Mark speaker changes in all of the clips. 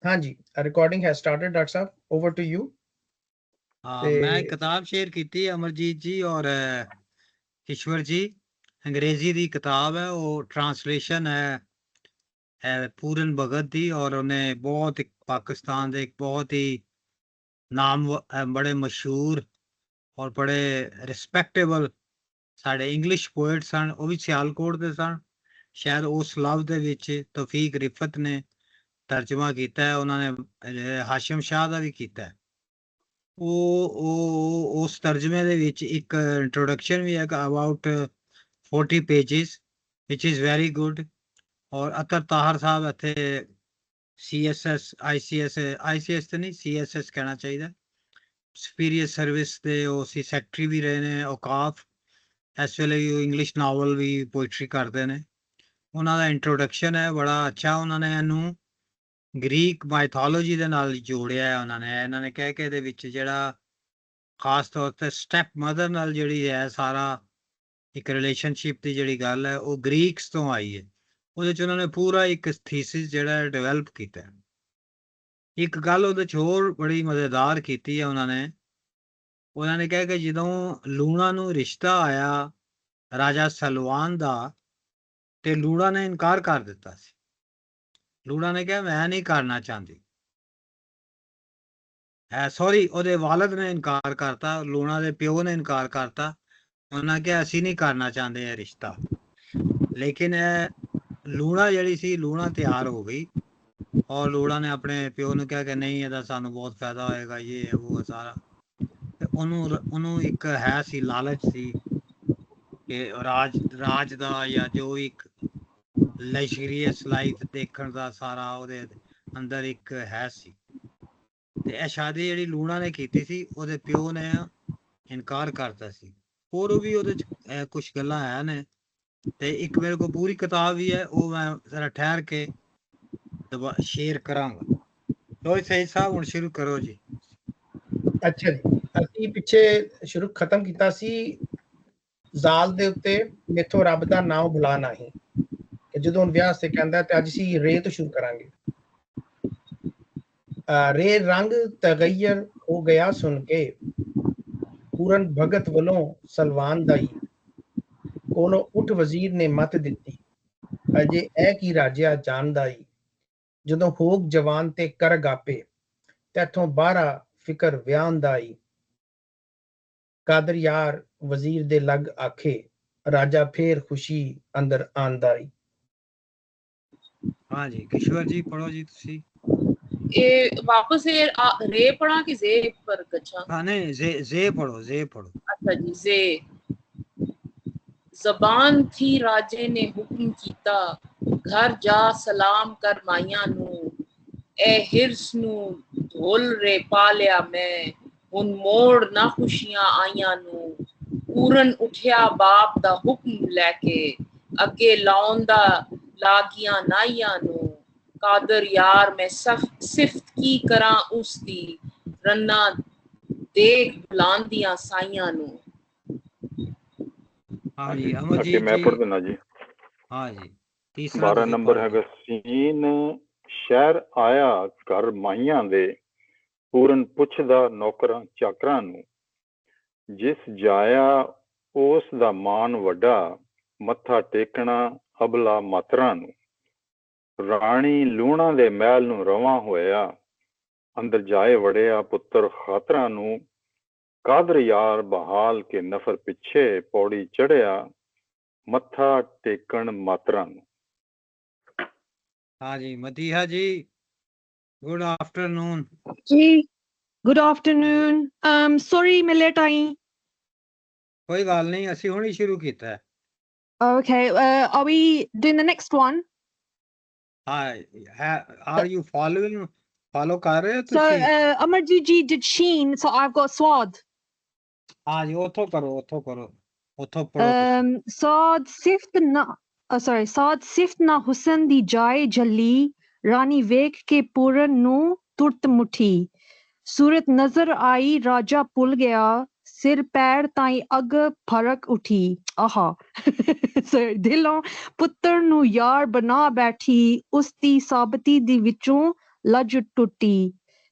Speaker 1: हाँ जी, recording has started doctor साहब, over to you.
Speaker 2: हाँ, मैं किताब शेयर की अमरजीत जी और ईश्वर जी, अंग्रेजी दी किताब है, वो ट्रांसलेशन है पूरन भगत दी, और उन्हें बहुत पाकिस्तान दे एक बहुत ही नाम बड़े मशहूर और बड़े रिस्पैक्टेबल साढ़े इंग्लिश पोएट सन, वो भी सियालकोट दे सन। शायद उस लव दे विच तौफीक रिफत ने तर्जमा किया है, उन्होंने हाशिम शाह का भी किया है। उस तर्जमे दे विच एक इंट्रोडक्शन भी है about 40 pages which is very good. और अतर ताहर साहब इत्थे CSS ICS तो नहीं, CSS कहना चाहिए, सुपीरियर सर्विस दे सी सैकटरी भी रहे ने। औकाफ इस वेले इंग्लिश नावल भी पोइट्री करते हैं। उन्होंने इंट्रोडक्शन है बड़ा अच्छा, उन्होंने इनू ग्रीक माइथोलॉजी दे नाल जोड़िया है। उन्होंने कह के दे विच जिहड़ा खास तौर पर स्टैप मदर नाल जिहड़ी है सारा एक रिलेशनशिप की जिहड़ी गल है वो ग्रीक्स तो आई है। ਉਹਦੇ ਚ ਉਹਨਾਂ ਨੇ ਪੂਰਾ ਇੱਕ ਥੀਸਿਸ ਜਿਹੜਾ ਡਿਵੈਲਪ ਕੀਤਾ ਹੈ। ਇੱਕ ਗੱਲ ਉਹਦੇ ਚ ਹੋਰ ਬੜੀ ਮਜ਼ੇਦਾਰ ਕੀਤੀ ਹੈ ਉਹਨਾਂ ਨੇ ਕਿਹਾ ਕਿ ਜਦੋਂ ਲੂਣਾ ਨੂੰ ਰਿਸ਼ਤਾ ਆਇਆ ਰਾਜਾ ਸਲਵਾਨ ਦਾ ਤੇ ਲੂਣਾ ਨੇ ਇਨਕਾਰ ਕਰ ਦਿੱਤਾ ਸੀ। ਲੂਣਾ ਨੇ ਕਿਹਾ ਮੈਂ ਨਹੀਂ ਕਰਨਾ ਚਾਹੁੰਦੀ, ਸੌਰੀ ਉਹਦੇ ਵਾਲਦ ਨੇ ਇਨਕਾਰ ਕਰਤਾ, ਲੂਣਾ ਦੇ ਪਿਓ ਨੇ ਇਨਕਾਰ ਕਰਤਾ। ਉਹਨਾਂ ਕਿਹਾ ਅਸੀਂ ਨਹੀਂ ਕਰਨਾ ਚਾਹੁੰਦੇ ਇਹ ਰਿਸ਼ਤਾ। ਲੇਕਿਨ ਲੂਣਾ ਜਿਹੜੀ ਸੀ, ਲੂਣਾ ਤਿਆਰ ਹੋ ਗਈ और लूड़ा ने अपने प्यो ने कहा कि नहीं ਇਹਦਾ ਸਾਨੂੰ बहुत फायदा होएगा, ये है वो है सारा। ਤੇ ਉਹਨੂੰ ਇੱਕ ਹੈ ਸੀ, ਲਾਲਚ ਸੀ ਕਿ ਰਾਜ ਦਾ ਜਾਂ ਜੋ ਇੱਕ ਲਗਜ਼ਰੀਅਸ ਲਾਈਫ ਦੇਖਣ ਦਾ ਸਾਰਾ ਉਹਦੇ ਅੰਦਰ ਇੱਕ ਹੈ ਸੀ। ਤੇ ਇਹ ਸ਼ਾਦੀ ਜਿਹੜੀ ਲੂਣਾ ਨੇ ਕੀਤੀ ਸੀ ਉਹਦੇ ਪਿਓ ਨੇ ਇਨਕਾਰ ਕਰਤਾ ਸੀ। ਹੋਰ ਵੀ ਉਹਦੇ ਚ ਕੁਝ ਗੱਲਾਂ ਹੈ ਨੇ, ਤੇ ਇੱਕ ਮੇਰੇ ਕੋਲ ਪੂਰੀ ਕਿਤਾਬ ਵੀ ਹੈ, ਉਹ ਮੈਂ ਜ਼ਰਾ ਠਹਿਰ ਕੇ शेयर करांगा। रोहित सही साहब हुण शुरू करो जी।
Speaker 1: अच्छा जी, ਅਸੀਂ ਪਿੱਛੇ ਸ਼ੁਰੂ ਖਤਮ ਕੀਤਾ ਸੀ ਜ਼ਾਲ ਦੇ ਉੱਤੇ ਮੇਥੋਂ ਰੱਬ ਦਾ ਨਾਮ ਭੁਲਾ ਨਹੀਂ, ਕਿ ਜਦੋਂ ਵਿਆਹ ਸੇ ਕਹਿੰਦਾ ਤੇ ਅੱਜ ਅਸੀਂ ਰੇ ਤੋਂ ਸ਼ੁਰੂ ਕਰਾਂਗੇ। ਰੇ ਰੰਗ ਤਗੈਰ ਹੋ ਗਿਆ ਸੁਣ ਕੇ ਪੂਰਨ ਭਗਤ ਵੱਲੋਂ ਸਲਵਾਨ ਦਾਈ ਕੋਲੋਂ ਉੱਠ ਵਜ਼ੀਰ ਨੇ ਮਤ ਦਿੱਤੀ ਅਜੇ ਇਹ ਕੀ ਰਾਜਿਆ ਜਾਣਦਾ ਈ ਜਦੋਂ ਹੋਗ ਜਵਾਨ ਤੇ ਕਰ ਗਾਪੇ ਤੈਥੋਂ ਬਾਹਰਾ ਫਿਕਰ ਵਿਆਹ ਦਾ ਈ ਕਾਦਰ ਯਾਰ ਵਜ਼ੀਰ ਦੇ ਲੱਗ ਆਖੇ ਰਾਜਾ ਫੇਰ ਖੁਸ਼ੀ ਅੰਦਰ ਆਂਦਾ ਈ।
Speaker 2: हाँ जी किशोर जी पढ़ो जी तुसी।
Speaker 3: ए वापस रे पढ़ा कि जे पर गच्छा?
Speaker 2: हाँ नहीं जे पढ़ो, जे पढ़ो।
Speaker 3: अच्छा जी, जे ज़बान थी राजे ने हुक्म कीता घर जा सलाम कर माइयां नू ए हिरस नू धोल रे पालिया मैं हुन मोड़ ना खुशियां आइयां नू पूरन उठिया बाप दा हुक्म लेके अगे लाउंदा लागियां नाइयां नू कादर यार मैं सिफ्त की करा उसदी रन्ना देख बुलांदियां साइयां नू।
Speaker 2: हाँ जी अमरजीत
Speaker 4: मैं
Speaker 2: जी
Speaker 4: पढ़ देना जी।
Speaker 2: हाँ जी तीसरा
Speaker 4: 12 नंबर है सीन शहर आया घर माइयां दे पूरन पुछदा नौकरां चाकरां नू जिस जाया उस दा मान वड्डा मत्था टेकना अबला मातरा नू राणी लूणा दे महल नू रवां होया अंदर जाए वड़िया पुत्र खातरा नू कादर यार बहाल के नफर पिछे पौड़ी चढ़िया मत्था टेकन मातरा नू।
Speaker 2: हाँ जी मदीहा जी गुड आफ्टरनून
Speaker 5: जी गुड आफ्टरनून। सॉरी मैं लेट आई।
Speaker 2: कोई गल नहीं ਅਸੀਂ ਹੁਣੀ ਸ਼ੁਰੂ ਕੀਤਾ ਹੈ।
Speaker 5: Okay, are we doing the next one?
Speaker 2: Are you follow कर रहे हो
Speaker 5: So Amarjit ji did Sheen, so I've got Swad.
Speaker 2: हाँ जी उठो करो उठो पढ़ो।
Speaker 5: साद सिफ्त ना हुसन दी जाए जली रानी वेख के पूरन नू तुरत मुठी सूरत नजर आई राजा पुल गया सिर पैर ताई अग फरक उठी आहा दिलों पुत्र नू यार बना बैठी उसदी साबती दी विचों लज टुटी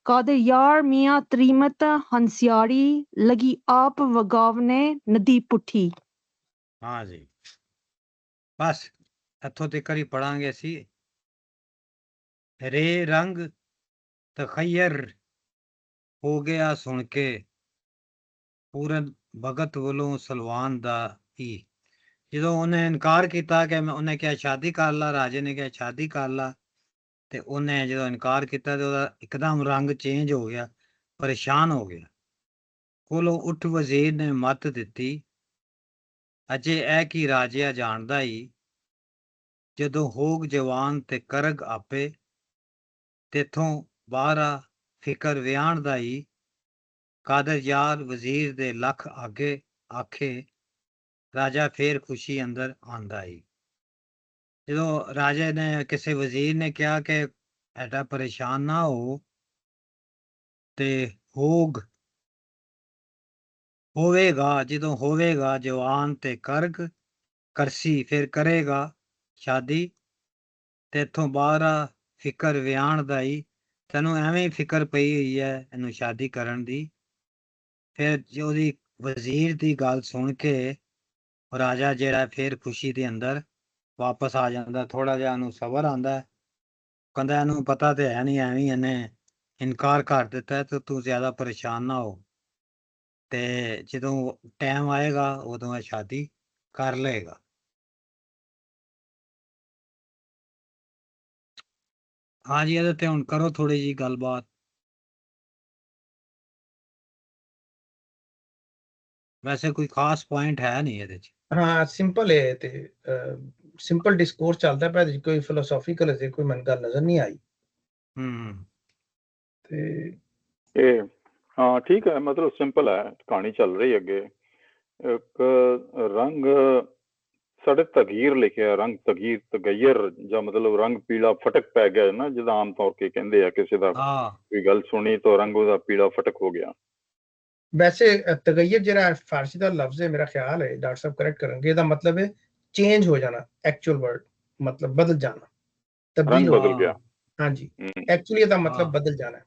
Speaker 5: कादर यार मियाँ त्रीमत हंसियारी लगी आप वगावने नदी पुठी।
Speaker 2: हाँ जी, बस इत्थों तक ही पढ़ांगे असी। रे रंग तखैर हो गया सुन के पूरन भगत वलों सलवान दा ही। ਜਦੋਂ ਉਹਨੇ ਇਨਕਾਰ ਕੀਤਾ ਕਿ ਮੈਂ, ਉਹਨੇ ਕਿਹਾ ਸ਼ਾਦੀ ਕਰ ਲਾ, ਰਾਜੇ ਨੇ ਕਿਹਾ ਸ਼ਾਦੀ ਕਰ ਲਾ, ਤੇ ਉਹਨੇ ਜਦੋਂ ਇਨਕਾਰ ਕੀਤਾ ਤੇ ਉਹਦਾ ਇੱਕਦਮ ਰੰਗ ਚੇਂਜ ਹੋ ਗਿਆ, ਪਰੇਸ਼ਾਨ ਹੋ ਗਿਆ। ਕੋਲੋਂ ਉੱਠ ਵਜ਼ੀਰ ਨੇ ਮੱਤ ਦਿੱਤੀ, ਅਜੇ ਇਹ ਕੀ ਰਾਜਿਆ ਜਾਣਦਾ ਹੀ, ਜਦੋਂ ਹੋਗ ਜਵਾਨ ਤੇ ਕਰਗ ਆਪੇ, ਤੇਥੋਂ ਬਾਹਰਾ ਫਿਕਰ ਵਿਆਹਣ ਦਾ ਹੀ, ਕਾਦਰ ਯਾਰ ਵਜ਼ੀਰ ਦੇ ਲੱਖ ਆਗੇ ਆਖੇ, ਰਾਜਾ ਫੇਰ ਖੁਸ਼ੀ ਅੰਦਰ ਆਂਦਾ ਹੀ। ਜਦੋਂ ਰਾਜੇ ਨੇ ਕਿਸੇ ਵਜ਼ੀਰ ਨੇ ਕਿਹਾ ਕਿ ਐਡਾ ਪਰੇਸ਼ਾਨ ਨਾ ਹੋ, ਤੇ ਹੋਗ ਹੋਵੇਗਾ, ਜਦੋਂ ਹੋਵੇਗਾ ਜਵਾਨ ਤੇ ਕਰਗ ਕਰਸੀ, ਫਿਰ ਕਰੇਗਾ ਸ਼ਾਦੀ, ਤੇ ਇੱਥੋਂ ਬਾਹਰ ਫਿਕਰ ਵਿਆਹਣ ਦਾ ਹੀ, ਤੈਨੂੰ ਐਵੇਂ ਫਿਕਰ ਪਈ ਹੋਈ ਹੈ ਇਹਨੂੰ ਸ਼ਾਦੀ ਕਰਨ ਦੀ। ਫਿਰ ਉਹਦੀ ਵਜ਼ੀਰ ਦੀ ਗੱਲ ਸੁਣ ਕੇ ਰਾਜਾ ਜਿਹੜਾ ਫਿਰ ਖੁਸ਼ੀ ਦੇ ਅੰਦਰ ਵਾਪਸ ਆ ਜਾਂਦਾ, ਥੋੜਾ ਜਿਹਾ ਉਹਨੂੰ ਸਬਰ ਆਂਦਾ, ਕਹਿੰਦਾ ਇਹਨੂੰ ਪਤਾ ਤੇ ਹੈ ਨਹੀਂ, ਐਵੇਂ ਇਹਨੇ ਇਨਕਾਰ ਕਰ ਦਿੱਤਾ, ਤੇ ਤੂੰ ਜ਼ਿਆਦਾ ਪਰੇਸ਼ਾਨ ਨਾ ਹੋ, ਤੇ ਜਦੋਂ ਟਾਈਮ ਆਏਗਾ ਉਦੋਂ ਇਹ ਸ਼ਾਦੀ ਕਰ ਲਏਗਾ। ਹਾਂਜੀ, ਇਹਦੇ ਤੇ ਹੁਣ ਕਰੋ ਥੋੜੀ ਜੀ ਗੱਲਬਾਤ। ਵੈਸੇ ਕੋਈ ਖਾਸ ਪੁਆਇੰਟ ਹੈ ਨਹੀਂ ਇਹਦੇ ਚ।
Speaker 1: ਹਾਂ ਸਿੰਪਲ ਹੈ ਤੇ ਸਿੰਪਲ ਡਿਸਕੋਰਸ ਚੱਲਦਾ ਪਿਆ, ਕੋਈ ਫਿਲੋਸੋਫੀਕਲ ਹੈ ਕੋਈ ਮੈਨੂੰ ਗੱਲ ਨਜ਼ਰ ਨਹੀਂ ਆਈ।
Speaker 4: ਤੇ ਇਹ ਹਾਂ ਠੀਕ ਹੈ, ਮਤਲਬ ਸਿੰਪਲ ਹੈ, ਕਹਾਣੀ ਚੱਲ ਰਹੀ ਅੱਗੇ। ਇੱਕ ਰੰਗ ਸਾਡੇ ਤਗੀਰ ਲਿਖਿਆ, ਰੰਗ ਤਗੀਰ ਤਗਈਰ, ਜਾਂ ਮਤਲਬ ਰੰਗ ਪੀਲਾ ਫਟਕ ਪੈ ਗਿਆ ਨਾ, ਜਿੱਦਾਂ ਆਮ ਤੌਰ ਤੇ ਕਹਿੰਦੇ ਆ, ਕਿਸੇ ਦਾ ਕੋਈ ਗੱਲ ਸੁਣੀ ਤਾਂ ਰੰਗ ਉਹਦਾ ਪੀਲਾ ਫਟਕ ਹੋ ਗਿਆ।
Speaker 1: ਵੈਸੇ ਤਗਈਰ ਜਿਹੜਾ ਫਾਰਸੀ ਦਾ ਲਫ਼ਜ਼ ਹੈ, ਮੇਰਾ ਖਿਆਲ ਹੈ ਡਾਕਟਰ ਸਾਹਿਬ ਕਰੈਕਟ ਕਰਨਗੇ, ਇਹਦਾ ਮਤਲਬ ਹੈ ਚੇਂਜ ਹੋ ਜਾਣਾ, ਐਕਚੁਅਲ ਵਰਡ ਮਤਲਬ ਬਦਲ ਜਾਣਾ, ਤਬਦੀਲ
Speaker 4: ਬਦਲ ਗਿਆ।
Speaker 1: ਹਾਂਜੀ, ਐਕਚੁਅਲੀ ਇਹਦਾ ਮਤਲਬ ਬਦਲ ਜਾਣਾ।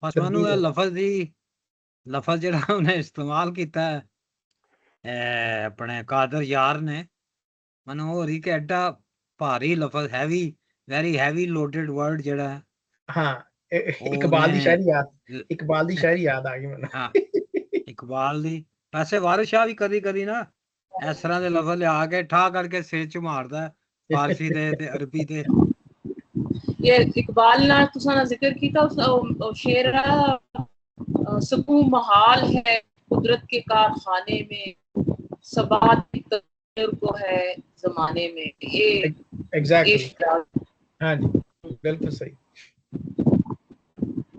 Speaker 2: ਬਸ ਮੈਨੂੰ ਇਹ ਲਫ਼ਜ਼ ਜਿਹੜਾ ਉਹਨੇ ਇਸਤੇਮਾਲ ਕੀਤਾ ਆਪਣੇ ਕਾਦਰ ਯਾਰ ਨੇ, ਮੈਨੂੰ ਹੋ ਰਹੀ ਕਿ ਐਡਾ ਭਾਰੀ ਲਫ਼ਜ਼, heavy, very heavy loaded word ਜਿਹੜਾ,
Speaker 1: ਹਾਂ ਇਕਬਾਲ ਦੀ ਸ਼ਾਇਰੀ ਯਾਦ ਆ ਗਈ ਮੈਨੂੰ।
Speaker 2: ਹਾਂ ਇਕਬਾਲ ਦੀ। ਵੈਸੇ ਵਾਰਿਸ ਸ਼ਾਹ ਵੀ ਕਦੀ ਕਦੀ ਨਾ ਇਸ ਤਰ੍ਹਾਂ ਦੇ ਲਫ਼ਜ਼ ਲਿਆ ਕੇ ਠਾ ਕਰਕੇ ਸਿਰ ਚ ਮਾਰਦਾ ਫਾਰਸੀ ਦੇ ਤੇ ਅਰਬੀ ਤੇ।
Speaker 3: ਇਹ ਇਕਬਾਲ ਨਾਲ ਤੁਸੀਂ ਨਾ ਜ਼ਿਕਰ ਕੀਤਾ, ਉਸ ਸ਼ੇਰ सुकून महाल है कुदरत के कारखाने में, सबात को है जमाने में। ये
Speaker 1: एग्जैक्टली हाँ जी बिल्कुल सही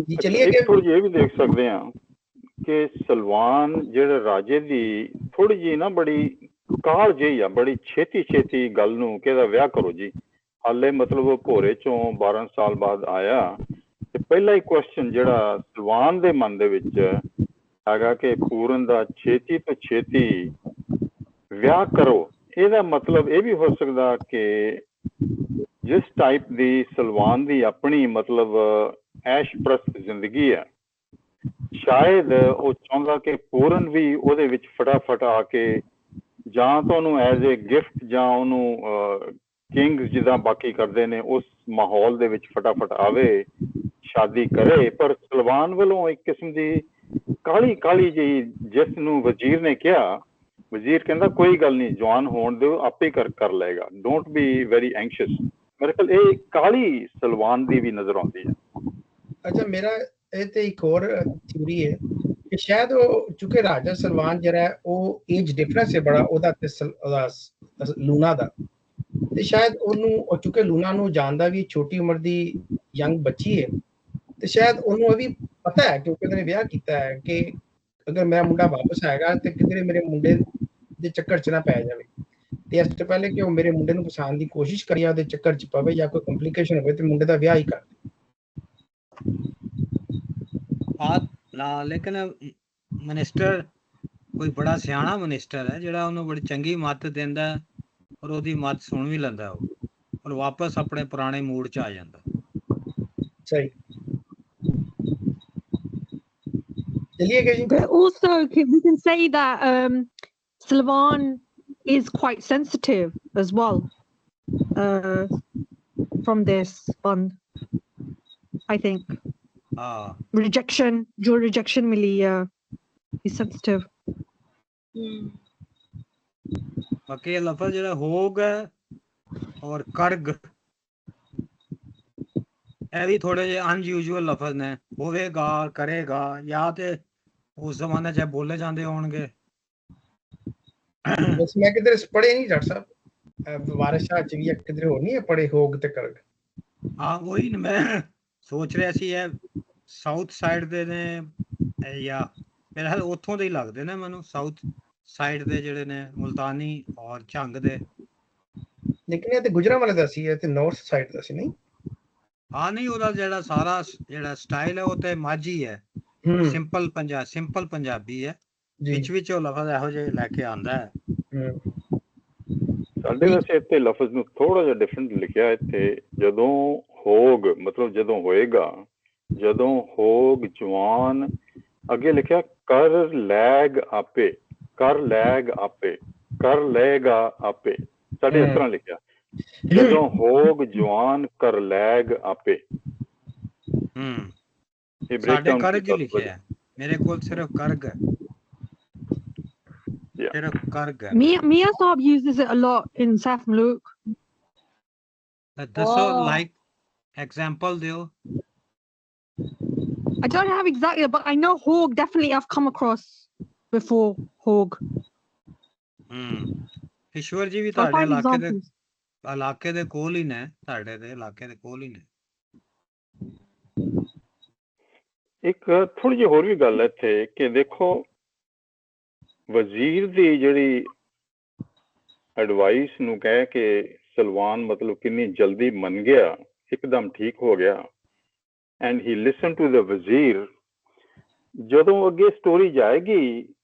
Speaker 1: जी। चलिए
Speaker 4: थोड़ी ये भी देख सकते हैं कि सलवान जेड़े राजे दी थोड़ी जी ना बड़ी काल जी है, बड़ी छेती छेती गल नूं कि विआह करो जी, हाले मतलब भोरे चों 12 साल बाद आया, ਤੇ ਪਹਿਲਾ ਹੀ ਕੁਐਸਚਨ ਜਿਹੜਾ ਸਲਵਾਨ ਦੇ ਮਨ ਦੇ ਵਿੱਚ ਹੈਗਾ ਕਿ ਪੂਰਨ ਦਾ ਛੇਤੀ ਤੋਂ ਛੇਤੀ ਵਿਆਹ ਕਰੋ। ਇਹਦਾ ਮਤਲਬ ਇਹ ਵੀ ਹੋ ਸਕਦਾ ਕਿ ਜਿਸ ਟਾਈਪ ਦੀ ਸਲਵਾਨ ਦੀ ਆਪਣੀ ਮਤਲਬ ਐਸ਼ ਪ੍ਰਸਤ ਜ਼ਿੰਦਗੀ ਹੈ, ਸ਼ਾਇਦ ਉਹ ਚਾਹੁੰਦਾ ਕਿ ਪੂਰਨ ਵੀ ਉਹਦੇ ਵਿੱਚ ਫਟਾਫਟ ਆ ਕੇ ਜਾਂ ਤਾਂ ਉਹਨੂੰ ਐਜ਼ ਏ ਗਿਫਟ ਜਾਂ ਉਹਨੂੰ ਕਿੰਗਸ ਜਿੱਦਾਂ ਬਾਕੀ ਕਰਦੇ ਨੇ ਉਸ ਮਾਹੌਲ ਦੇ ਵਿੱਚ ਫਟਾਫਟ ਆਵੇ, ਸ਼ਾਦੀ ਕਰੇ। ਪਰ ਸਲਵਾਨ ਵੱਲੋਂ ਇੱਕ ਕਿਸਮ ਦੀ ਕਾਲੀ ਕਾਲੀ ਜਿਹੀ, ਜਿਸ ਨੂੰ ਵਜ਼ੀਰ ਨੇ ਕਿਹਾ, ਵਜ਼ੀਰ ਕਹਿੰਦਾ ਕੋਈ ਗੱਲ ਨਹੀਂ, ਜਵਾਨ ਹੋਣ ਦਿਓ, ਆਪੇ ਕਰ ਲਏਗਾ, ਡੋਂਟ ਬੀ ਵੈਰੀ ਐਂਕਸ਼ੀਅਸ। ਮੇਰੇ ਖਿਆਲ ਇਹ ਕਾਲੀ ਸਲਵਾਨ ਦੀ ਵੀ ਨਜ਼ਰ ਆਉਂਦੀ ਹੈ।
Speaker 1: ਅੱਛਾ, ਮੇਰਾ ਇਹ ਤੇ ਇੱਕ ਹੋਰ ਥਿਊਰੀ ਹੈ ਕਿ ਸ਼ਾਇਦ ਉਹ ਚੁੱਕੇ ਰਾਜਾ ਸਲਵਾਨ ਜਿਹੜਾ ਉਹ ਏਜ ਡਿਫਰੈਂਸ ਹੈ ਬੜਾ ਉਹਦਾ ਤੇ ਲੂਣਾ ਦਾ, ਤੇ ਸ਼ਾਇਦ ਉਹਨੂੰ ਚੁੱਕੇ ਲੂਣਾ ਨੂੰ ਜਾਣਦਾ ਵੀ ਛੋਟੀ ਉਮਰ ਦੀ ਯੰਗ ਬੱਚੀ ਹੈ, ਤੇ ਸ਼ਾਇਦ ਉਹਨੂੰ ਇਹ ਵੀ ਪਤਾ ਹੈ ਕਿਉਂਕਿ ਉਹਨੇ ਵਿਆਹ ਕੀਤਾ ਹੈ ਕਿ ਅਗਰ ਮੇਰਾ ਮੁੰਡਾ ਵਾਪਸ ਆਏਗਾ ਤੇ ਕਿਧਰੇ ਮੇਰੇ ਮੁੰਡੇ ਦੇ ਚੱਕਰ 'ਚ ਨਾ ਪੈ ਜਾਵੇ, ਤੇ ਇਸ ਤੋਂ ਪਹਿਲੇ ਕਿ ਉਹ ਮੇਰੇ ਮੁੰਡੇ ਨੂੰ ਫਸਾਉਣ ਦੀ ਕੋਸ਼ਿਸ਼ ਕਰੇ, ਉਹਦੇ ਚੱਕਰ 'ਚ ਪਵੇ ਜਾਂ ਕੋਈ ਕੰਪਲਿਕੇਸ਼ਨ ਹੋਵੇ ਤੇ ਮੁੰਡੇ ਦਾ ਵਿਆਹ ਹੀ ਕਰ ਦੇ।
Speaker 2: ਲੇਕਿਨ ਮਿਨਿਸਟਰ ਕੋਈ ਬੜਾ ਸਿਆਣਾ ਮਿਨਿਸਟਰ ਹੈ ਜਿਹੜਾ ਉਹਨੂੰ ਬੜੀ ਚੰਗੀ ਮੱਤ ਦਿੰਦਾ, ਔਰ ਉਹਦੀ ਮੱਤ ਸੁਣ ਵੀ ਲੈਂਦਾ ਉਹ, ਔਰ ਵਾਪਸ ਆਪਣੇ ਪੁਰਾਣੇ ਮੂਡ 'ਚ ਆ ਜਾਂਦਾ।
Speaker 1: सही। चलिए जी।
Speaker 5: But also, we can say that Salwan is quite sensitive as well from this one. I think
Speaker 2: हाँ
Speaker 5: rejection, जो rejection मिली, he's sensitive.
Speaker 2: बाकी ये लफज ਜਿਹੜਾ ਹੋਗ ਹੈ ਔਰ ਕਰਗ ਇਹ ਵੀ ਥੋੜੇ ਜਿਹੇ ਅਨਯੂਜੂਅਲ ਲਫ਼ਜ਼ ਨੇ ਹੋਵੇਗਾ ਕਰੇਗਾ ਜਾਂ ਤੇ ਉਸ ਜ਼ਮਾਨੇ 'ਚ ਬੋਲੇ ਜਾਂਦੇ ਹੋਣਗੇ
Speaker 1: बस मैं किधर पढ़े नहीं डॉक्टर साहब वारिस शाह च भी किधर हो नहीं है पढ़े होग ते करग।
Speaker 2: ਹਾਂ ਉਹੀ ਨਾ ਮੈਂ ਸੋਚ ਰਿਹਾ ਸੀ ਇਹ ਸਾਊਥ ਸਾਈਡ ਦੇ ਨੇ ਜਾਂ ਮੇਰੇ ਖਿਆਲ ਉੱਥੋਂ ਦੇ ਹੀ ਲੱਗਦੇ ਨੇ ਮੈਨੂੰ ਸਾਊਥ ਸਾਈਡ ਦੇ ਜਿਹੜੇ ਨੇ ਮੁਲਤਾਨੀ ਔਰ ਝੰਗ ਦੇ
Speaker 1: लेकिन ये तो गुजरांवाले दा सी, ये तो नॉर्थ साइड दा सी नहीं।
Speaker 2: ਹਾਂ ਨਹੀਂ ਉਹਦਾ ਜਿਹੜਾ ਸਾਰਾ ਜਿਹੜਾ ਸਟਾਈਲ ਹੈ ਉਹ ਤੇ ਮਾਝੀ ਹੈ ਸਿੰਪਲ ਪੰਜਾਬੀ ਹੈ ਵਿੱਚ ਉਹ ਲਫ਼ਜ਼ ਇਹੋ ਜਿਹੇ ਲੈ ਕੇ ਆਂਦਾ ਹੈ।
Speaker 4: ਸਾਡੇ ਵੈਸੇ ਇੱਥੇ ਲਫ਼ਜ਼ ਨੂੰ ਥੋੜਾ ਜਿਹਾ ਡਿਫਰੈਂਟ ਲਿਖਿਆ ਇੱਥੇ ਜਦੋਂ ਹੋਗ ਮਤਲਬ ਜਦੋਂ ਹੋਏਗਾ ਜਦੋਂ ਹੋਗ ਜਵਾਨ ਅੱਗੇ ਲਿਖਿਆ ਕਰ ਲੈਗ ਆਪੇ ਕਰ ਲੈਗ ਆਪੇ ਕਰ ਲਏਗਾ ਆਪੇ ਸਾਡੇ ਇਸ ਤਰ੍ਹਾਂ ਲਿਖਿਆ ਜਦੋਂ ਹੋਗ ਜਵਾਨ ਕਰ ਲੈਗ ਆਪੇ।
Speaker 2: ਸਾਡੇ ਕਰਗ ਹੀ ਲਿਖਿਆ ਮੇਰੇ ਕੋਲ ਸਿਰਫ ਕਰਗ ਹੈ। ਸਿਰਫ ਕਰਗ ਹੈ।
Speaker 5: Mia Saab uses it a lot in Saf Malouk.
Speaker 2: ਦੱਸੋ like example ਦਿਓ।
Speaker 5: I don't have exactly, but I know Hog definitely I've come across before Hog.
Speaker 2: ਈਸ਼ਵਰ ਜੀ ਵੀ ਤੁਹਾਡੇ ਇਲਾਕੇ ਦੇ ਕੋਲ ਹੀ ਨੇ ਤੁਹਾਡੇ ਦੇ ਇਲਾਕੇ ਦੇ ਕੋਲ ਹੀ ਨੇ।
Speaker 4: ਇੱਕ ਥੋੜੀ ਜਿਹੀ ਹੋਰ ਵੀ ਗੱਲ ਹੈ ਇੱਥੇ ਕਿ ਦੇਖੋ ਵਜ਼ੀਰ ਦੀ ਜਿਹੜੀ ਐਡਵਾਈਸ ਨੂੰ ਕਹਿ ਕੇ ਸਲਵਾਨ ਮਤਲਬ ਕਿੰਨੀ ਜਲਦੀ ਮੰਨ ਗਿਆ ਇੱਕਦਮ ਠੀਕ ਹੋ ਗਿਆ and he listen to the ਵਜ਼ੀਰ। ਜਦੋਂ ਅੱਗੇ ਸਟੋਰੀ ਜਾਏਗੀ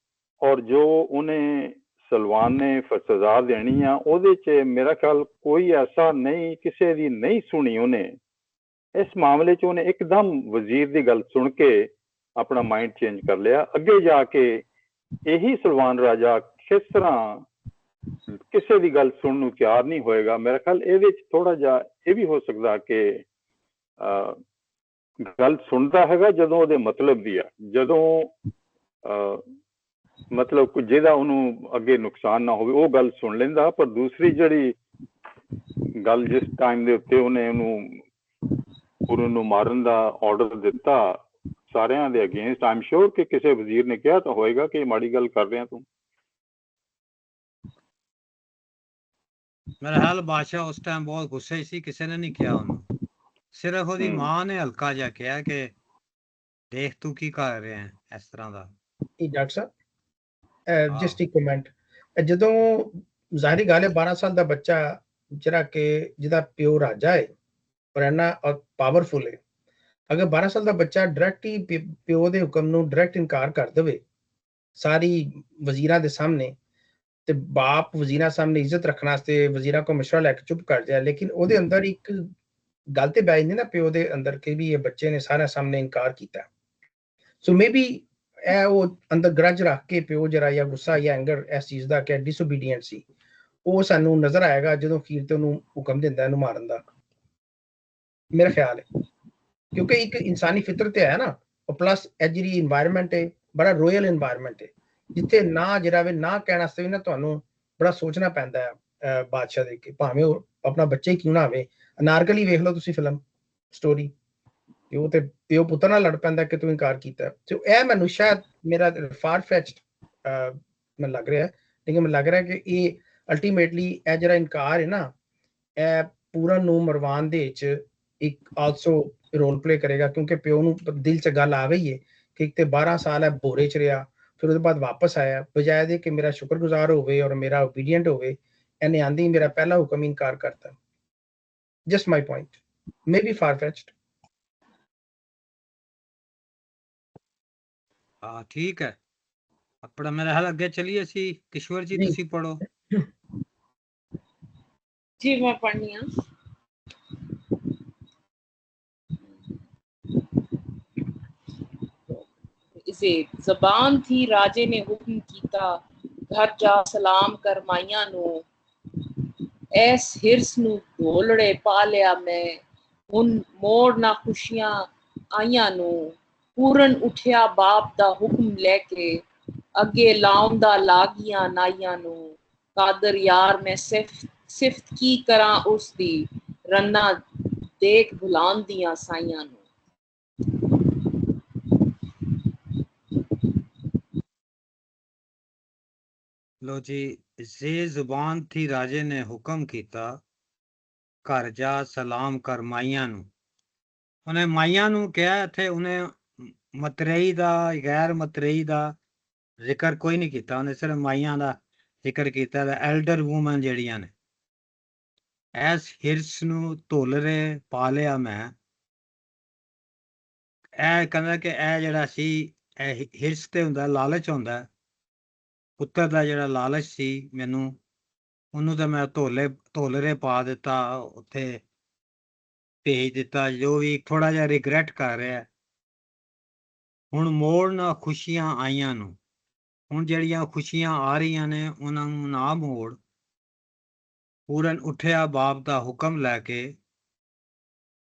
Speaker 4: ਔਰ ਜੋ ਉਹਨੇ ਸਲਵਾਨ ਨੇ ਸਜ਼ਾ ਦੇਣੀ ਆ ਉਹਦੇ 'ਚ ਮੇਰਾ ਖਿਆਲ ਕੋਈ ਐਸਾ ਨਹੀਂ ਕਿਸੇ ਦੀ ਨਹੀਂ ਸੁਣੀ ਉਹਨੇ ਇਸ ਮਾਮਲੇ 'ਚ ਉਹਨੇ ਇੱਕਦਮ ਵਜ਼ੀਰ ਦੀ ਗੱਲ ਸੁਣ ਕੇ ਆਪਣਾ ਮਾਈਂਡ ਚੇਂਜ ਕਰ ਲਿਆ। ਅੱਗੇ ਜਾ ਕੇ ਇਹੀ ਸਲਵਾਨ ਰਾਜਾ ਕਿਸ ਤਰ੍ਹਾਂ ਕਿਸੇ ਦੀ ਗੱਲ ਸੁਣਨ ਨੂੰ ਤਿਆਰ ਨਹੀਂ ਹੋਏਗਾ। ਮੇਰਾ ਖਿਆਲ ਇਹਦੇ 'ਚ ਥੋੜਾ ਜਿਹਾ ਇਹ ਵੀ ਹੋ ਸਕਦਾ ਕਿ ਗੱਲ ਸੁਣਦਾ ਹੈਗਾ ਜਦੋਂ ਉਹਦੇ ਮਤਲਬ ਦੀ ਆ ਜਦੋਂ ਮਤਲਬ ਜਿਹਦਾ ਉਹਨੂੰ ਅੱਗੇ ਨੁਕਸਾਨ ਨਾ ਹੋਵੇ ਉਹ ਗੱਲ ਸੁਣ ਲੈਂਦਾ ਪਰ ਦੂਸਰੀ ਜਿਹੜੀ ਗੱਲ ਜਿਸ ਟਾਈਮ ਦੇ ਉੱਤੇ ਉਹਨੇ ਉਹਨੂੰ ਪੂਰਨ ਨੂੰ ਮਾਰਨ ਦਾ ਆਰਡਰ ਦਿੱਤਾ ਸਾਰਿਆਂ ਦੇ ਅਗੇਂਸਟ ਆਈ ਐਮ ਸ਼ੋਰ ਕਿ ਕਿਸੇ ਵਜ਼ੀਰ ਨੇ ਕਿਹਾ ਤਾਂ ਹੋਏਗਾ ਕਿ ਮਾੜੀ ਗੱਲ ਕਰ ਰਿਹਾ ਤੂੰ।
Speaker 2: ਮੇਰਾ ਹਾਲ ਬਾਦਸ਼ਾਹ ਉਸ ਟਾਈਮ ਬਹੁਤ ਗੁੱਸੇ ਸੀ ਕਿਸੇ ਨੇ ਨਹੀਂ ਕਿਹਾ ਉਹਨੂੰ ਸਿਰਫ ਉਹਦੀ ਮਾਂ ਨੇ ਹਲਕਾ ਜਿਹਾ ਕਿਹਾ ਕਿ ਦੇਖ ਤੂੰ ਕੀ ਕਰ ਰਿਹਾ ਹੈ ਇਸ ਤਰ੍ਹਾਂ ਦਾ।
Speaker 1: ਡਾਕਟਰ ਸਾਹਿਬ ਜਸਟ ਇੱਕ ਕਮੈਂਟ ਜਦੋਂ ਜ਼ਾਹਿਰੀ ਗੱਲ ਹੈ 12 ਸਾਲ ਦਾ ਬੱਚਾ ਜਿਹੜਾ ਕਿ ਜਿਹਦਾ ਪਿਓ ਰਾਜਾ ਹੈ ਪਰ ਇੰਨਾ ਪਾਵਰਫੁਲ ਹੈ ਅਗਰ 12 ਸਾਲ ਦਾ ਬੱਚਾ ਡਾਇਰੈਕਟ ਹੀ ਪਿਓ ਦੇ ਹੁਕਮ ਨੂੰ ਡਾਇਰੈਕਟ ਇਨਕਾਰ ਕਰ ਦੇਵੇ ਸਾਰੀ ਵਜ਼ੀਰਾਂ ਦੇ ਸਾਹਮਣੇ ਤੇ ਬਾਪ ਵਜ਼ੀਰਾਂ ਸਾਹਮਣੇ ਇੱਜ਼ਤ ਰੱਖਣ ਵਾਸਤੇ ਵਜ਼ੀਰਾਂ ਕੋ ਮਸ਼ਵਰਾ ਲੈ ਕੇ ਚੁੱਪ ਕਰ ਜਾਏ ਲੇਕਿਨ ਉਹਦੇ ਅੰਦਰ ਇੱਕ ਗੱਲ ਤੇ ਬੈ ਜਾਂਦੀ ਨਾ ਪਿਓ ਦੇ ਅੰਦਰ ਕਿ ਵੀ ਇਹ ਬੱਚੇ ਨੇ ਸਾਰਿਆਂ ਸਾਹਮਣੇ ਇਨਕਾਰ ਕੀਤਾ ਸੋ ਮੇਬੀ ਇਹ ਉਹ ਅੰਦਰ ਗਰਜ ਰੱਖ ਕੇ ਪਿਓ ਜਰਾ ਜਾਂ ਗੁੱਸਾ ਜਾਂ ਐਂਗਰ ਇਸ ਚੀਜ਼ ਦਾ ਕਿ ਡਿਸਓਬੀਡੀਐਂਟ ਸੀ ਉਹ ਸਾਨੂੰ ਨਜ਼ਰ ਆਏਗਾ ਜਦੋਂ ਅਖੀਰ ਤੇ ਉਹਨੂੰ ਹੁਕਮ ਦਿੰਦਾ ਇਹਨੂੰ ਮਾਰਨ ਦਾ ਮੇਰਾ ਖਿਆਲ ਹੈ ਕਿਉਂਕਿ ਇੱਕ ਇਨਸਾਨੀ ਫਿਤਰਤ ਹੈ ਨਾ ਉਹ ਪਲੱਸ ਇਹ ਜਿਹੜੀ ਇਨਵਾਇਰਨਮੈਂਟ ਹੈ ਬੜਾ ਰੋਇਲ ਇਨਵਾਇਰਨਮੈਂਟ ਹੈ ਜਿੱਥੇ ਨਾ ਜਿਹੜਾ ਵੇ ਨਾ ਕਹਿਣ ਵਾਸਤੇ ਵੀ ਨਾ ਤੁਹਾਨੂੰ ਬੜਾ ਸੋਚਣਾ ਪੈਂਦਾ ਹੈ ਬਾਦਸ਼ਾਹ ਦੇ ਕੇ ਭਾਵੇਂ ਉਹ ਆਪਣਾ ਬੱਚਾ ਹੀ ਕਿਉਂ ਨਾ ਹੋਵੇ ਅਨਾਰਕਲੀ ਵੇਖ ਲਓ ਤੁਸੀਂ ਫਿਲਮ ਸਟੋਰੀ ਉਹ ਤੇ ਪਿਓ ਪੁੱਤਰ ਨਾਲ ਲੜ ਪੈਂਦਾ ਕਿ ਤੂੰ ਇਨਕਾਰ ਕੀਤਾ ਤੇ ਇਹ ਮੈਨੂੰ ਸ਼ਾਇਦ ਮੇਰਾ ਫਾਰ ਫੈਚਡ ਮੈਨੂੰ ਲੱਗ ਰਿਹਾ ਲੇਕਿਨ ਮੈਨੂੰ ਲੱਗ ਰਿਹਾ ਕਿ ਇਹ ਅਲਟੀਮੇਟਲੀ ਇਹ ਜਿਹੜਾ ਇਨਕਾਰ ਹੈ ਨਾ ਇਹ ਪੂਰਨ ਨੂੰ ਮਰਵਾਨ ਦੇ ਵਿੱਚ ਇੱਕ ਆਲਸੋ ਰੋਲ ਪਲੇ ਕਰੇਗਾ ਕਿਉਂਕਿ ਪਿਓ ਨੂੰ ਦਿਲ 'ਚ ਗੱਲ ਆ ਗਈ ਹੈ ਕਿ ਇੱਕ ਤੇ 12 ਸਾਲ ਹੈ ਬੋਰੇ 'ਚ ਰਿਹਾ ਫਿਰ ਉਹਦੇ ਬਾਅਦ ਵਾਪਸ ਆਇਆ ਬਜਾਏ ਦੇ ਕਿ ਮੇਰਾ ਸ਼ੁਕਰਗੁਜ਼ਾਰ ਹੋਵੇ ਔਰ ਮੇਰਾ ਓਬੀਡੀਐਂਟ ਹੋਵੇ ਇਹਨੇ ਆਂਦੀ ਮੇਰਾ ਪਹਿਲਾ ਹੁਕਮ ਇਨਕਾਰ ਕਰਤਾ just my point maybe far fetched
Speaker 2: हाँ ठीक है अपना मेरा हाल अगे चलिए सी किशोर जी तुसी पढ़ो
Speaker 3: जी मैं पढ़नी है ਜ਼ੇਬ ਜ਼ਬਾਨ ਥੀ ਰਾਜੇ ਨੇ ਹੁਕਮ ਕੀਤਾ ਘਰ ਜਾ ਸਲਾਮ ਕਰ ਮਾਈਆਂ ਨੂੰ ਐਸ ਹਿਰਸ ਨੂੰ ਢੋਲੜੇ ਪਾ ਲਿਆ ਮੈਂ ਹੁਣ ਮੋੜ ਨਾ ਖੁਸ਼ੀਆਂ ਆਈਆਂ ਨੂੰ ਪੂਰਨ ਉਠਿਆ ਬਾਪ ਦਾ ਹੁਕਮ ਲੈ ਕੇ ਅੱਗੇ ਲਾਉਂਦਾ ਲਾਗੀਆਂ ਨਾਈਆਂ ਨੂੰ ਕਾਦਰ ਯਾਰ ਮੈਂ ਸਿਫਤ ਕੀ ਕਰਾਂ ਉਸ ਦੀ ਰੰਨਾ ਦੇਖ ਭੁਲਾਉਂਦੀਆਂ ਸਾਈਆਂ ਨੂੰ।
Speaker 2: लो जी, जे जुबान थी राजे ने हुक्म कीता घर जा सलाम कर माइया नू। ਉਹਨੇ ਮਾਈਆਂ ਨੂੰ ਕਿਹਾ ਇੱਥੇ ਉਹਨੇ ਮਤਰੇਈ ਦਾ ਗੈਰ ਮਤਰੇਈ ਦਾ ਜ਼ਿਕਰ ਕੋਈ ਨਹੀਂ ਕੀਤਾ, ਉਹਨੇ ਸਿਰਫ ਮਾਈਆਂ ਦਾ ਜ਼ਿਕਰ ਕੀਤਾ। ਐਲਡਰ ਵੂਮਨ ਜਿਹੜੀਆਂ ਨੇ ਐਸ ਹਿਰਸ ਨੂੰ ਧੁਲਰੇ ਪਾ ਲਿਆ ਮੈਂ। ਇਹ ਕਹਿੰਦਾ ਕਿ ਇਹ ਜਿਹੜਾ ਸੀ ਇਹ ਹਿਰਸ ਤੇ ਹੁੰਦਾ, ਲਾਲਚ ਹੁੰਦਾ, ਪੁੱਤਰ ਦਾ ਜਿਹੜਾ ਲਾਲਚ ਸੀ ਮੈਨੂੰ, ਉਹਨੂੰ ਤਾਂ ਮੈਂ ਧੋਲਰੇ ਪਾ ਦਿੱਤਾ, ਉੱਥੇ ਭੇਜ ਦਿੱਤਾ। ਜੋ ਵੀ ਥੋੜਾ ਜਿਹਾ ਰਿਗਰੈਟ ਕਰ ਰਿਹਾ। ਹੁਣ ਮੋੜ ਨਾ ਖੁਸ਼ੀਆਂ ਆਈਆਂ ਨੂੰ, ਹੁਣ ਜਿਹੜੀਆਂ ਖੁਸ਼ੀਆਂ ਆ ਰਹੀਆਂ ਨੇ ਉਹਨਾਂ ਨੂੰ ਨਾ ਮੋੜ। ਪੂਰਨ ਉੱਠਿਆ ਬਾਪ ਦਾ ਹੁਕਮ ਲੈ ਕੇ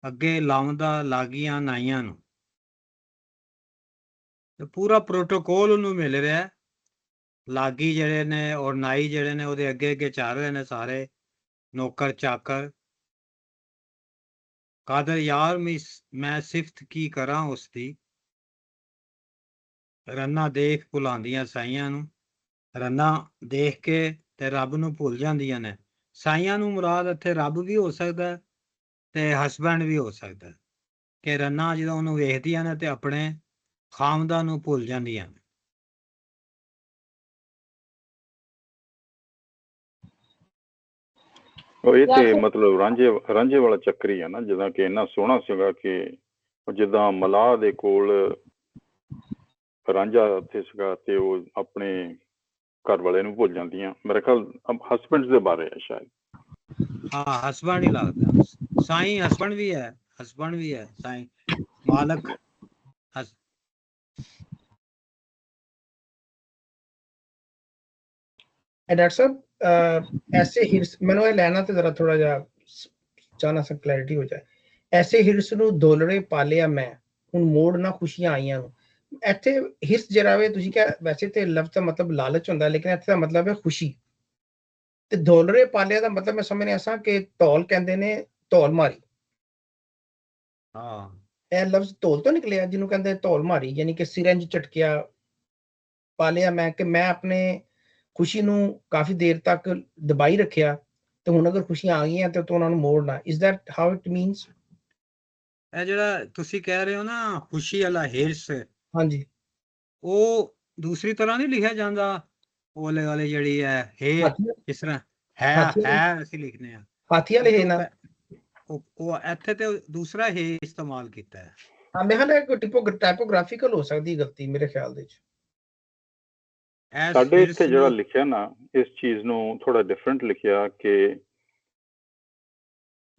Speaker 2: ਅੱਗੇ ਲਾਉਂਦਾ ਲਾਗੀਆਂ ਨਾਈਆਂ ਨੂੰ। ਤੇ ਪੂਰਾ ਪ੍ਰੋਟੋਕੋਲ ਉਹਨੂੰ ਮਿਲ ਰਿਹਾ। ਲਾਗੀ ਜਿਹੜੇ ਨੇ ਔਰ ਨਾਈ ਜਿਹੜੇ ਨੇ ਉਹਦੇ ਅੱਗੇ ਅੱਗੇ ਚੱਲ ਰਹੇ ਨੇ ਸਾਰੇ ਨੌਕਰ ਚਾਕਰ। ਕਾਦਰ ਯਾਰ ਮੈਂ ਸਿਫਤ ਕੀ ਕਰਾਂ ਉਸਦੀ, ਰੰਨਾ ਦੇਖ ਭੁਲਾਉਂਦੀਆਂ ਸਾਈਆਂ ਨੂੰ। ਰੰਨਾ ਦੇਖ ਕੇ ਤੇ ਰੱਬ ਨੂੰ ਭੁੱਲ ਜਾਂਦੀਆਂ ਨੇ। ਸਾਈਆਂ ਨੂੰ ਮੁਰਾਦ ਇੱਥੇ ਰੱਬ ਵੀ ਹੋ ਸਕਦਾ ਤੇ ਹਸਬੈਂਡ ਵੀ ਹੋ ਸਕਦਾ, ਕਿ ਰੰਨਾ ਜਦੋਂ ਉਹਨੂੰ ਵੇਖਦੀਆਂ ਨੇ ਤੇ ਆਪਣੇ ਖਾਮਦਾ ਨੂੰ ਭੁੱਲ ਜਾਂਦੀਆਂ ਨੇ।
Speaker 4: ਉਹ ਇਹ ਤੇ ਮਤਲਬ ਰਾਂਝੇ ਵਾਲਾ ਚੱਕਰ ਹੀ ਆ ਨਾ, ਜਿੱਦਾਂ ਕਿ ਇੰਨਾ ਸੋਹਣਾ ਸੀਗਾ ਕਿ ਜਿੱਦਾਂ ਮਲਾਹ ਦੇ ਕੋਲ ਰਾਂਝਾ ਉੱਥੇ ਸੀਗਾ ਤੇ ਉਹ ਆਪਣੇ ਘਰ ਵਾਲੇ ਨੂੰ ਭੁੱਲ ਜਾਂਦੀਆਂ। ਮੇਰੇ ਖਿਆਲ ਹਸਬੈਂਡ ਦੇ ਬਾਰੇ ਹੈ ਸ਼ਾਇਦ।
Speaker 2: ਹਾਂ ਹਸਬੈਂਡ ਹੀ ਲੱਗਦਾ। ਸਾਈਂ ਹਸਬੈਂਡ ਵੀ ਹੈ, ਹਸਬੈਂਡ ਵੀ ਹੈ ਸਾਈਂ ਮਾਲਕ।
Speaker 1: डॉक्टर साहब ऐसे हिरस मैंने ये लेना तो जरा थोड़ा जा चाहना सा क्लैरिटी हो जाए। ऐसे हिरस ਨੂੰ ਦੋਲੜੇ ਪਾਲਿਆ ਮੈਂ ਹੁਣ ਮੋੜ ਨਾ ਖੁਸ਼ੀਆਂ ਆਈਆਂ ਨੂੰ। ਇੱਥੇ ਹਿਰਸ ਜਿਹੜਾ ਵੇ ਤੁਸੀਂ ਕਿਹਾ ਵੈਸੇ ਤੇ ਲਫ਼ਜ਼ ਦਾ ਮਤਲਬ ਲਾਲਚ ਹੁੰਦਾ, ਲੇਕਿਨ ਇੱਥੇ ਦਾ ਮਤਲਬ ਹੈ ਖੁਸ਼ੀ। ਤੇ ਦੋਲੜੇ ਪਾਲਿਆ ਦਾ ਮਤਲਬ ਮੈਂ ਸਮਝਿਆ ਸਾਂ ਕਿ ਧੌਲ ਕਹਿੰਦੇ ਨੇ ਧੌਲ ਮਾਰੀ।
Speaker 2: ਹਾਂ
Speaker 1: ਇਹ ਲਫ਼ਜ਼ ਧੌਲ ਤੋਂ ਨਿਕਲਿਆ ਜਿਹਨੂੰ ਕਹਿੰਦੇ ਧੌਲ ਮਾਰੀ, ਯਾਨੀ ਕਿ ਸਿਰੰਜ ਝਟਕਿਆ। ਪਾਲਿਆ ਮੈਂ ਕਿ ਮੈਂ ਆਪਣੇ ਖੁਸ਼ੀ ਨੂੰ ਕਾਫੀ ਦੇਰ ਤੱਕ ਦਬਾਈ ਰੱਖਿਆ ਤੇ ਹੁਣ ਅਗਰ ਖੁਸ਼ੀਆਂ ਆ ਗਈਆਂ ਤੇ ਉਹਨਾਂ ਨੂੰ ਮੋੜਨਾ। Is that how it means?
Speaker 2: ਇਹ ਜਿਹੜਾ ਤੁਸੀਂ ਕਹਿ ਰਹੇ ਹੋ ਨਾ ਖੁਸ਼ੀ ਵਾਲਾ ਹਿਰਸ,
Speaker 1: ਹਾਂਜੀ,
Speaker 2: ਉਹ ਦੂਸਰੀ ਤਰ੍ਹਾਂ ਨਹੀਂ ਲਿਖਿਆ ਜਾਂਦਾ। ਉਹਲੇ ਵਾਲੇ ਜਿਹੜੀ ਹੈ ਜਿਸ ਤਰ੍ਹਾਂ ਹੈ ਅਸੀਂ ਲਿਖਦੇ ਹਾਂ
Speaker 1: ਹਾਥੀ ਵਾਲੇ ਹੈ ਨਾ,
Speaker 2: ਉਹ ਇੱਥੇ ਤੇ ਦੂਸਰਾ ਹੈ ਇਸਤੇਮਾਲ ਕੀਤਾ ਹੈ।
Speaker 1: ਹਾਂ ਮੈਂ ਕਿਹਾ ਕੋਈ ਟਾਈਪੋਗ੍ਰਾਫਿਕਲ ਹੋ ਸਕਦੀ ਗਲਤੀ ਮੇਰੇ ਖਿਆਲ ਦੇ ਵਿੱਚ।
Speaker 4: ਸਾਡੇ ਇੱਥੇ ਜਿਹੜਾ ਲਿਖਿਆ ਨਾ ਇਸ ਚੀਜ਼ ਨੂੰ ਥੋੜਾ ਡਿਫਰੈਂਟ ਲਿਖਿਆ ਕਿ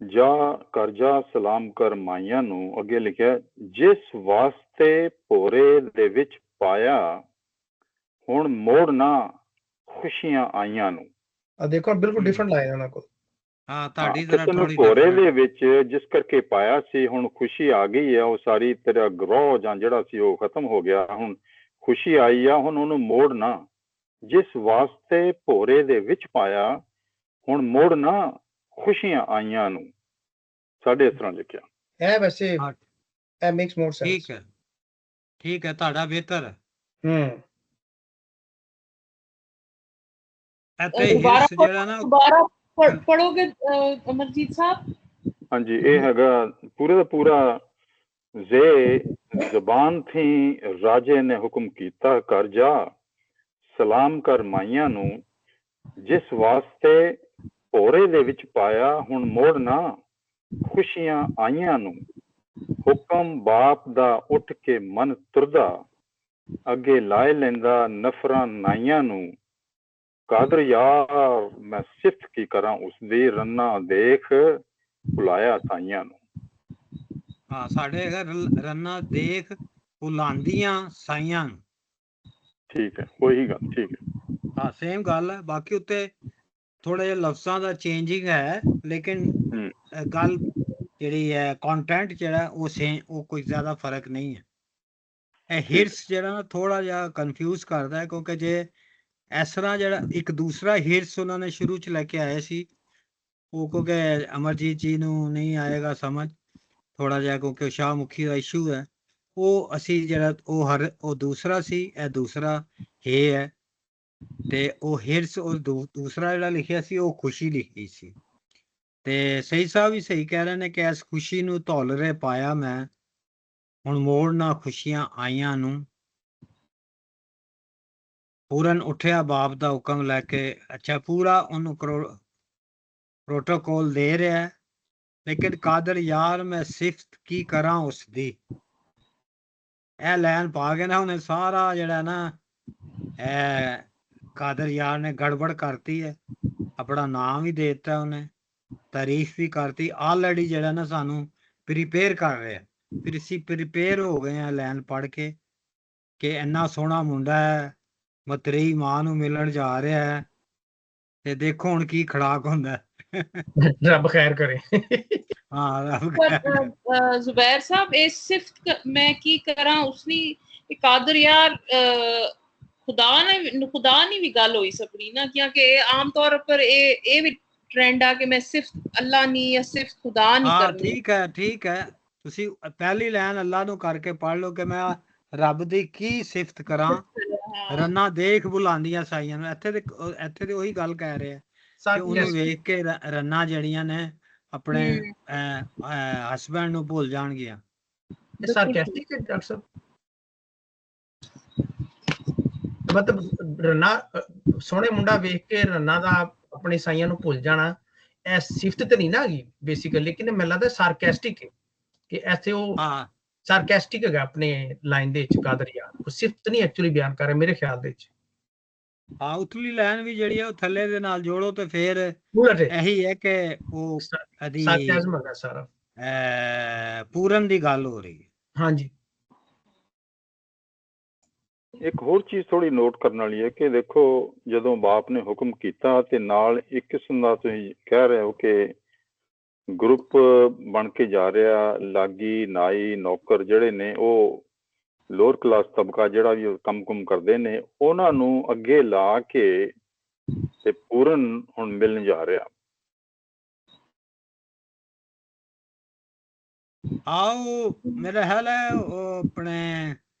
Speaker 4: ਜਾ ਕਰ ਜਾ ਸਲਾਮ ਕਰ ਮਾਈਆਂ ਨੂੰ। ਅੱਗੇ ਲਿਖਿਆ ਜਿਸ ਵਾਸਤੇ ਭੋਰੇ ਦੇ ਵਿੱਚ ਪਾਇਆ ਹੁਣ ਮੋੜ ਨਾ ਖੁਸ਼ੀਆਂ ਆਈਆਂ ਨੂੰ।
Speaker 1: ਦੇਖੋ ਬਿਲਕੁਲ ਡਿਫਰੈਂਟ ਲਾਇਆ ਉਹਨਾਂ ਕੋਲ।
Speaker 2: ਹਾਂ ਤੁਹਾਡੀ
Speaker 4: ਭੋਰੇ ਦੇ ਵਿੱਚ ਜਿਸ ਕਰਕੇ ਪਾਇਆ ਸੀ ਹੁਣ ਖੁਸ਼ੀ ਆ ਗਈ ਹੈ, ਉਹ ਸਾਰੀ ਤੇਰਾ ਗਰੋਹ ਜਾਂ ਜਿਹੜਾ ਸੀ ਉਹ ਖਤਮ ਹੋ ਗਿਆ, ਹੁਣ ਖੁਸ਼ੀ ਆਈ ਆ, ਹੁਣ ਉਹਨੂੰ ਮੋੜ ਨਾ। ਜਿਸ ਵਾਸਤੇ ਭੋਰੇ ਦੇ ਵਿੱਚ ਪਾਇਆ ਹੁਣ ਮੋੜ ਨਾ ਖੁਸ਼ੀਆਂ ਆਈਆਂ ਨੂੰ। ਸਾਡੇ ਇਸ ਤਰ੍ਹਾਂ ਲਿਖਿਆ
Speaker 1: ਹੈ ਵੈਸੇ ਇਹ ਮੇਕਸ ਮੋਰ ਸੈਂਸ।
Speaker 2: ਠੀਕ ਹੈ ਤੁਹਾਡਾ ਬਿਹਤਰ ਹੈ।
Speaker 3: ਦੁਬਾਰਾ ਪੜੋਗੇ ਅਮਰਜੀਤ ਸਾਹਿਬ?
Speaker 4: ਹਾਂਜੀ ਇਹ ਹੈਗਾ ਪੂਰੇ ਦਾ ਪੂਰਾ। ਜੇ ਜ਼ਬਾਨ ਥੀ ਰਾਜੇ ਨੇ ਹੁਕਮ ਕੀਤਾ ਕਰ ਜਾ ਸਲਾਮ ਕਰ ਮਾਈਆਂ ਨੂੰ। ਜਿਸ ਵਾਸਤੇ ਭੋਰੇ ਦੇ ਵਿੱਚ ਪਾਇਆ ਹੁਣ ਮੋੜ ਨਾ ਖੁਸ਼ੀਆਂ ਆਈਆਂ ਨੂੰ। ਹੁਕਮ ਬਾਪ ਦਾ ਉੱਠ ਕੇ ਮਨ ਤੁਰਦਾ ਅੱਗੇ ਲਾਏ ਲੈਂਦਾ ਨਫਰਾਂ ਨਾਈਆਂ ਨੂੰ। ਕਾਦਰ ਯਾਰ ਮੈਂ ਸਿਫਤ ਕੀ ਕਰਾਂ ਉਸਦੀ ਰੰਨਾ ਦੇਖ ਭੁਲਾਇਆ ਸਾਈਆਂ ਨੂੰ।
Speaker 2: ਹਾਂ ਸਾਡੇ ਹੈਗਾ ਰੰਨਾ ਦੇਖ ਭੁਲਾਂਦੀਆਂ ਸਾਈਆਂ ਨੂੰ।
Speaker 4: ਠੀਕ ਹੈ, ਉਹੀ ਗੱਲ, ਠੀਕ ਹੈ।
Speaker 2: ਹਾਂ ਸੇਮ ਗੱਲ ਹੈ, ਬਾਕੀ ਉੱਤੇ ਥੋੜੇ ਜਿਹੇ ਲਫ਼ਜ਼ਾਂ ਦਾ ਚੇਂਜਿੰਗ ਹੈ, ਲੇਕਿਨ ਗੱਲ ਜਿਹੜੀ ਹੈ ਕੰਟੈਂਟ ਜਿਹੜਾ ਉਹ ਕੋਈ ਜ਼ਿਆਦਾ ਫਰਕ ਨਹੀਂ ਹੈ। ਇਹ ਹਿਰਸ ਜਿਹੜਾ ਨਾ ਥੋੜਾ ਜਿਹਾ ਕਨਫਿਊਜ਼ ਕਰਦਾ ਹੈ, ਕਿਉਂਕਿ ਜੇ ਇਸ ਤਰ੍ਹਾਂ ਜਿਹੜਾ ਇੱਕ ਦੂਸਰਾ ਹਿਰਸ ਉਹਨਾਂ ਨੇ ਸ਼ੁਰੂ ਚ ਲੈ ਕੇ ਆਏ ਸੀ, ਉਹ ਕਿਉਂਕਿ ਅਮਰਜੀਤ ਜੀ ਨੂੰ ਨਹੀਂ ਆਏਗਾ ਸਮਝ ਥੋੜਾ ਜਿਹਾ, ਕਿਉਂਕਿ ਸ਼ਾਹਮੁਖੀ ਦਾ ਇਸ਼ੂ ਹੈ। ਉਹ ਅਸੀਂ ਜਿਹੜਾ ਉਹ ਦੂਸਰਾ ਸੀ, ਇਹ ਦੂਸਰਾ ਹੈ, ਤੇ ਉਹ ਹਿਰਸ ਔਰ ਦੂਸਰਾ ਜਿਹੜਾ ਲਿਖਿਆ ਸੀ ਉਹ ਖੁਸ਼ੀ ਲਿਖੀ ਸੀ। ਤੇ ਸਹੀ ਸਾਹਿਬ ਵੀ ਸਹੀ ਕਹਿ ਰਹੇ ਨੇ ਕਿ ਇਸ ਖੁਸ਼ੀ ਨੂੰ ਧੌਲ ਰੇ ਪਾਇਆ ਮੈਂ, ਹੁਣ ਮੋੜ ਨਾ ਖੁਸ਼ੀਆਂ ਆਈਆਂ ਨੂੰ। ਪੂਰਨ ਉੱਠਿਆ ਬਾਪ ਦਾ ਹੁਕਮ ਲੈ ਕੇ। ਅੱਛਾ, ਪੂਰਾ ਉਹਨੂੰ ਪ੍ਰੋਟੋਕੋਲ ਦੇ ਰਿਹਾ, ਲੇਕਿਨ ਕਾਦਰ ਯਾਰ ਮੈਂ ਸਿਫਤ ਕੀ ਕਰਾਂ ਉਸ ਦੀ। ਇਹ ਲਾਈਨ ਪਾ ਕੇ ਨਾ ਉਹਨੇ ਸਾਰਾ ਜਿਹੜਾ ਨਾ ਇਹ ਕਾਦਰ ਯਾਰ ਨੇ ਗੜਬੜ ਕਰਤੀ ਹੈ, ਆਪਣਾ ਨਾਮ ਵੀ ਦੇ ਦਿੱਤਾ ਉਹਨੇ, ਤਾਰੀਫ ਵੀ ਕਰਤੀ। ਆਲਰੇਡੀ ਜਿਹੜਾ ਨਾ ਸਾਨੂੰ ਪ੍ਰੀਪੇਅਰ ਕਰ ਰਿਹਾ, ਫਿਰ ਅਸੀਂ ਪ੍ਰੀਪੇਅਰ ਹੋ ਗਏ ਆ ਲਾਈਨ ਪੜ੍ਹ ਕੇ ਕਿ ਇੰਨਾ ਸੋਹਣਾ ਮੁੰਡਾ ਹੈ, ਮਤਰੇਈ ਮਾਂ ਨੂੰ ਮਿਲਣ ਜਾ ਰਿਹਾ ਹੈ, ਤੇ ਦੇਖੋ ਹੁਣ ਕੀ ਖੜਾਕ ਹੁੰਦਾ।
Speaker 1: ਰੱਬ ਖੈਰ ਕਰੇ।
Speaker 2: ਹਾਂ ਰੱਬ
Speaker 3: ਪਰ ਜ਼ੁਬੈਰ ਸਾਹਿਬ ਇਹ ਸਿਫਤ ਮੈਂ ਕੀ ਕਰਾਂ ਉਸਨੀ ਕਾਦਰ ਯਾਰ खुदा ने भी गल होई सकदी ना, क्योंकि आम तौर पर ये भी ट्रेंड आ कि मैं सिर्फ अल्लाह नहीं या सिर्फ खुदा नहीं करनी।
Speaker 2: ठीक है ਤੁਸੀਂ ਪਹਿਲੀ ਲਾਈਨ ਅੱਲਾ ਨੂੰ ਕਰਕੇ ਪੜ੍ਹ ਲਓ ਕਿ ਮੈਂ ਰੱਬ ਦੀ ਕੀ ਸਿਫਤ ਕਰਾਂ, ਰੰਨਾ ਦੇਖ ਬੁਲਾਉਂਦੀਆਂ ਸਾਈਆਂ ਨੂੰ। ਇੱਥੇ ਤੇ ਉਹੀ ਗੱਲ ਕਹਿ ਰਹੇ ਆ ਕਿ ਉਹਨੂੰ ਵੇਖ ਕੇ ਰੰਨਾ ਜਿਹੜੀਆਂ ਨੇ ਆਪਣੇ ਹਸਬੈਂਡ ਨੂੰ ਭੁੱਲ ਜਾਣਗੀਆਂ।
Speaker 1: ਸਾਰਕੈਸਟਿਕ ਹੈ ਡਾਕਟਰ ਸਾਹਿਬ, ਮਤਲਬ ਰੰਨਾ ਸੋਹਣੇ ਮੁੰਡਾ ਵੇਖ ਕੇ ਰੰਨਾ ਦਾ ਆਪਣੀ ਸਾਈਆਂ ਨੂੰ ਭੁੱਲ ਜਾਣਾ, ਇਹ ਸਿਫਤ ਤੇ ਨਹੀਂ ਨਾ ਹੈਗੀ ਬੇਸਿਕਲੀ, ਲੇਕਿਨ ਮੈਨੂੰ ਲੱਗਦਾ ਸਾਰਕੈਸਟਿਕ ਹੈ ਕਿ ਇੱਥੇ ਉਹ ਸਾਰਕੈਸਟਿਕ ਹੈਗਾ ਆਪਣੇ ਲਾਈਨ ਦੇ ਵਿੱਚ ਕਾਦਰ ਯਾਰ, ਉਹ ਸਿਫਤ ਨਹੀਂ ਐਕਚੁਅਲੀ ਬਿਆਨ ਕਰ ਰਿਹਾ ਮੇਰੇ ਖਿਆਲ ਦੇ ਵਿੱਚ।
Speaker 2: ਹਾਂ ਉਤਲੀ ਲਾਈਨ ਵੀ ਜਿਹੜੀ ਆ ਉਹ ਥੱਲੇ ਦੇ ਨਾਲ ਜੋੜੋ ਤੇ ਫਿਰ ਇਹੀ ਹੈ ਕਿ ਉਹ
Speaker 1: ਸਾਰਕੈਜ਼ਮ ਹੈਗਾ ਸਾਰਾ,
Speaker 2: ਪੂਰਨ ਦੀ ਗੱਲ ਹੋ ਰਹੀ ਹੈ।
Speaker 1: ਹਾਂਜੀ।
Speaker 4: ਇੱਕ ਹੋਰ ਚੀਜ਼ ਥੋੜੀ ਨੋਟ ਕਰਨ ਵਾਲੀ ਹੈ ਕਿ ਦੇਖੋ ਜਦੋਂ ਬਾਪ ਨੇ ਹੁਕਮ ਕੀਤਾ ਤੇ ਨਾਲ ਇੱਕ ਕਿਸਮ ਦਾ ਤੁਸੀਂ ਕਹਿ ਰਹੇ ਹੋ ਕਿ ਗਰੁੱਪ ਬਣ ਕੇ ਜਾ ਰਿਹਾ, ਲਾਗੀ ਨਾਈ ਨੌਕਰ ਜਿਹੜੇ ਨੇ ਉਹ ਲੋਅਰ ਕਲਾਸ ਤਬਕਾ ਜਿਹੜਾ ਵੀ ਕੰਮ ਕੁਮ ਕਰਦੇ ਨੇ, ਉਹਨਾਂ ਨੂੰ ਅੱਗੇ ਲਾ ਕੇ ਤੇ ਪੂਰਨ ਹੁਣ ਮਿਲਣ ਜਾ ਰਿਹਾ।
Speaker 2: ਆਓ ਮੇਰਾ ਖਿਆਲ ਹੈ ਉਹ ਆਪਣੇ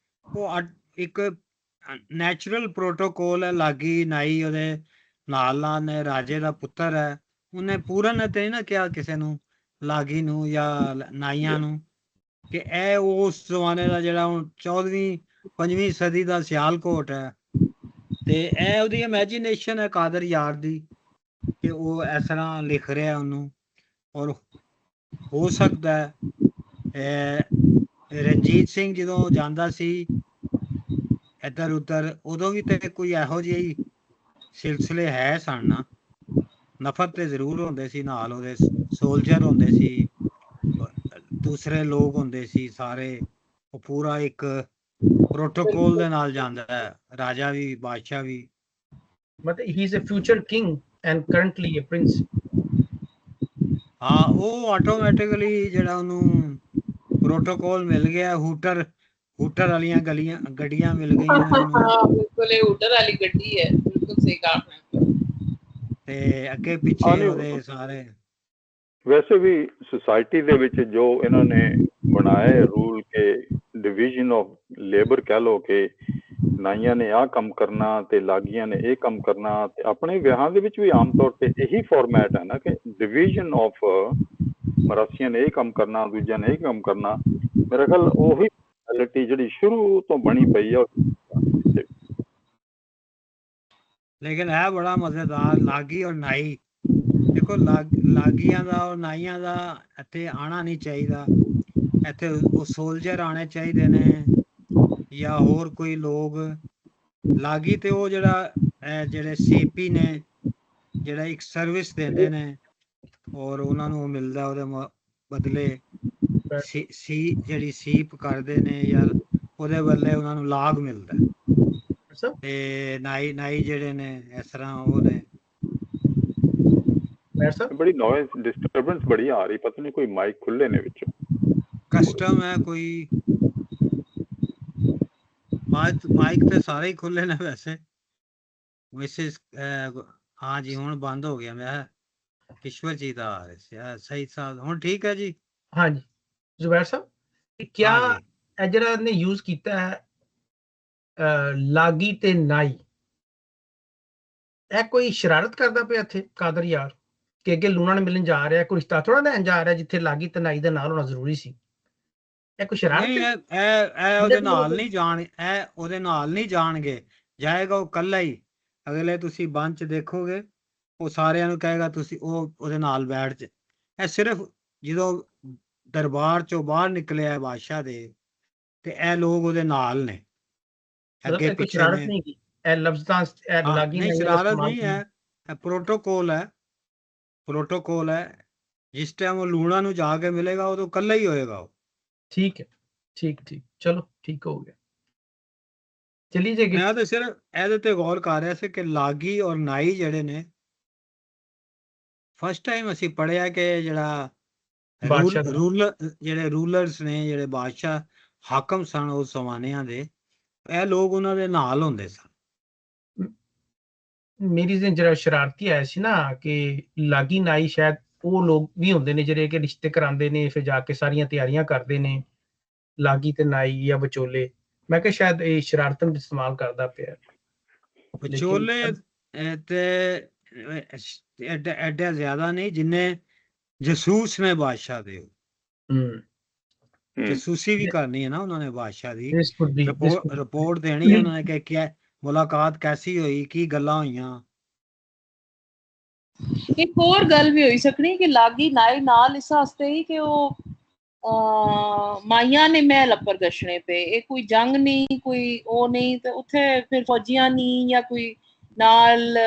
Speaker 2: ਉਹ ਇੱਕ ਨੈਚੁਰਲ ਪ੍ਰੋਟੋਕੋਲ ਹੈ, ਲਾਗੀ ਨਾਈ ਉਹਦੇ ਨਾਲ ਨੇ, ਰਾਜੇ ਦਾ ਪੁੱਤਰ ਹੈ, ਉਹਨੇ ਪੂਰਨ ਤੇ ਨਾ ਕਿਹਾ ਕਿਸੇ ਨੂੰ, ਲਾਗੀ ਨੂੰ ਜਾਂ ਨਾਈਆਂ ਨੂੰ, ਕਿ ਇਹ ਉਸ ਜ਼ਮਾਨੇ ਦਾ ਜਿਹੜਾ ਹੁਣ 14ਵੀਂ 15ਵੀਂ ਸਦੀ ਦਾ ਸਿਆਲਕੋਟ ਹੈ, ਤੇ ਇਹ ਉਹਦੀ ਇਮੈਜੀਨੇਸ਼ਨ ਹੈ ਕਾਦਰ ਯਾਰ ਦੀ ਕਿ ਉਹ ਇਸ ਤਰ੍ਹਾਂ ਲਿਖ ਰਿਹਾ ਉਹਨੂੰ। ਔਰ ਹੋ ਸਕਦਾ ਹੈ ਰਣਜੀਤ ਸਿੰਘ ਜਦੋਂ ਜਾਂਦਾ ਸੀ ਇੱਧਰ ਉੱਧਰ, ਉਦੋਂ ਵੀ ਤੇ ਕੋਈ ਇਹੋ ਜਿਹੀ ਸਿਲਸਿਲੇ ਹੈ ਸਨ ਨਾ, ਨਫ਼ਰਤ ਤੇ ਜ਼ਰੂਰ ਹੁੰਦੇ ਸੀ, ਨਾਲ ਉਹਦੇ ਸੋਲਜਰ ਹੁੰਦੇ ਸੀ, ਦੂਸਰੇ ਲੋਕ ਹੁੰਦੇ ਸੀ ਸਾਰੇ, ਉਹ ਪੂਰਾ ਇੱਕ ਪ੍ਰੋਟੋਕੋਲ ਦੇ ਨਾਲ ਜਾਂਦਾ ਹੈ, ਰਾਜਾ ਵੀ ਬਾਦਸ਼ਾਹ ਵੀ।
Speaker 1: ਮਤਲਬ he is a future king and currently a prince.
Speaker 2: ਹਾਂ ਉਹ ਆਟੋਮੈਟਿਕਲੀ ਜਿਹੜਾ ਉਹਨੂੰ ਪ੍ਰੋਟੋਕੋਲ ਮਿਲ ਗਿਆ, ਹੂਟਰ ਵਾਲੀਆਂ ਗੱਡੀਆਂ ਮਿਲ ਗਈਆਂ ਉਹਨੂੰ।
Speaker 3: ਹਾਂ ਬਿਲਕੁਲ ਇਹ ਹੂਟਰ ਵਾਲੀ ਗੱਡੀ ਹੈ, ਬਿਲਕੁਲ ਸਹੀ ਕਹਾ।
Speaker 2: ਤੇ ਅੱਗੇ ਪਿੱਛੇ ਉਹਦੇ ਸਾਰੇ।
Speaker 4: ਵੈਸੇ ਵੀ ਸੁਸਾਇਟੀ ਦੇ ਵਿੱਚ ਜੋ ਇਹਨਾਂ ਨੇ ਬਣਾਏ rule K division of labour ਕਹਿ ਲਓ ਕਿ ਨਾਈਆਂ ਨੇ ਆਹ ਕੰਮ ਕਰਨਾ ਤੇ ਲਾਗੀਆਂ ਨੇ ਇਹ ਕੰਮ ਕਰਨਾ, ਤੇ ਆਪਣੇ ਵਿਆਹਾਂ ਦੇ ਵਿੱਚ ਵੀ ਆਮ ਤੌਰ ਤੇ ਇਹੀ ਫਾਰਮੈਟ ਹੈ ਨਾ ਕਿ ਡਿਵੀਜ਼ਨ ਆਫ ਮਰਾਸੀਆਂ ਨੇ ਇਹ ਕੰਮ ਕਰਨਾ, ਦੂਜਿਆਂ ਨੇ ਇਹ ਕੰਮ ਕਰਨਾ। ਮੇਰਾ ਖਿਆਲ ਉਹੀ ਮੈਂਟੈਲਿਟੀ ਜਿਹੜੀ ਸ਼ੁਰੂ ਤੋਂ ਬਣੀ ਪਈ ਆ।
Speaker 2: ਲੇਕਿਨ ਹੈ ਬੜਾ ਮਜ਼ੇਦਾਰ ਲਾਗੀ ਔਰ ਨਾਈ। ਦੇਖੋ ਲਾਗੀਆਂ ਦਾ ਔਰ ਨਾਈਆਂ ਦਾ ਇੱਥੇ ਆਉਣਾ ਨਹੀਂ ਚਾਹੀਦਾ, ਇੱਥੇ ਉਹ ਸੋਲਜਰ ਆਉਣੇ ਚਾਹੀਦੇ ਨੇ ਜਾਂ ਹੋਰ ਕੋਈ ਲੋਕ। ਲਾਗੀ ਤੇ ਉਹ ਜਿਹੜੇ ਸੀਪੀ ਨੇ, ਜਿਹੜਾ ਇੱਕ ਸਰਵਿਸ ਦਿੰਦੇ ਨੇ ਔਰ ਉਹਨਾਂ ਨੂੰ ਮਿਲਦਾ ਉਹਦੇ ਬਦਲੇ ਜਿਹੜੀ ਸੀਪ ਕਰਦੇ ਨੇ, ਜਾਂ ਉਹਦੇ ਵੱਲੇ ਉਹਨਾਂ ਨੂੰ ਲਾਗ ਮਿਲਦਾ
Speaker 1: ਸਰ
Speaker 2: ਤੇ ਨਾਈ ਜਿਹੜੇ ਨੇ ਇਸ ਤਰ੍ਹਾਂ ਉਹ ਨੇ
Speaker 1: ਬੈਠ ਸਰ
Speaker 4: ਬੜੀ ਨੋਇਸ ਡਿਸਟਰਬੈਂਸ ਬੜੀ ਆ ਰਹੀ, ਪਤਾ ਨਹੀਂ ਕੋਈ ਮਾਈਕ ਖੁੱਲੇ ਨੇ ਵਿੱਚੋਂ।
Speaker 2: ਕਸਟਮ ਹੈ ਕੋਈ ਮਾਈਕ ਤੇ ਸਾਰੇ ਹੀ ਖੁੱਲੇ ਨੇ ਵੈਸੇ ਹਾਂ ਜੀ ਹੁਣ ਬੰਦ ਹੋ ਗਿਆ। ਮੈਂ ਈਸ਼ਵਰ ਜੀ ਦਾ ਆ ਰਿਹਾ ਸੀ ਸਹੀ ਸਾਹ ਹੁਣ ਠੀਕ ਹੈ ਜੀ।
Speaker 1: ਹਾਂਜੀ ਜ਼ੁਬੈਰ ਸਾਹਿਬ ਕਿਆ
Speaker 2: ਹਾਂ ਜੀ
Speaker 1: ਇਹ ਜਿਹੜਾ ਨੇ ਯੂਜ਼ ਕੀਤਾ ਹੈ ਲਾਗੀ ਤੇ ਨਾਈ, ਇਹ ਕੋਈ ਸ਼ਰਾਰਤ ਕਰਦਾ ਪਿਆ ਇੱਥੇ ਕਾਦਰ ਯਾਰ ਕਿ ਅੱਗੇ ਲੂਣਾ ਨੇ ਮਿਲਣ ਜਾ ਰਿਹਾ, ਕੋਈ ਰਿਸ਼ਤਾ ਥੋੜਾ ਲੈਣ ਜਾ ਰਿਹਾ ਜਿੱਥੇ ਲਾਗੀ ਤੇ ਨਾਈ ਦੇ ਨਾਲ ਹੋਣਾ ਜ਼ਰੂਰੀ ਸੀ। ਇਹ ਕੋਈ ਸ਼ਰਾਰਤ
Speaker 2: ਨਹੀਂ ਇਹ ਉਹਦੇ ਨਾਲ ਨਹੀਂ ਜਾਣ, ਇਹ ਉਹਦੇ ਨਾਲ ਨਹੀਂ ਜਾਣਗੇ, ਜਾਏਗਾ ਉਹ ਕੱਲਾ ਹੀ। ਅਗਲੇ ਤੁਸੀਂ ਬੰਚ 'ਚ ਦੇਖੋਗੇ ਉਹ ਸਾਰਿਆਂ ਨੂੰ ਕਹੇਗਾ ਤੁਸੀਂ ਉਹਦੇ ਨਾਲ ਬੈਠ ਜਾ। ਇਹ ਸਿਰਫ ਜਦੋਂ ਦਰਬਾਰ ਚੋਂ ਬਾਹਰ ਨਿਕਲਿਆ ਬਾਦਸ਼ਾਹ ਦੇ ਤੇ ਇਹ ਲੋਕ ਉਹਦੇ ਨਾਲ ਨੇ, ਅੱਗੇ
Speaker 1: ਕੋਈ
Speaker 2: ਪਿੱਛੇ
Speaker 1: ਸ਼ਰਾਰਤ
Speaker 2: ਨੇ।
Speaker 1: ਨਹੀਂ ਕੀ ਇਹ ਲਫ਼ਜ਼ਾਂ ਲਾਗੀ
Speaker 2: ਨਹੀਂ ਸ਼ਰਾਰਤ ਨਹੀਂ ਹੈ, ਇਹ ਪ੍ਰੋਟੋਕੋਲ ਹੈ। ਪ੍ਰੋਟੋਕੋਲ ਹੈ, ਜਿਸ ਟਾਈਮ ਉਹ ਲੂਣਾ ਨੂੰ ਜਾ ਕੇ ਮਿਲੇਗਾ ਉਦੋਂ ਕੱਲਾ ਹੀ ਹੋਏਗਾ ਉਹ।
Speaker 1: ਠੀਕ ਹੈ ਠੀਕ ਚਲੋ ਠੀਕ ਹੋ ਗਿਆ। ਚਲੀ ਜਾਏਗੀ।
Speaker 2: ਮੈਂ ਤਾਂ ਸਿਰਫ ਇਹਦੇ ਤੇ ਗੌਰ ਕਰ ਰਿਹਾ ਸੀ ਕਿ ਲਾਗੀ ਔਰ ਨਾਈ ਜਿਹੜੇ ਨੇ ਫਸਟ ਟਾਈਮ ਅਸੀਂ ਪੜ੍ਹਿਆ ਕਿ ਜਿਹੜਾ ਜਿਹੜੇ ਰੂਲਰਸ ਨੇ, ਜਿਹੜੇ ਬਾਦਸ਼ਾਹ ਹਾਕਮ ਸਨ ਉਸ ਜ਼ਮਾਨਿਆਂ ਦੇ, ਇਹ ਲੋਕ ਉਹਨਾਂ ਦੇ ਨਾਲ ਹੁੰਦੇ ਸਨ।
Speaker 1: ਮੇਰੀ ਜਿਹੜਾ ਸ਼ਰਾਰਤੀ ਆਇਆ ਸੀ ਨਾ ਕਿ ਲਾਗੀ ਨਾਈ ਸ਼ਾਇਦ ਉਹ ਲੋਕ ਵੀ ਹੁੰਦੇ ਨੇ ਜਿਹੜੇ ਕਿ ਰਿਸ਼ਤੇ ਕਰਾਉਂਦੇ ਨੇ, ਫਿਰ ਜਾ ਕੇ ਸਾਰੀਆਂ ਤਿਆਰੀਆਂ ਕਰਦੇ ਨੇ ਲਾਗੀ ਤੇ ਨਾਈ ਜਾਂ ਵਿਚੋਲੇ। ਮੈਂ ਕਿਹਾ ਸ਼ਾਇਦ ਇਹ ਸ਼ਰਾਰਤਨ ਇਸਤੇਮਾਲ ਕਰਦਾ ਪਿਆ
Speaker 2: ਵਿਚੋਲੇ ਤੇ ਐਡਾ ਜ਼ਿਆਦਾ ਨਹੀਂ ਜਿੰਨੇ ਜਸੂਸ ਨੇ ਬਾਦਸ਼ਾਹ ਦੇ। ਜਸੂਸੀ ਵੀ ਕਰਨੀ ਹੈ ਨਾ ਉਹਨਾਂ ਨੇ ਬਾਦਸ਼ਾਹ ਦੀ, ਰਿਪੋਰਟ ਦੇਣੀ ਉਹਨਾਂ ਨੇ ਕਿ ਕਿਆ ਮੁਲਾਕਾਤ ਕੈਸੀ ਹੋਈ, ਕੀ ਗੱਲਾਂ ਹੋਈਆਂ।
Speaker 3: ਇੱਕ ਹੋਰ ਗੱਲ ਵੀ ਹੋਈ ਸਕਣੀ ਕਿ ਲਾਗੀ ਨਾਈ ਨਾਲ ਇਸ ਵਾਸਤੇ ਹੀ ਕਿ ਉਹ ਮਾਈਆਂ ਨੇ ਮਹਿਲ ਅੱਪਰ ਗਸ਼ਣੇ ਪਏ, ਇਹ ਕੋਈ ਜੰਗ ਨਹੀਂ, ਕੋਈ ਉਹ ਨਹੀਂ, ਤੇ ਉੱਥੇ ਫਿਰ ਫੌਜੀਆਂ ਨਹੀਂ ਜਾਂ ਕੋਈ ਨਾਲ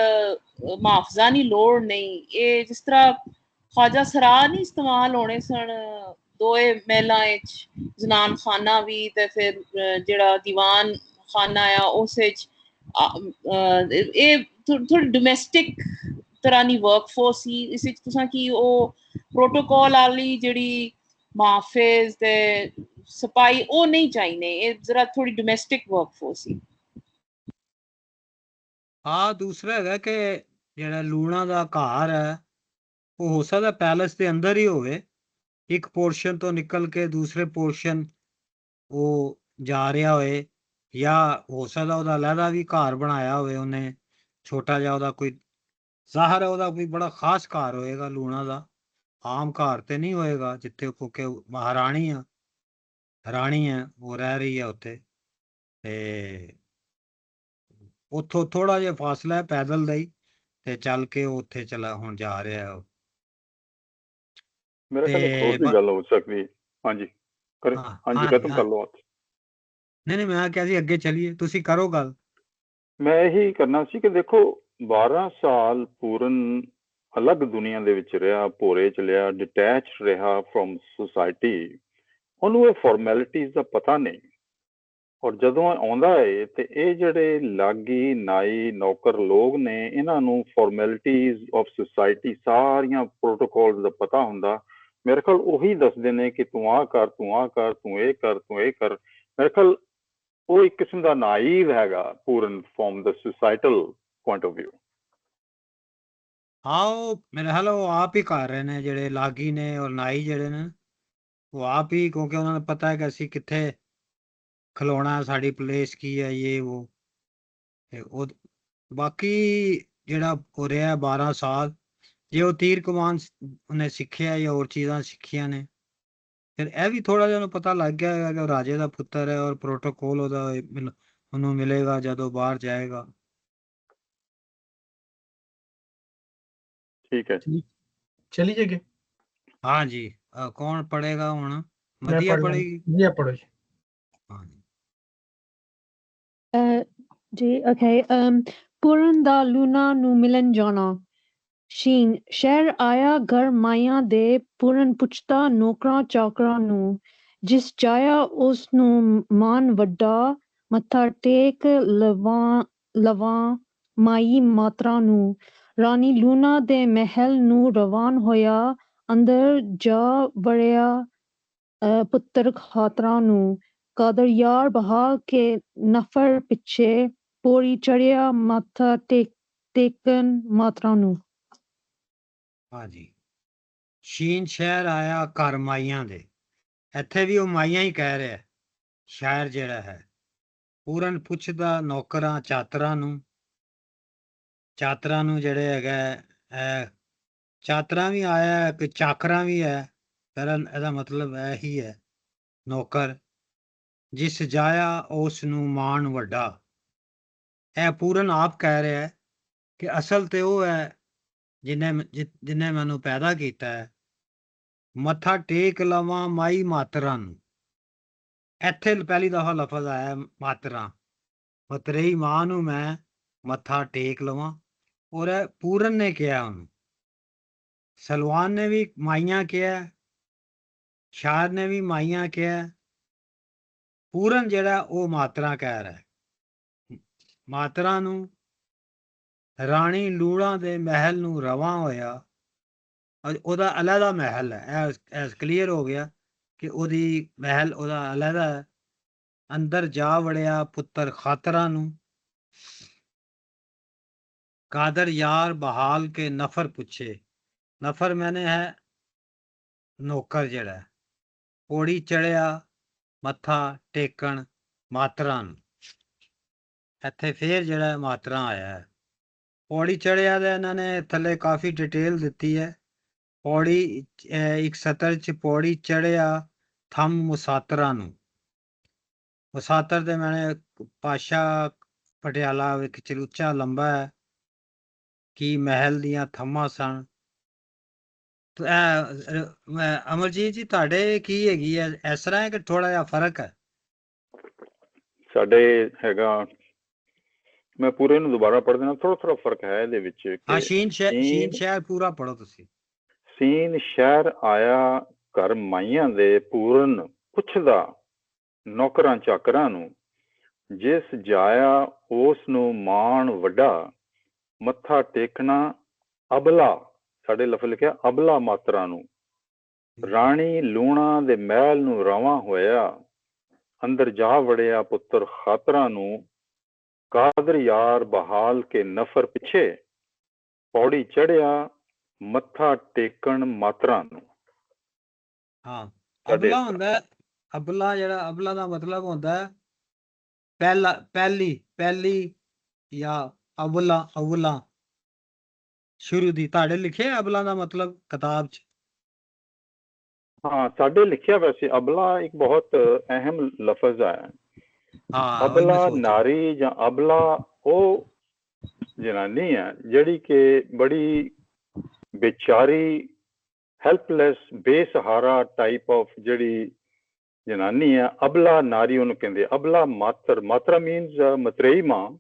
Speaker 3: ਮੁਹਾਫਜ਼ਾ ਨਹੀਂ, ਲੋੜ ਨਹੀਂ। ਇਹ ਜਿਸ ਤਰ੍ਹਾਂ ਖਵਾਜਾ ਸਰਾ ਨਹੀਂ ਇਸਤੇਮਾਲ ਹੋਣੇ ਸਨ ਦੋਏ ਮਹਿਲਾਂ ਵਿੱਚ, ਜ਼ਨਾਨ ਖਾਨਾ ਵੀ ਤੇ ਫਿਰ ਜਿਹੜਾ ਦੀਵਾਨ ਖਾਨਾ ਆ ਉਸ ਵਿੱਚ। ਇਹ ਥੋੜੀ ਡੋਮੈਸਟਿਕ ਤਰ੍ਹਾਂ ਦੀ ਵਰਕਫੋਰਸ ਸੀ। ਇਸ ਵਿੱਚ ਤੁਸਾਂ ਕੀ ਉਹ ਪ੍ਰੋਟੋਕੋਲ ਵਾਲੀ ਜਿਹੜੀ ਮੁਹਾਫਿਜ਼ ਤੇ ਸਿਪਾਹੀ ਉਹ ਨਹੀਂ ਚਾਹੀਦੇ, ਇਹ ਜ਼ਰਾ ਥੋੜੀ ਡੋਮੈਸਟਿਕ ਵਰਕਫੋਰਸ ਸੀ।
Speaker 2: ਦੂਸਰਾ ਹੈਗਾ ਕਿ ਜਿਹੜਾ ਲੂਣਾ ਦਾ ਘਰ ਹੈ ਉਹ ਹੋ ਸਕਦਾ ਪੈਲਸ ਦੇ ਅੰਦਰ ਹੀ ਹੋਵੇ, ਇੱਕ ਪੋਰਸ਼ਨ ਤੋਂ ਨਿਕਲ ਕੇ ਦੂਸਰੇ ਪੋਰਸ਼ਨ ਉਹ ਜਾ ਰਿਹਾ ਹੋਏ, ਜਾਂ ਹੋ ਸਕਦਾ ਉਹਦਾ ਲਹਿਦਾ ਵੀ ਘਰ ਬਣਾਇਆ ਹੋਵੇ ਉਹਨੇ ਛੋਟਾ ਜਿਹਾ, ਉਹਦਾ ਕੋਈ ਜ਼ਾਹਰ ਹੈ ਉਹਦਾ ਕੋਈ ਬੜਾ ਖਾਸ ਘਰ ਹੋਏਗਾ ਲੂਣਾ ਦਾ, ਆਮ ਘਰ ਤੇ ਨਹੀਂ ਹੋਏਗਾ ਜਿੱਥੇ ਕਿਉਂਕਿ ਮਹਾਰਾਣੀ ਆ, ਰਾਣੀ ਹੈ, ਉਹ ਰਹਿ ਰਹੀ ਹੈ ਉੱਥੇ। ਤੇ ਉੱਥੋਂ ਥੋੜਾ ਜਿਹਾ ਫਾਸਲਾ ਹੈ ਪੈਦਲ ਦਾ ਹੀ, ਤੇ ਚੱਲ ਕੇ ਉਹ ਉੱਥੇ ਹੁਣ ਜਾ ਰਿਹਾ।
Speaker 4: ਮੇਰਾ ਖਿਆਲ ਇੱਕ ਹੋਰ ਵੀ ਗੱਲ ਹੋ ਸਕਦੀ। ਹਾਂਜੀ ਹਾਂਜੀ ਖਤਮ ਕਰ ਲਓ।
Speaker 2: ਨਹੀਂ ਮੈਂ ਕਿਹਾ ਸੀ ਅੱਗੇ ਚੱਲੀਏ, ਤੁਸੀਂ ਕਰੋ ਗੱਲ।
Speaker 4: ਮੈਂ ਇਹੀ ਕਰਨਾ ਸੀ ਕਿ ਦੇਖੋ 12 ਸਾਲ ਪੂਰਨ ਅਲੱਗ ਦੁਨੀਆ ਦੇ ਵਿੱਚ ਰਿਹਾ, ਭੋਰੇ ਚ ਲਿਆ, ਡਿਟੈਚ ਰਿਹਾ ਫਰੋਮ ਸੁਸਾਇਟੀ, ਉਹਨੂੰ ਇਹ ਫਾਰਮੈਲਿਟੀਜ਼ ਦਾ ਪਤਾ ਨਹੀਂ। ਔਰ ਜਦੋਂ ਆਉਂਦਾ ਹੈ ਤੇ ਇਹ ਜਿਹੜੇ ਲਾਗੀ ਨਾਈ ਨੌਕਰ ਲੋਕ ਨੇ, ਇਹਨਾਂ ਨੂੰ ਫਾਰਮੈਲਿਟੀਜ਼ ਆਫ ਸੁਸਾਇਟੀ ਸਾਰੀਆਂ ਪ੍ਰੋਟੋਕੋਲ ਦਾ ਪਤਾ ਹੁੰਦਾ। ਮੇਰੇ ਖਿਆਲ ਉਹੀ ਦੱਸਦੇ ਨੇ ਕਿ ਤੂੰ ਆਹ ਕਰ, ਤੂੰ ਆਹ ਕਰ, ਤੂੰ ਇਹ ਕਰ, ਤੂੰ ਇਹ ਕਰ। ਮੇਰੇ ਖਿਆਲ ਉਹ ਇੱਕ ਕਿਸਮ ਦਾ ਨਾਈਵ ਹੈਗਾ ਪੂਰਨ from the societal point of view.
Speaker 2: ਉਹ ਮੇਰੇ ਖਿਆਲ ਉਹ ਆਪ ਹੀ ਕਰ ਰਹੇ ਨੇ, ਜਿਹੜੇ ਲਾਗੀ ਨੇ ਔਰ ਨਾਈ ਜਿਹੜੇ ਨੇ ਉਹ ਆਪ ਹੀ, ਕਿਉਂਕਿ ਉਹਨਾਂ ਨੂੰ ਪਤਾ ਹੈ ਕਿ ਅਸੀਂ ਕਿੱਥੇ ਖਲੋਣਾ, ਸਾਡੀ ਪਲੇਸ ਕੀ ਹੈ, ਇਹ ਉਹ। ਤੇ ਉਹ ਬਾਕੀ ਜਿਹੜਾ ਹੋ ਰਿਹਾ 12 ਸਾਲ, ਜੇ ਉਹ ਤੀਰ ਕਮਾਨ ਉਹਨੇ ਸਿੱਖਿਆ ਜਾਂ ਹੋਰ ਚੀਜ਼ਾਂ ਸਿੱਖੀਆਂ ਨੇ, ਫਿਰ ਇਹ ਵੀ ਥੋੜਾ ਜਿਹਾ ਉਹਨੂੰ ਪਤਾ ਲੱਗ ਗਿਆ ਕਿ ਰਾਜੇ ਦਾ ਪੁੱਤਰ ਹੈ ਔਰ ਪ੍ਰੋਟੋਕੋਲ ਉਹਨੂੰ ਮਿਲੇਗਾ ਜਦੋਂ ਬਾਹਰ ਜਾਏਗਾ।
Speaker 4: ਠੀਕ ਹੈ,
Speaker 1: ਚਲੀ ਜਾਏਗੀ।
Speaker 2: ਹਾਂ ਜੀ ਕੌਣ ਪੜੇਗਾ ਹੁਣ? ਮਦੀਆ ਪੜੇਗੀ।
Speaker 1: ਮਦੀਆ ਪੜੋ ਜੀ।
Speaker 5: ਜੀ ਓਕੇ। ਪੂਰਨ ਦਾ ਲੂਣਾ ਨੂੰ ਮਿਲਣ ਜਾਣਾ। ਸ਼ੀਨ ਸ਼ਹਿਰ ਆਇਆ ਘਰ ਮਾਈਆਂ ਦੇ, ਪੂਰਨ ਪੁੱਛਦਾ ਨੌਕਰਾਂ ਚਾਕਰਾਂ ਨੂੰ, ਜਿਸ ਜਾਇਆ ਉਸ ਨੂੰ ਮਾਨ ਵੱਡਾ, ਮੱਥਾ ਟੇਕ ਲਵਾਂ ਮਾਈ ਮਾਤਰਾ ਨੂੰ। ਰਾਣੀ ਲੂਣਾ ਦੇ ਮਹਿਲ ਨੂੰ ਰਵਾਨ ਹੋਇਆ, ਅੰਦਰ ਜਾ ਵੜਿਆ ਪੁੱਤਰ ਖਾਤਰਾ ਨੂੰ। ਕਾਦਰ ਯਾਰ ਬਹਾਲ ਕੇ ਨਫਰ ਪਿੱਛੇ, ਪੌੜੀ ਚੜਿਆ ਮੱਥਾ ਟੇਕਣ ਮਾਤਰਾ ਨੂੰ।
Speaker 2: ਹਾਂਜੀ। ਸ਼ੀਨ ਸ਼ਹਿਰ ਆਇਆ ਘਰ ਮਾਈਆਂ ਦੇ। ਇੱਥੇ ਵੀ ਉਹ ਮਾਈਆਂ ਹੀ ਕਹਿ ਰਿਹਾ ਸ਼ਾਇਰ ਜਿਹੜਾ ਹੈ। ਪੂਰਨ ਪੁੱਛਦਾ ਨੌਕਰਾਂ ਚਾਤਰਾਂ ਨੂੰ। ਚਾਤਰਾਂ ਨੂੰ ਜਿਹੜੇ ਹੈਗਾ ਚਾਤਰਾਂ ਵੀ ਆਇਆ ਕਿ ਚਾਕਰਾਂ ਵੀ ਹੈ, ਪਰ ਇਹਦਾ ਮਤਲਬ ਇਹ ਹੀ ਹੈ ਨੌਕਰ। ਜਿਸ ਜਾਇਆ ਉਸ ਨੂੰ ਮਾਣ ਵੱਡਾ। ਇਹ ਪੂਰਨ ਆਪ ਕਹਿ ਰਿਹਾ ਹੈ ਕਿ ਅਸਲ ਤੇ ਉਹ ਹੈ ਜਿਹਨੇ ਮੈਨੂੰ ਪੈਦਾ ਕੀਤਾ ਹੈ। ਮੱਥਾ ਟੇਕ ਲਵਾਂ ਮਾਈ ਮਾਤਰਾ ਨੂੰ। ਇੱਥੇ ਪਹਿਲੀ ਦਫਾ ਲਫ਼ਜ਼ ਆਇਆ ਮਾਤਰਾ। ਮਤਰੇਈ ਮਾਂ ਨੂੰ ਮੈਂ ਮੱਥਾ ਟੇਕ ਲਵਾਂ। ਔਰ ਪੂਰਨ ਨੇ ਕਿਹਾ ਉਹਨੂੰ। ਸਲਵਾਨ ਨੇ ਵੀ ਮਾਈਆਂ ਕਿਹਾ, ਸ਼ਾਇਰ ਨੇ ਵੀ ਮਾਈਆਂ ਕਿਹਾ। ਪੂਰਨ ਜਿਹੜਾ ਉਹ ਮਾਤਰਾ ਕਹਿ ਰਿਹਾ। ਮਾਤਰਾ ਨੂੰ ਰਾਣੀ ਲੂਣਾ ਦੇ ਮਹਿਲ ਨੂੰ ਰਵਾਂ ਹੋਇਆ। ਉਹਦਾ ਅਲੱਗਾ ਮਹਿਲ ਹੈ। ਇਹ ਕਲੀਅਰ ਹੋ ਗਿਆ ਕਿ ਉਹਦੀ ਮਹਿਲ ਉਹਦਾ ਅਲੱਗਾ ਹੈ। ਅੰਦਰ ਜਾ ਵੜਿਆ ਪੁੱਤਰ ਖਾਤਰਾ ਨੂੰ। ਕਾਦਰ ਯਾਰ ਬਹਾਲ ਕੇ ਨਫਰ ਪੁੱਛੇ। ਨਫਰ ਮੈਨੇ ਹੈ ਨੌਕਰ ਜਿਹੜਾ। ਪੌੜੀ ਚੜਿਆ ਮੱਥਾ ਟੇਕਣ ਮਾਤਰਾ ਨੂੰ। ਇੱਥੇ ਫੇਰ ਜਿਹੜਾ ਮਾਤਰਾ ਆਇਆ ਹੈ। ਪੌੜੀ ਚੜਿਆ ਦਾ ਇਹਨਾਂ ਨੇ ਥੱਲੇ ਕਾਫੀ ਡਿਟੇਲ ਦਿੱਤੀ ਹੈ। ਪੌੜੀ ਇੱਕ ਸਤਰ ਚ ਪੌੜੀ ਚੜਿਆ ਥੰਮ ਮੁਸਾਤਰਾ ਨੂੰ। ਮੁਸਾਤਰ ਦੇ ਮੈਨੇ ਪਾਸ਼ਾ ਪਟਿਆਲਾ ਇੱਕ ਚਲੂਚਾ ਲੰਬਾ ਹੈ ਕਿ ਮਹਿਲ ਦੀਆਂ ਥੰਮਾਂ ਸਨ। ਅਮਰਜੀਤ ਜੀ ਤੁਹਾਡੇ ਕੀ ਹੈਗੀ ਹੈ, ਇਸ ਤਰ੍ਹਾਂ ਹੈ ਕਿ ਥੋੜਾ ਜਿਹਾ ਫਰਕ ਹੈ?
Speaker 4: ਸਾਡੇ ਹੈਗਾ, ਮੈਂ ਪੂਰੇ ਨੂੰ ਦੁਬਾਰਾ ਪੜ੍ਹ ਦੇਣਾ, ਥੋੜਾ ਥੋੜਾ ਫਰਕ ਹੈ ਇਹਦੇ ਵਿੱਚ।
Speaker 2: ਹਾਂ, ਸ਼ੀਨ ਸ਼ਹਿਰ ਪੂਰਾ ਪੜੋ ਤੁਸੀਂ।
Speaker 4: ਸੀਨ ਸ਼ਹਿਰ ਆਇਆ ਘਰ ਮਾਈਆਂ ਦੇ, ਪੂਰਨ ਪੁੱਛਦਾ ਨੌਕਰਾਂ ਚਾਕਰਾਂ ਨੂੰ। ਜਿਸ ਜਾਇਆ ਉਸ ਨੂੰ ਮਾਣ ਵੱਡਾ, ਮੱਥਾ ਟੇਕਣਾ ਅਬਲਾ। ਸਾਡੇ ਲਫ਼ਜ਼ ਲਿਖਿਆ ਅਬਲਾ ਮਾਤਰਾ ਨੂੰ। ਰਾਣੀ ਲੂਣਾ ਦੇ ਮਹਿਲ ਨੂੰ ਰਵਾਂ ਹੋਇਆ, ਅੰਦਰ ਜਾ ਵੜਿਆ ਪੁੱਤਰ ਖਾਤਰਾ ਨੂੰ। ਕਾਦਰ ਯਾਰ ਬਹਾਲ ਕੇ ਨਫਰ ਪਿੱਛੇ, ਪੌੜੀ ਚੜਿਆ ਮੱਥਾ ਟੇਕਣ ਮਾਤਰਾ ਨੂੰ।
Speaker 2: ਹਾਂ, ਅਬਲਾ ਹੁੰਦਾ। ਅਬਲਾ ਜਿਹੜਾ ਅਬਲਾ ਦਾ ਮਤਲਬ ਹੁੰਦਾ ਪਹਿਲੀ ਜਾਂ ਅਵਲਾ ਸ਼ੁਰੂ ਦੀ। ਤੁਹਾਡੇ ਲਿਖੇ ਅਬਲਾ ਦਾ ਮਤਲਬ ਕਿਤਾਬ ਚ?
Speaker 4: ਹਾਂ, ਸਾਡੇ ਲਿਖਿਆ ਵੈਸੇ ਅਬਲਾ ਇੱਕ ਬਹੁਤ ਅਹਿਮ ਲਫ਼ਜ਼ ਹੈ। ਅਬਲਾ ਨਾਰੀ ਜਾਂ ਅਬਲਾ ਉਹ ਜਨਾਨੀ ਹੈ ਜਿਹੜੀ ਕਿ ਬੜੀ ਬੇਚਾਰੀ, ਹੈਲਪਲੈਸ, ਬੇਸਹਾਰਾ ਟਾਈਪ ਆਫ ਜਿਹੜੀ ਜਨਾਨੀ ਹੈ, ਅਬਲਾ ਨਾਰੀ ਉਹਨੂੰ ਕਹਿੰਦੇ। ਅਬਲਾ ਮਾਤਰਾ ਮੀਨਸ ਮਤਰੇਈ ਮਾਂ।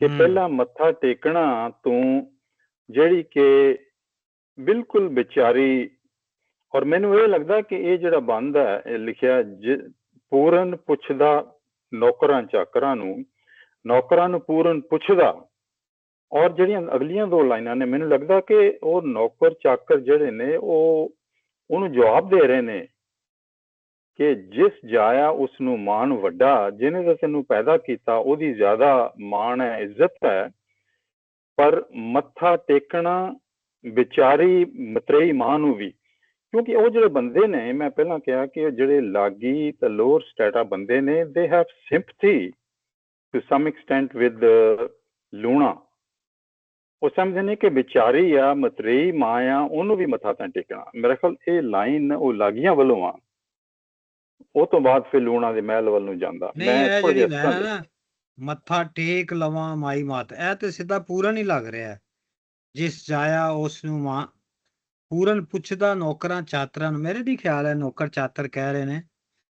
Speaker 4: ਕਿ ਪਹਿਲਾਂ ਮੱਥਾ ਟੇਕਣਾ ਤੂੰ ਜਿਹੜੀ ਕਿ ਬਿਲਕੁਲ ਬੇਚਾਰੀ। ਔਰ ਮੈਨੂੰ ਇਹ ਲੱਗਦਾ ਕਿ ਇਹ ਜਿਹੜਾ ਬੰਦ ਹੈ, ਇਹ ਲਿਖਿਆ ਪੂਰਨ ਪੁੱਛਦਾ ਨੌਕਰਾਂ ਚਾਕਰਾਂ ਨੂੰ। ਨੌਕਰਾਂ ਨੂੰ ਪੂਰਨ ਪੁੱਛਦਾ। ਔਰ ਜਿਹੜੀਆਂ ਅਗਲੀਆਂ ਦੋ ਲਾਈਨਾਂ ਨੇ, ਮੈਨੂੰ ਲੱਗਦਾ ਕਿ ਉਹ ਨੌਕਰ ਚਾਕਰ ਜਿਹੜੇ ਨੇ ਉਹ ਉਹਨੂੰ ਜਵਾਬ ਦੇ ਰਹੇ ਨੇ ਕਿ ਜਿਸ ਜਾਇਆ ਉਸ ਨੂੰ ਮਾਣ ਵੱਡਾ। ਜਿਹਨੇ ਤਾਂ ਤੈਨੂੰ ਪੈਦਾ ਕੀਤਾ ਉਹਦੀ ਜ਼ਿਆਦਾ ਮਾਣ ਹੈ, ਇੱਜ਼ਤ ਹੈ। ਪਰ ਮੱਥਾ ਟੇਕਣਾ ਵਿਚਾਰੀ ਮਤਰੇਈ ਮਾਂ ਨੂੰ ਵੀ। ਕਿਉਂਕਿ ਉਹ ਜਿਹੜੇ ਬੰਦੇ ਨੇ, ਮੈਂ ਪਹਿਲਾਂ ਕਿਹਾ ਕਿ ਜਿਹੜੇ ਲਾਗੀ ਤੇ ਲੋਅਰ ਸਟੇਟਾ ਬੰਦੇ ਨੇ, they have sympathy to some extent with Loona. ਉਹ ਸਮਝਦੇ ਨੇ ਕਿ ਵਿਚਾਰੀ ਆ, ਮਤਰੇਈ ਮਾਂ ਆ, ਉਹਨੂੰ ਵੀ ਮੱਥਾ ਤਾਂ ਟੇਕਣਾ। ਮੇਰੇ ਖਿਆਲ ਇਹ ਲਾਈਨ ਉਹ ਲਾਗੀਆਂ ਵੱਲੋਂ ਆ। ਉਹ ਤੋਂ ਬਾਅਦ ਫਿਰ ਲੂਣਾ ਦੇ ਮਹਿਲ ਵੱਲ ਨੂੰ ਜਾਂਦਾ।
Speaker 2: ਮੱਥਾ ਟੇਕ ਲਵਾਂ ਮਾਈ ਮਾਤ, ਇਹ ਤੇ ਸਿੱਧਾ ਪੂਰਨ ਹੀ ਲੱਗ ਰਿਹਾ। ਜਿਸ ਜਾਇਆ ਉਸ ਨੂੰ ਮਾਂ। ਪੂਰਨ ਪੁੱਛਦਾ ਨੌਕਰਾਂ ਚਾਤਰਾਂ ਨੂੰ। ਮੇਰੇ ਵੀ ਖਿਆਲ ਹੈ ਨੌਕਰ ਚਾਤਰ ਕਹਿ ਰਹੇ ਨੇ,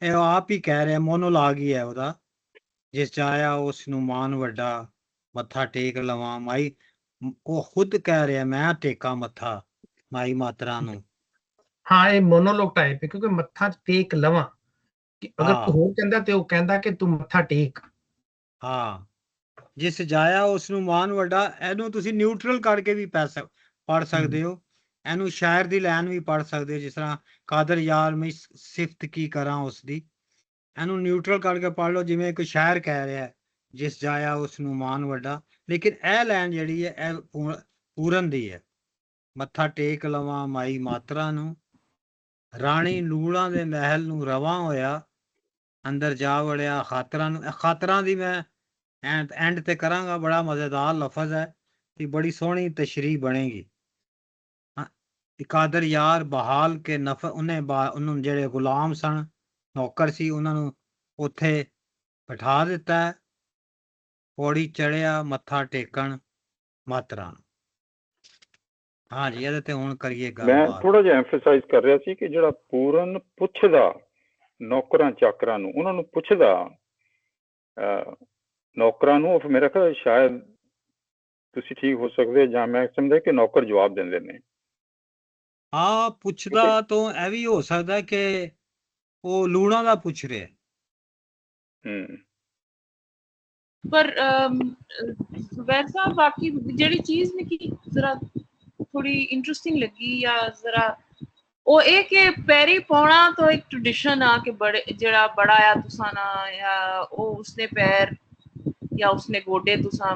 Speaker 2: ਇਹ ਆਪ ਹੀ ਕਹਿ ਰਿਹਾ, ਮੋਨੋਲਾਗ ਹੀ ਹੈ ਉਹਦਾ। ਜਿਸ ਜਾਇਆ ਉਸ ਨੂੰ ਮਾਨ ਵੱਡਾ, ਮੱਥਾ ਟੇਕ ਲਵਾਂ ਮਾਈ। ਉਹ ਖੁਦ ਕਹਿ ਰਿਹਾ ਮੈਂ ਟੇਕਾਂ ਮੱਥਾ ਮਾਈ ਮਾਤਰਾ ਨੂੰ।
Speaker 1: ਹਾਂ, ਇਹ ਮੋਨੋਲੋਗ ਟਾਈਪ ਹੈ ਕਿਉਂਕਿ ਮੱਥਾ ਟੇਕ ਲਵਾਂ ਕਿ ਅਗਰ
Speaker 2: ਹਾਂ।
Speaker 1: ਕੋਈ ਹੋਰ ਕਹਿੰਦਾ ਤੇ ਉਹ ਕਹਿੰਦਾ ਕਿ ਤੂੰ ਮੱਥਾ ਟੇਕ।
Speaker 2: ਹਾਂ, ਜਿਸ ਜਾਇਆ ਉਸ ਨੂੰ ਮਾਨ ਵੱਡਾ, ਇਹਨੂੰ ਤੁਸੀਂ ਨਿਊਟਰਲ ਕਰਕੇ ਵੀ ਪੜ੍ਹ ਸਕਦੇ ਹੋ। ਇਹਨੂੰ ਸ਼ਾਇਰ ਦੀ ਲਾਈਨ ਵੀ ਪੜ੍ਹ ਸਕਦੇ ਹੋ, ਜਿਸ ਤਰ੍ਹਾਂ ਕਾਦਰ ਯਾਰ ਮੈਂ ਸਿਫਤ ਕੀ ਕਰਾਂ ਉਸ ਦੀ। ਇਹਨੂੰ ਨਿਊਟਰਲ ਕਰਕੇ ਪੜ੍ਹ ਲਓ, ਜਿਵੇਂ ਇੱਕ ਸ਼ਾਇਰ ਕਹਿ ਰਿਹਾ ਹੈ, ਜਿਸ ਜਾਇਆ ਉਸ ਨੂੰ ਮਾਨ ਵੱਡਾ। ਲੇਕਿਨ ਇਹ ਲਾਈਨ ਜਿਹੜੀ ਹੈ ਇਹ ਪੂਰਨ ਦੀ ਹੈ। ਮੱਥਾ ਟੇਕ ਲਵਾਂ ਮਾਈ ਮਾਤਰਾ ਨੂੰ, ਰਾਣੀ ਲੂਣਾ ਦੇ ਮਹਿਲ ਨੂੰ ਰਵਾਂ ਹੋਇਆ, ਅੰਦਰ ਜਾ ਵੜਿਆ ਖਾਤਰਾਂ ਨੂੰ। ਖਾਤਰਾਂ ਦੀ ਮੈਂ ਐਂਡ ਤੇ ਕਰਾਂਗਾ, ਬੜਾ ਮਜ਼ੇਦਾਰ ਲਫ਼ਜ਼ ਹੈ ਤੇ ਬੜੀ ਸੋਹਣੀ ਤਸ਼ਰੀਹ ਬਣੇਗੀ। ਕਾਦਰ ਯਾਰ ਬਹਾਲ ਕੇ ਉਹਨੂੰ ਜਿਹੜੇ ਗੁਲਾਮ ਸਨ, ਨੌਕਰ ਸੀ, ਉਹਨਾਂ ਨੂੰ ਉੱਥੇ ਬਿਠਾ ਦਿੱਤਾ, ਪੌੜੀ ਚੜਿਆ ਮੱਥਾ ਟੇਕਣ ਮਾਤਰਾ ਨੂੰ। ਹਾਂਜੀ, ਇਹਦੇ ਤੇ ਹੁਣ ਕਰੀਏ
Speaker 4: ਮੈਂ
Speaker 2: ਗੱਲਬਾਤ।
Speaker 4: ਥੋੜਾ ਜਿਹਾ ਐਮਫਸਾਈਜ਼ ਕਰ ਰਿਹਾ ਸੀ ਕਿ ਜਿਹੜਾ ਪੂਰਨ ਪੁੱਛਦਾ ਨੌਕਰਾਂ ਚਾਕਰਾਂ ਨੂੰ, ਉਹਨਾਂ ਨੂੰ ਪੁੱਛਦਾ ਨੌਕਰਾਂ ਨੂੰ, ਉਹ ਮੇਰਾ ਖਿਆਲ ਸ਼ਾਇਦ ਤੁਸੀਂ ਠੀਕ ਹੋ ਸਕਦੇ, ਜਾਂ ਮੈਂ ਸਮਝਦਾ ਕਿ ਨੌਕਰ ਜਵਾਬ ਦਿੰਦੇ ਨੇ।
Speaker 2: ਹਾਂ, ਪੁੱਛਦਾ ਤਾਂ ਇਹ ਵੀ ਹੋ ਸਕਦਾ ਕਿ ਉਹ ਲੂਣਾ ਦਾ ਪੁੱਛ ਰਿਹਾ।
Speaker 3: ਪਰ ਵੈਸਾ ਬਾਕੀ ਜਿਹੜੀ ਚੀਜ਼ ਨੇ ਕਿ ਜ਼ਰਾ ਥੋੜੀ ਇੰਟਰਸਟਿੰਗ ਲੱਗੀ, ਜਾਂ ਜ਼ਰਾ ਉਹ ਇਹ ਕਿ ਪੈਰੀ ਪਾਉਣਾ ਤਾਂ ਇੱਕ ਟ੍ਰੈਡੀਸ਼ਨ ਆ ਕਿ ਬੜੇ ਜਿਹੜਾ ਬੜਾ ਆ ਤੁਸਾਂ ਨਾ, ਜਾਂ ਉਹ ਉਸਨੇ ਪੈਰ ਜਾਂ ਉਸਨੇ ਗੋਡੇ ਤੁਸਾਂ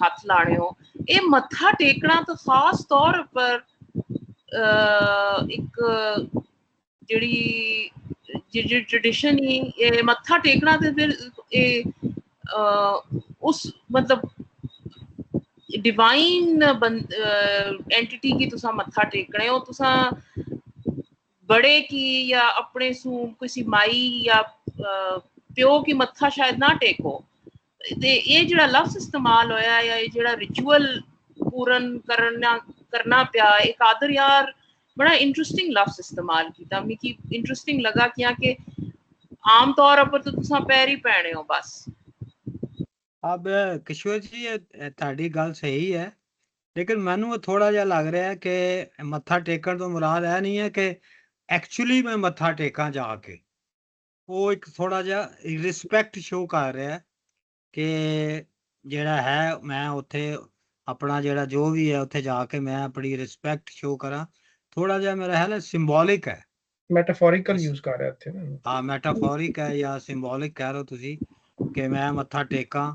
Speaker 3: ਹੱਥ ਲਾਣੇ ਹੋ। ਇਹ ਮੱਥਾ ਟੇਕਣਾ ਤਾਂ ਖਾਸ ਤੌਰ ਪਰ ਇੱਕ ਜਿਹੜੀ ਟ੍ਰੈਡੀਸ਼ਨ ਹੀ ਇਹ ਮੱਥਾ ਟੇਕਣਾ, ਤੇ ਫਿਰ ਇਹ ਉਸ मतलब डिवाइन एंटिटी की तुसा मत्था टेकने हो, तुसा बड़े की या अपने सू किसी माई या प्यो की मत्था शायद ना टेको। ते ये जेड़ा लफ्ज इस्तेमाल होया या ये जेड़ा रिचुअल पूरन करना पिया, एक आदर यार बड़ा इंटरेस्टिंग लफ्ज इस्तेमाल किया। मिकी इंटरेस्टिंग लगा कि आम तौर पर तो तुसा पैर ही पैने हो बस।
Speaker 2: अब किशोर जी, ਤੁਹਾਡੀ ਗੱਲ ਸਹੀ ਹੈ, ਲੇਕਿਨ ਮੈਨੂੰ ਥੋੜਾ ਜਿਹਾ ਲੱਗ ਰਿਹਾ ਕਿ ਮੱਥਾ ਟੇਕਣ ਤੋਂ ਮੁਰਾਦ ਇਹ ਨਹੀਂ ਹੈ ਕਿ ਐਕਚੁਅਲੀ ਮੈਂ ਮੱਥਾ ਟੇਕਾਂ ਜਾ ਕੇ। ਉਹ ਇੱਕ ਥੋੜਾ ਜਿਹਾ ਰਿਸਪੈਕਟ ਸ਼ੋ ਕਰ ਰਿਹਾ ਕਿ ਜਿਹੜਾ ਹੈ ਮੈਂ ਉੱਥੇ ਆਪਣਾ ਜਿਹੜਾ ਜੋ ਵੀ ਹੈ ਉੱਥੇ ਜਾ ਕੇ ਮੈਂ ਆਪਣੀ ਰਿਸਪੈਕਟ ਸ਼ੋ ਕਰਾਂ। ਥੋੜਾ ਜਿਹਾ ਮੇਰਾ ਹੈ ਸਿੰਬੋਲਿਕ ਹੈ,
Speaker 1: ਮੈਟਾਫੋਰਿਕਲ ਯੂਜ਼ ਕਰ ਰਿਹਾ ਇੱਥੇ।
Speaker 2: ਹਾਂ, ਮੈਟਾਫੋਰਿਕ ਹੈ ਜਾਂ ਸਿੰਬੋਲਿਕ ਕਹਿ ਰਹੇ ਹੋ ਤੁਸੀਂ ਕਿ ਮੈਂ ਮੱਥਾ ਟੇਕਾਂ।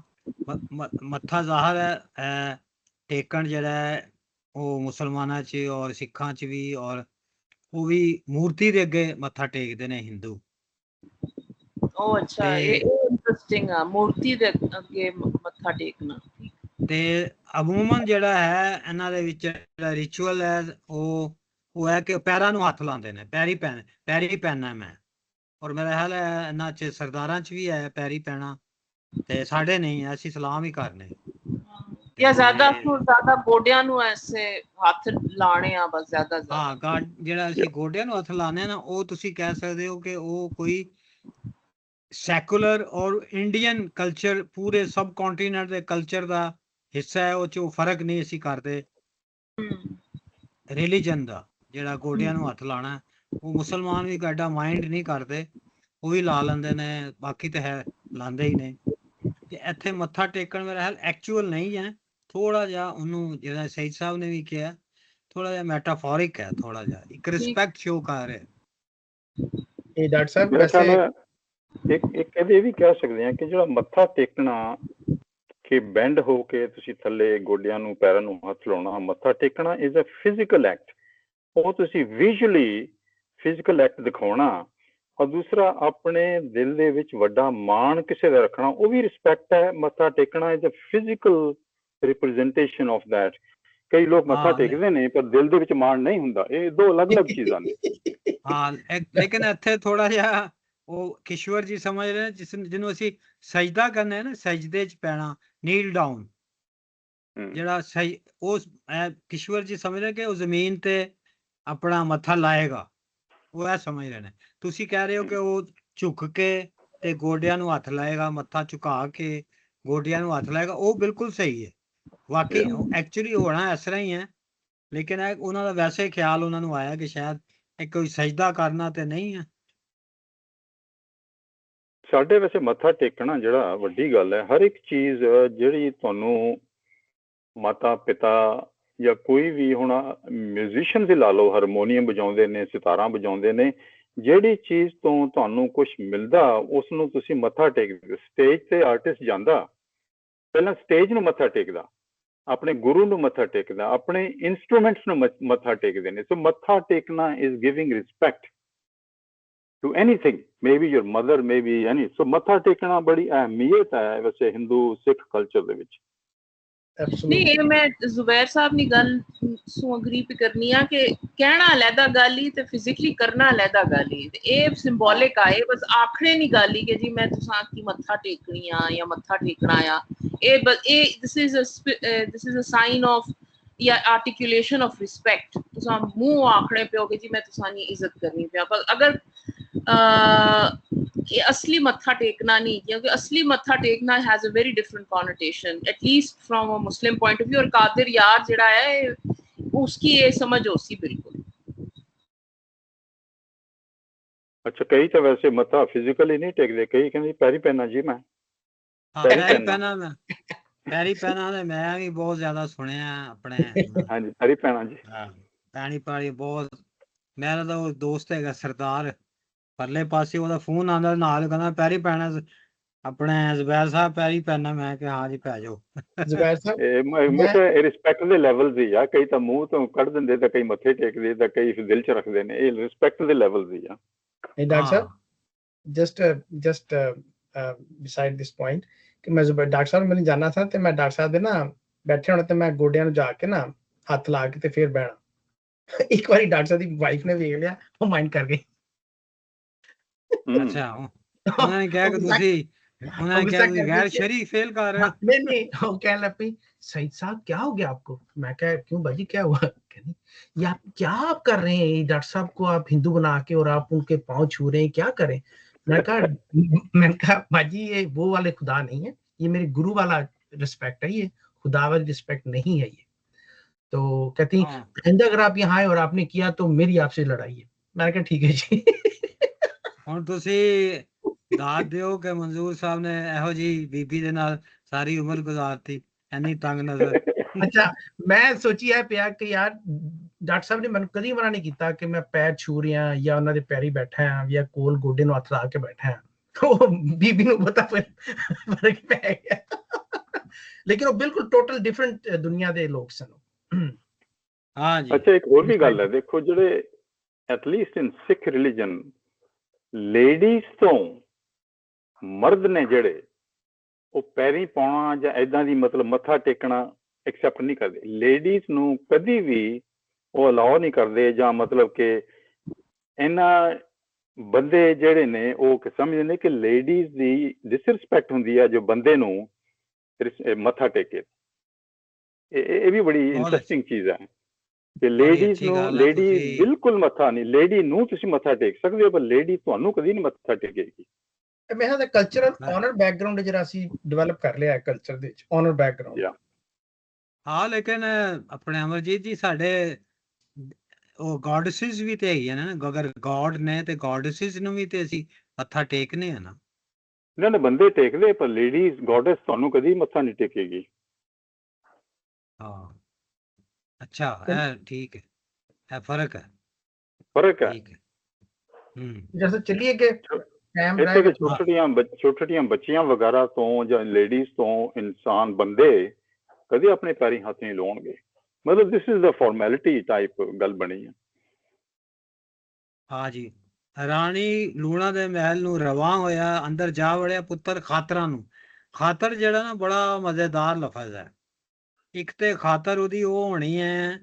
Speaker 2: ਮੱਥਾ ਜ਼ਾਹਰ ਹੈ ਟੇਕਣ ਜਿਹੜਾ ਹੈ ਉਹ ਮੁਸਲਮਾਨਾਂ 'ਚ ਔਰ ਸਿੱਖਾਂ 'ਚ ਵੀ, ਔਰ ਉਹ ਵੀ ਮੂਰਤੀ ਦੇ ਅੱਗੇ ਮੱਥਾ ਟੇਕਦੇ ਨੇ ਹਿੰਦੂ।
Speaker 3: ਉਹ ਅੱਛਾ, ਇਹ ਇੰਟਰਸਟਿੰਗ ਆ, ਮੂਰਤੀ ਦੇ ਅੱਗੇ ਮੱਥਾ ਟੇਕਣਾ।
Speaker 2: ਤੇ ਅਮੂਮਨ ਜਿਹੜਾ ਹੈ ਇਹਨਾਂ ਦੇ ਵਿੱਚ ਜਿਹੜਾ ਰਿਚੁਅਲ ਹੈ ਉਹ ਹੈ ਕਿ ਪੈਰਾਂ ਨੂੰ ਹੱਥ ਲਾਉਂਦੇ ਨੇ, ਪੈਰੀ ਪੈਣਾ ਮੈਂ। ਔਰ ਮੇਰਾ ਖਿਆਲ ਹੈ ਇਹਨਾਂ 'ਚ ਸਰਦਾਰਾਂ 'ਚ ਵੀ ਹੈ ਪੈਰੀ ਪੈਣਾ, ਤੇ ਸਾਡੇ ਨਹੀਂ, ਅਸੀਂ ਸਲਾਮ ਹੀ ਕਰਨੇ।
Speaker 3: ਜਾਂ ਜ਼ਿਆਦਾ ਗੋਡਿਆਂ ਨੂੰ ਐਸੇ ਹੱਥ ਲਾਣੇ ਆ ਬਸ, ਜ਼ਿਆਦਾ।
Speaker 2: ਹਾਂ, ਜਿਹੜਾ ਅਸੀਂ ਗੋਡਿਆਂ ਨੂੰ ਹੱਥ ਲਾਣੇ ਆ ਨਾ, ਉਹ ਤੁਸੀਂ ਕਹਿ ਸਕਦੇ ਹੋ ਕਿ ਉਹ ਕੋਈ ਸੈਕੂਲਰ ਔਰ ਇੰਡੀਅਨ ਕਲਚਰ, ਪੂਰੇ ਸਬ ਕੰਟੀਨੈਂਟ ਦੇ ਕਲਚਰ ਦਾ ਹਿੱਸਾ ਹੈ। ਉਹ 'ਚ ਫਰਕ ਨਹੀਂ ਅਸੀਂ ਕਰਦੇ ਰਿਲੀਜਨ ਦਾ। ਜਿਹੜਾ ਗੋਡਿਆਂ ਨੂੰ ਹੱਥ ਲਾਣਾ, ਉਹ ਮੁਸਲਮਾਨ ਵੀ ਐਡਾ ਮਾਈਂਡ ਨਹੀਂ ਕਰਦੇ, ਉਹ ਵੀ ਲਾ ਲੈਂਦੇ ਨੇ, ਬਾਕੀ ਤਾਂ ਹੈ ਲਾਉਂਦੇ ਹੀ ਨੇ। ਤੇ ਇੱਥੇ ਮੱਥਾ ਟੇਕਣ ਮੇਰਾ ਹਾਲ ਐਕਚੁਅਲ ਨਹੀਂ ਹੈ, ਥੋੜਾ ਜਿਹਾ ਉਹਨੂੰ ਜਿਹੜਾ ਸਈਦ ਸਾਹਿਬ ਨੇ ਵੀ ਕਿਹਾ, ਥੋੜਾ ਜਿਹਾ ਮੈਟਾਫੋਰਿਕ ਹੈ, ਥੋੜਾ ਜਿਹਾ ਇੱਕ ਰਿਸਪੈਕਟ ਸ਼ੋ ਕਰ ਰਿਹਾ।
Speaker 1: ਇਹ ਡਾਕਟਰ ਸਾਹਿਬ
Speaker 4: ਮੇਰੇ ਖਿਆਲ
Speaker 1: ਵੈਸੇ
Speaker 4: ਇੱਕ ਇਹਦੇ ਵੀ ਕਹਿ ਸਕਦੇ ਹਾਂ ਕਿ ਜਿਹੜਾ ਮੱਥਾ ਟੇਕਣਾ ਕਿ ਬੈਂਡ ਹੋ ਕੇ ਤੁਸੀਂ ਥੱਲੇ ਗੋਡਿਆਂ ਨੂੰ ਪੈਰਾਂ ਨੂੰ ਹੱਥ ਲਾਉਣਾ, ਮੱਥਾ ਟੇਕਣਾ ਇਜ਼ ਅ ਫਿਜ਼ੀਕਲ ਐਕਟ। ਉਹ ਤੁਸੀਂ ਵਿਜ਼ੂਅਲੀ ਫਿਜ਼ੀਕਲ ਐਕਟ ਦਿਖਾਉਣਾ, ਔਰ ਦੂਸਰਾ ਆਪਣੇ ਦਿਲ ਦੇ ਵਿੱਚ ਵੱਡਾ ਮਾਣ ਕਿਸੇ ਦਾ ਰੱਖਣਾ, ਉਹ ਵੀ ਰਿਸਪੈਕਟ ਹੈ। ਮੱਥਾ ਟੇਕਣਾ is a physical representation of that. ਕਈ ਲੋਕ ਮੱਥਾ ਟੇਕਦੇ ਨੇ ਪਰ ਦਿਲ ਦੇ ਵਿੱਚ ਮਾਣ ਨਹੀਂ ਹੁੰਦਾ, ਇਹ ਦੋ ਅਲੱਗ-ਅਲੱਗ ਚੀਜ਼ਾਂ ਨੇ।
Speaker 2: ਹਾਂ, ਲੇਕਿਨ ਇੱਥੇ ਥੋੜਾ ਜਿਹਾ ਉਹ ਕਿਸ਼ੋਰ ਜੀ ਸਮਝ ਰਹੇ ਜਿਹਨੂੰ ਅਸੀਂ ਸਜਦਾ ਕਰਨੇ ਆ ਨਾ, ਸਜਦੇ 'ਚ ਪੈਣਾ, ਨੀਲ ਡਾਊਨ, ਜਿਹੜਾ ਉਹ ਕਿਸ਼ੋਰ ਜੀ ਸਮਝ ਰਹੇ ਕਿ ਉਹ ਜ਼ਮੀਨ ਤੇ ਆਪਣਾ ਮੱਥਾ ਲਾਏਗਾ, ਉਹ ਇਹ ਸਮਝ ਰਹੇ ਨੇ। ਤੁਸੀਂ ਕਹਿ ਰਹੇ ਹੋ ਕਿ ਉਹ ਝੁਕ ਕੇ ਤੇ ਗੋਡਿਆਂ ਨੂੰ ਹੱਥ ਲਾਏਗਾ, ਮੱਥਾ ਝੁਕਾ ਕੇ ਗੋਡਿਆਂ ਨੂੰ ਹੱਥ ਲਾਏਗਾ, ਉਹ ਬਿਲਕੁਲ ਸਹੀ ਹੈ। ਵਾਕਈ ਐਕਚੁਅਲੀ ਹੋਣਾ ਇਸ ਤਰ੍ਹਾਂ ਹੀ ਹੈ, ਲੇਕਿਨ ਉਹਨਾਂ ਦਾ ਵੈਸੇ ਖਿਆਲ ਉਹਨਾਂ ਨੂੰ ਆਇਆ ਕਿ ਸ਼ਾਇਦ ਇਹ ਕੋਈ ਸਜਦਾ ਕਰਨਾ ਤੇ ਨਹੀਂ ਹੈ।
Speaker 4: ਸਾਡੇ ਵੈਸੇ ਮੱਥਾ ਟੇਕਣਾ ਜਿਹੜਾ ਵੱਡੀ ਗੱਲ ਹੈ। ਹਰ ਇੱਕ ਚੀਜ਼ ਜਿਹੜੀ ਤੁਹਾਨੂੰ ਮਾਤਾ ਪਿਤਾ ਜਾਂ ਕੋਈ ਵੀ ਹੁਣ ਮਿਊਜ਼ੀਸ਼ੀਅਨ ਹੀ ਲਾ ਲਓ, ਹਾਰਮੋਨੀਅਮ ਵਜਾਉਂਦੇ ਨੇ, ਸਿਤਾਰਾਂ ਵਜਾਉਂਦੇ ਨੇ, ਜਿਹੜੀ ਚੀਜ਼ ਤੋਂ ਤੁਹਾਨੂੰ ਕੁਝ ਮਿਲਦਾ ਉਸ ਨੂੰ ਤੁਸੀਂ ਮੱਥਾ ਟੇਕਦੇ। ਸਟੇਜ ਤੇ ਆਰਟਿਸਟ ਜਾਂਦਾ, ਪਹਿਲਾਂ ਸਟੇਜ ਨੂੰ ਮੱਥਾ ਟੇਕਦਾ, ਆਪਣੇ ਗੁਰੂ ਨੂੰ ਮੱਥਾ ਟੇਕਦਾ, ਆਪਣੇ ਇਨਸਟਰੂਮੈਂਟਸ ਨੂੰ ਮੱਥਾ ਟੇਕਦੇ ਨੇ। ਸੋ ਮੱਥਾ ਟੇਕਣਾ is giving respect to anything, maybe your mother, maybe any. So ਮੱਥਾ ਟੇਕਣਾ ਬੜੀ ਅਹਿਮੀਅਤ ਹੈ ਵੈਸੇ ਹਿੰਦੂ ਸਿੱਖ ਕਲਚਰ ਦੇ ਵਿੱਚ।
Speaker 3: नहीं ये मैं जुबैर साहब नी गल सु अग्री पे करनी है कि कहना अलहदा गल ही ते फिजिकली करना अलहदा गल ही। ये सिंबॉलिक आए बस आखने नी गल ही कि जी मैं तुसां की मत्था टेकनी आ या मत्था टेकना आ। This is a sign of या आर्टिकुलेशन ऑफ रिस्पेक्ट। तुसां मुंह आखने पियो कि जी मैं तुसां दी इज्जत करनी पिया, पर अगर ये असली मत्था टेकना नहीं, क्योंकि असली मत्था टेकना has a very different connotation at least from a Muslim point of view. और कादिर यार जिहड़ा है उसकी ये समझ होसी बिल्कुल।
Speaker 4: अच्छा, कई तो वैसे मत्था फिजिकली नहीं टेकते, कई कहते पैरी पैना जी मैं
Speaker 2: पैरी पैना मैं पैरी पैना ते मैं भी बहुत ज्यादा सुनिया अपने।
Speaker 4: हाँ जी, पैरी पैना जी,
Speaker 2: पैनी पानी बहुत। मेरा तो दोस्त है सरदार परले पासे, ਉਹਦਾ ਫੋਨ ਆਂਦਾ ਨਾਲ, ਕਹਿੰਦਾ ਪੈਰੀ ਪੈਣਾ ਆਪਣੇ ਜ਼ੁਬੈਰ ਸਾਹਿਬ ਪੈਰੀ ਪੈਣਾ। ਮੈਂ ਕਿ ਹਾਂ ਜੀ ਪੈ ਜਾਓ।
Speaker 1: ਜ਼ੁਬੈਰ ਸਾਹਿਬ
Speaker 4: ਮੈਂ ਇਹ ਰਿਸਪੈਕਟ ਦੇ ਲੈਵਲ ਦੀ ਆ, ਕਈ ਤਾਂ ਮੂੰਹ ਤੋਂ ਕੱਢ ਦਿੰਦੇ, ਤਾਂ ਕਈ ਮੱਥੇ ਟੇਕਦੇ, ਤਾਂ ਕਈ ਦਿਲ 'ਚ ਰੱਖਦੇ ਨੇ। ਇਹ ਰਿਸਪੈਕਟ ਦੇ ਲੈਵਲ ਦੀ ਆ।
Speaker 1: Doctor Sahib just beside this point ਕਿ ਮੈਂ ਡਾਕਟਰ ਸਾਹਿਬ ਮੈਨੂੰ ਜਾਣਾ ਸੀ ਤੇ ਮੈਂ ਡਾਕਟਰ ਸਾਹਿਬ ਦੇ ਨਾ ਬੈਠੇ ਹੋਣੇ ਤੇ ਮੈਂ ਗੋਡਿਆਂ ਨੂੰ ਜਾ ਕੇ ਨਾ ਹੱਥ ਲਾ ਕੇ ਤੇ ਫਿਰ ਬਹਿਣਾ। ਇੱਕ ਵਾਰੀ ਡਾਕਟਰ ਸਾਹਿਬ ਦੀ ਵਾਈਫ ਨੇ ਵੇਖ ਲਿਆ, ਉਹ ਮਾਈਂਡ ਕਰ ਗਈ।
Speaker 2: ਅੱਛਾ, ਉਹਨਾਂ ਨੇ ਕਿਹਾ ਕਿ ਤੁਸੀਂ गैर शरी फेल कर रहे हो।
Speaker 1: नहीं वो कहने लग पई, सईद साहब क्या हो गया आपको? मैं कहा क्यों बाजी क्या हुआ? कहनी ये आप क्या आप कर रहे हैं? डॉक्टर साहब को आप हिंदू बना के और आप उनके पाँव छू रहे हैं, क्या करें? मैंने कहा बाजी ये वो वाले खुदा नहीं है, ये मेरे गुरु वाला रिस्पेक्ट है, ये खुदा वाली रिस्पेक्ट नहीं है ये। तो कहती आइंदा अगर आप यहाँ आए और आपने किया तो मेरी आपसे लड़ाई है। मैंने कहा ठीक है जी।
Speaker 2: ਹੁਣ ਤੁਸੀਂ दाद दियो कि मंजूर साहब ने ਇਹੋ जी बीबी ਦੇ ਨਾਲ ਸਾਰੀ ਉਮਰ ਗੁਜ਼ਾਰਤੀ, ਐਨੀ ਤੰਗ ਨਜ਼ਰ।
Speaker 1: ਅੱਛਾ, ਮੈਂ ਸੋਚੀ ਹੈ ਪਿਆ ਕਿ ਯਾਰ ਡਾਕਟਰ ਸਾਹਿਬ ਨੇ ਮੈਨੂੰ ਕਦੀ ਮਨਾ ਨਹੀਂ ਕੀਤਾ ਕਿ ਮੈਂ ਪੈਰ ਛੂ ਰਿਹਾ ਜਾਂ ਉਹਨਾਂ ਦੇ ਪੈਰੀ ਬੈਠਾ ਹਾਂ ਜਾਂ ਕੋਲ ਗੋਡੇ ਨੂੰ ਹੱਥ ਲਾ ਕੇ ਬੈਠਾ ਹਾਂ। ਉਹ ਬੀਬੀ ਨੂੰ ਪਤਾ ਫਰਕ ਪੈ ਗਿਆ। ਲੇਕਿਨ ਉਹ ਬਿਲਕੁਲ ਟੋਟਲ ਡਿਫਰੈਂਟ ਦੁਨੀਆ ਦੇ ਲੋਕ ਸਨ।
Speaker 2: ਹਾਂ ਜੀ।
Speaker 4: ਅੱਛਾ, ਇੱਕ ਹੋਰ ਵੀ ਗੱਲ ਹੈ, ਦੇਖੋ ਜਿਹੜੇ ਐਟਲੀਸਟ ਇਨ ਸਿੱਖ ਰਿਲੀਜਨ ਲੇਡੀਜ਼ ਤੋਂ ਮਰਦ ਨੇ ਜਿਹੜੇ ਉਹ ਪੈਰੀ ਪਾਉਣਾ ਜਾਂ ਏਦਾਂ ਦੀ ਮਤਲਬ ਮੱਥਾ ਟੇਕਣਾ ਐਕਸੈਪਟ ਨਹੀਂ ਕਰਦੇ। ਲੇਡੀਜ਼ ਨੂੰ ਕਦੀ ਵੀ ਉਹ ਅਲਾਓ ਨਹੀਂ ਕਰਦੇ, ਜਾਂ ਮਤਲਬ ਕਿ ਇਹਨਾਂ ਬੰਦੇ ਜਿਹੜੇ ਨੇ ਉਹ ਸਮਝਦੇ ਨੇ ਕਿ ਲੇਡੀਜ਼ ਦੀ ਡਿਸਰਿਸਪੈਕਟ ਹੁੰਦੀ ਆ ਜੋ ਬੰਦੇ ਨੂੰ ਮੱਥਾ ਟੇਕੇ। ਇਹ ਵੀ ਬੜੀ ਇੰਟਰਸਟਿੰਗ ਚੀਜ਼ ਹੈ ਕਿ ਲੇਡੀਜ਼ ਨੂੰ, ਲੇਡੀ ਬਿਲਕੁਲ ਮੱਥਾ ਨਹੀਂ, ਲੇਡੀ ਨੂੰ ਤੁਸੀਂ ਮੱਥਾ ਟੇਕ ਸਕਦੇ ਹੋ ਪਰ ਲੇਡੀ ਤੁਹਾਨੂੰ ਕਦੀ ਨਹੀਂ ਮੱਥਾ ਟੇਕੇਗੀ। ਮੇਰਾ ਤਾਂ ਕਲਚਰਲ ਓਨਰ ਬੈਕਗ੍ਰਾਉਂਡ ਜਿਹੜਾ ਅਸੀਂ ਡਿਵੈਲਪ ਕਰ ਲਿਆ ਕਲਚਰ ਦੇ ਵਿੱਚ, ਓਨਰ ਬੈਕਗ੍ਰਾਉਂਡ।
Speaker 2: ਹਾਂ, ਲੇਕਿਨ ਆਪਣੇ ਅਮਰਜੀਤ ਜੀ ਸਾਡੇ ਉਹ ਗॉडेसेस ਵੀ ਤੇ ਹੈਗੀਆਂ ਨੇ ਨਾ। ਅਗਰ ਗॉड ਨੇ ਤੇ ਗॉडेसेस ਨੂੰ ਵੀ ਤੇ ਅਸੀਂ ਮੱਥਾ ਟੇਕਨੇ ਆ ਨਾ।
Speaker 4: ਇਹਨਾਂ ਨੇ ਬੰਦੇ ਟੇਕਦੇ ਪਰ ਲੇਡੀਜ਼ ਗॉडेस ਤੁਹਾਨੂੰ ਕਦੀ ਮੱਥਾ ਨਹੀਂ ਟੇਕੇਗੀ।
Speaker 2: ਹਾਂ, ਅੱਛਾ, ਇਹ ਠੀਕ ਹੈ, ਇਹ ਫਰਕ ਹੈ,
Speaker 4: ਫਰਕ ਹੈ।
Speaker 2: ਠੀਕ ਹੈ।
Speaker 1: जैसे चलिए कि
Speaker 4: ਛੋਟੀਆਂ ਬੱਚੀਆਂ ਵਗੈਰਾ ਤੋਂ ਜਾਂ ਲੇਡੀਜ਼ ਤੋਂ ਇਨਸਾਨ ਬੰਦੇ ਕਦੇ ਆਪਣੇ ਪੈਰੀ ਹੱਥ ਨਹੀਂ ਲਾਉਣਗੇ। ਮਤਲਬ this is the formality type ਗੱਲ ਬਣੀ ਹੈ।
Speaker 2: ਹਾਂ ਜੀ। ਰਾਣੀ ਲੂਣਾ ਦੇ ਮਹਿਲ ਨੂੰ ਰਵਾਂ ਹੋਇਆ, ਅੰਦਰ ਜਾ ਵੜਿਆ ਪੁੱਤਰ ਖਾਤਰਾਂ ਨੂੰ। ਖਾਤਰ ਜਿਹੜਾ ਨਾ ਬੜਾ ਮਜ਼ੇਦਾਰ ਲਫ਼ਜ਼ ਹੈ। ਇੱਕ ਤੇ ਖਾਤਰ ਉਹਦੀ ਉਹ ਹੋਣੀ ਹੈ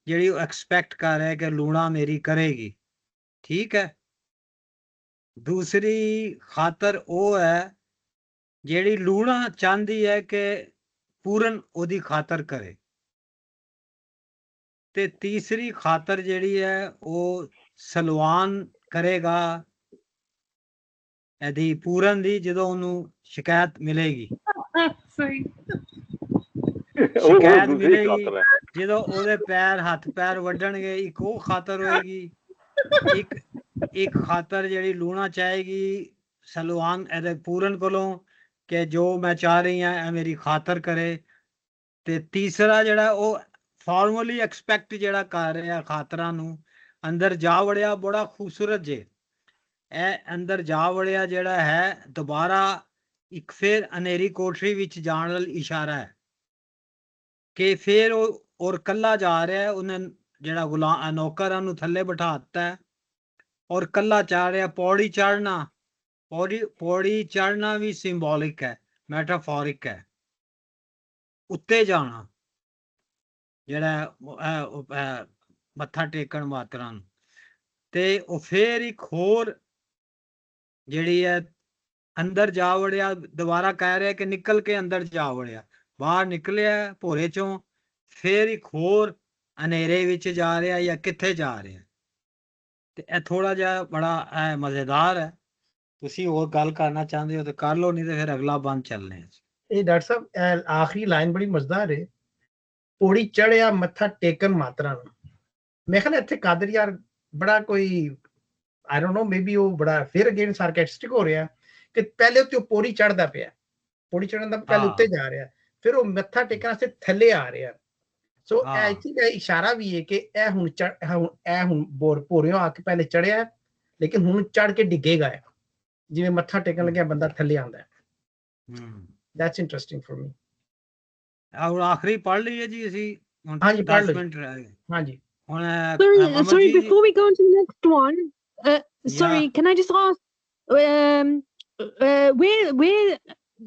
Speaker 2: ਜਿਹੜੀ ਉਹ ਐਕਸਪੈਕਟ ਕਰ ਰਿਹਾ ਕਿ ਲੂਣਾ ਮੇਰੀ ਕਰੇਗੀ, ਠੀਕ ਹੈ। ਦੂਸਰੀ ਖਾਤਰ ਉਹ ਹੈ ਜਿਹੜੀ ਲੂਣਾ ਚਾਹੁੰਦੀ ਹੈ ਕਿ ਪੂਰਨ ਉਹਦੀ ਖਾਤਰ ਕਰੇ, ਤੇ ਤੀਸਰੀ ਖਾਤਰ ਜਿਹੜੀ ਹੈ ਉਹ ਸਲਵਾਨ ਕਰੇਗਾ ਇਹਦੀ ਪੂਰਨ ਦੀ ਜਦੋਂ ਉਹਨੂੰ ਸ਼ਿਕਾਇਤ ਮਿਲੇਗੀ।
Speaker 3: ਸਹੀ
Speaker 2: ਸ਼ਿਕਾਇਤ ਮਿਲੇਗੀ ਜਦੋਂ ਉਹਦੇ ਪੈਰ ਹੱਥ ਪੈਰ ਵੱਢਣਗੇ, ਇੱਕ ਉਹ ਖਾਤਰ ਹੋਏਗੀ। ਇੱਕ ਖਾਤਰ ਜਿਹੜੀ ਲੂਣਾ ਚਾਹੇਗੀ सलवान ਇਹਦੇ ਪੂਰਨ ਕੋਲੋਂ ਕਿ ਜੋ ਮੈਂ ਚਾਹ ਰਹੀ ਹਾਂ ਇਹ ਮੇਰੀ ਖਾਤਰ ਕਰੇ, ਤੇ ਤੀਸਰਾ ਜਿਹੜਾ ਉਹ ਫਾਰਮਲੀ ਐਕਸਪੈਕਟ ਜਿਹੜਾ ਕਰ ਰਿਹਾ ਖਾਤਰਾਂ ਨੂੰ, ਅੰਦਰ ਜਾ ਵੜਿਆ, ਬੜਾ ਖੂਬਸੂਰਤ ਜੇ ਇਹ ਅੰਦਰ ਜਾ ਵੜਿਆ ਜਿਹੜਾ ਹੈ ਦੁਬਾਰਾ ਇੱਕ ਫਿਰ ਹਨੇਰੀ ਕੋਠਰੀ ਵਿੱਚ ਜਾਣ ਵੱਲ ਇਸ਼ਾਰਾ ਹੈ ਕਿ ਫਿਰ ਉਹ ਔਰ ਕੱਲਾ ਜਾ ਰਿਹਾ ਹੈ, ਉਹਨੇ ਜਿਹੜਾ ਗੁਲਾਮ ਨੌਕਰ ਉਹਨੂੰ ਥੱਲੇ ਬਿਠਾ ਦਿੱਤਾ ਹੈ ਔਰ ਕੱਲਾ ਜਾ ਰਿਹਾ। ਪੌੜੀ ਚੜ੍ਹਨਾ, ਪੌੜੀ ਚੜ੍ਹਨਾ ਵੀ ਸਿੰਬੋਲਿਕ ਹੈ, ਮੈਟਾਫੋਰਿਕ ਹੈ। ਉੱਤੇ ਜਾਣਾ ਜਿਹੜਾ ਮੱਥਾ ਟੇਕਣ ਮਾਤਰਾਂ ਨੂੰ, ਤੇ ਉਹ ਫੇਰ ਇੱਕ ਹੋਰ ਜਿਹੜੀ ਹੈ ਅੰਦਰ ਜਾ ਵੜਿਆ, ਦੁਬਾਰਾ ਕਹਿ ਰਿਹਾ ਕਿ ਨਿਕਲ ਕੇ ਅੰਦਰ ਜਾ ਵੜਿਆ, ਬਾਹਰ ਨਿਕਲਿਆ ਭੋਰੇ ਚੋਂ, ਫੇਰ ਇੱਕ ਹੋਰ ਹਨੇਰੇ ਵਿੱਚ ਜਾ ਰਿਹਾ ਜਾਂ ਕਿੱਥੇ ਜਾ ਰਿਹਾ। ਤੇ ਇਹ ਥੋੜਾ ਜਿਹਾ ਬੜਾ ਮਜ਼ੇਦਾਰ ਹੈ। ਤੁਸੀਂ ਹੋਰ ਗੱਲ ਕਰਨਾ ਚਾਹੁੰਦੇ ਹੋ ਤੇ ਕਰ ਲਓ, ਨਹੀਂ ਤੇ ਫਿਰ ਅਗਲਾ ਬੰਦ ਚੱਲਨੇ ਆ।
Speaker 1: ਇਹ ਡਾਕਟਰ ਸਾਹਿਬ ਆਖਰੀ ਲਾਈਨ ਬੜੀ ਮਜ਼ੇਦਾਰ ਹੈ, ਪੌੜੀ ਚੜਿਆ ਮੱਥਾ ਟੇਕਣ ਮਾਤਰਾ ਨੂੰ। ਮੈਂ ਖਿਆਲ ਇੱਥੇ ਕਾਦਰ ਯਾਰ ਬੜਾ ਕੋਈ ਆਈ ਡੋਨਟ ਨੋ, ਮੇਬੀ ਉਹ ਬੜਾ ਫਿਰ ਅਗੇਨ ਸਾਰਕੈਸਟਿਕ ਹੋ ਰਿਹਾ ਕਿ ਪਹਿਲੇ ਉੱਤੇ ਪੌੜੀ ਚੜਦਾ ਪਿਆ, ਪੌੜੀ ਚੜਨ ਦਾ ਪਹਿਲੇ ਉੱਤੇ ਜਾ ਰਿਹਾ, ਫਿਰ ਉਹ ਮੱਥਾ ਟੇਕਣ ਵਾਸਤੇ ਥੱਲੇ ਆ ਰਿਹਾ। ਸੋ ਆਈ ਥਿੰਕ ਇਹ ਇਸ਼ਾਰਾ ਵੀ ਹੈ ਕਿ ਇਹ ਹੁਣ ਭੋਰਿਓਂ ਆ ਕੇ ਪਹਿਲੇ ਚੜਿਆ, ਲੇਕਿਨ ਹੁਣ ਚੜ ਕੇ ਡਿੱਗੇਗਾ, ਜਿਵੇਂ ਮੱਥਾ ਟੇਕਣ ਲੱਗਿਆ ਬੰਦਾ ਥੱਲੇ ਆਉਂਦਾ ਹੈ। That's interesting for me.
Speaker 2: और आखिरी पढ़ लीजिए जी ਅਸੀਂ ਹੁਣ
Speaker 1: ਹਾਂਜੀ ਪੜ੍ਹ
Speaker 2: 10
Speaker 1: ਲਓ
Speaker 2: ਮਿੰਟ ਰਹਿ ਗਏ
Speaker 1: ਹਾਂਜੀ।
Speaker 2: ਹੁਣ
Speaker 5: Sorry, before we go on to the next one, sorry,
Speaker 2: Yeah.
Speaker 5: can I just ask, where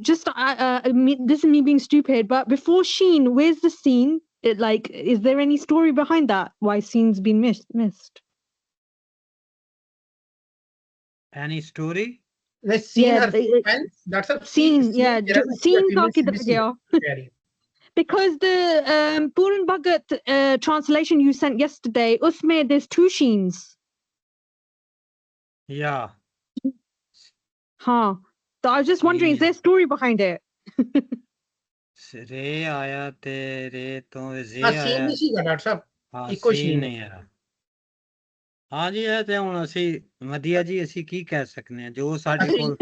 Speaker 5: just this is me being stupid, but before Sheen, where's the scene? Like, is there any story behind that? Why scene's been missed?
Speaker 2: any story?
Speaker 1: The scene
Speaker 5: Yeah,
Speaker 1: her that's a
Speaker 5: scene, yeah, scene ka kidhar
Speaker 1: missing
Speaker 5: gaya?
Speaker 1: Very.
Speaker 5: Because the Puran Bhagat translation you sent yesterday, usme there's two sheens.
Speaker 2: Yeah.
Speaker 5: Huh. So I was just wondering, is there a story behind it?
Speaker 2: ਰੇ ਆਇਆ ਤੇ ਰੇ ਤੋਂ ਜ਼ੇ
Speaker 1: ਹਾਂ scene
Speaker 2: ਆਇਆ।
Speaker 1: ਨਹੀਂ ਸੀਗਾ ਡਾਕਟਰ ਸਾਹਿਬ,
Speaker 2: ਹਾਂ
Speaker 1: ਇੱਕੋ
Speaker 2: scene
Speaker 1: scene
Speaker 2: ਨਹੀਂ ਆਇਆ। ਹਾਂ ਜੀ ਇਹ ਤੇ ਹੁਣ ਅਸੀਂ ਵਧੀਆ ਜੀ ਅਸੀਂ ਕੀ ਕਹਿ ਸਕਦੇ ਹਾਂ, ਜੋ ਸਾਡੇ ਕੋਲ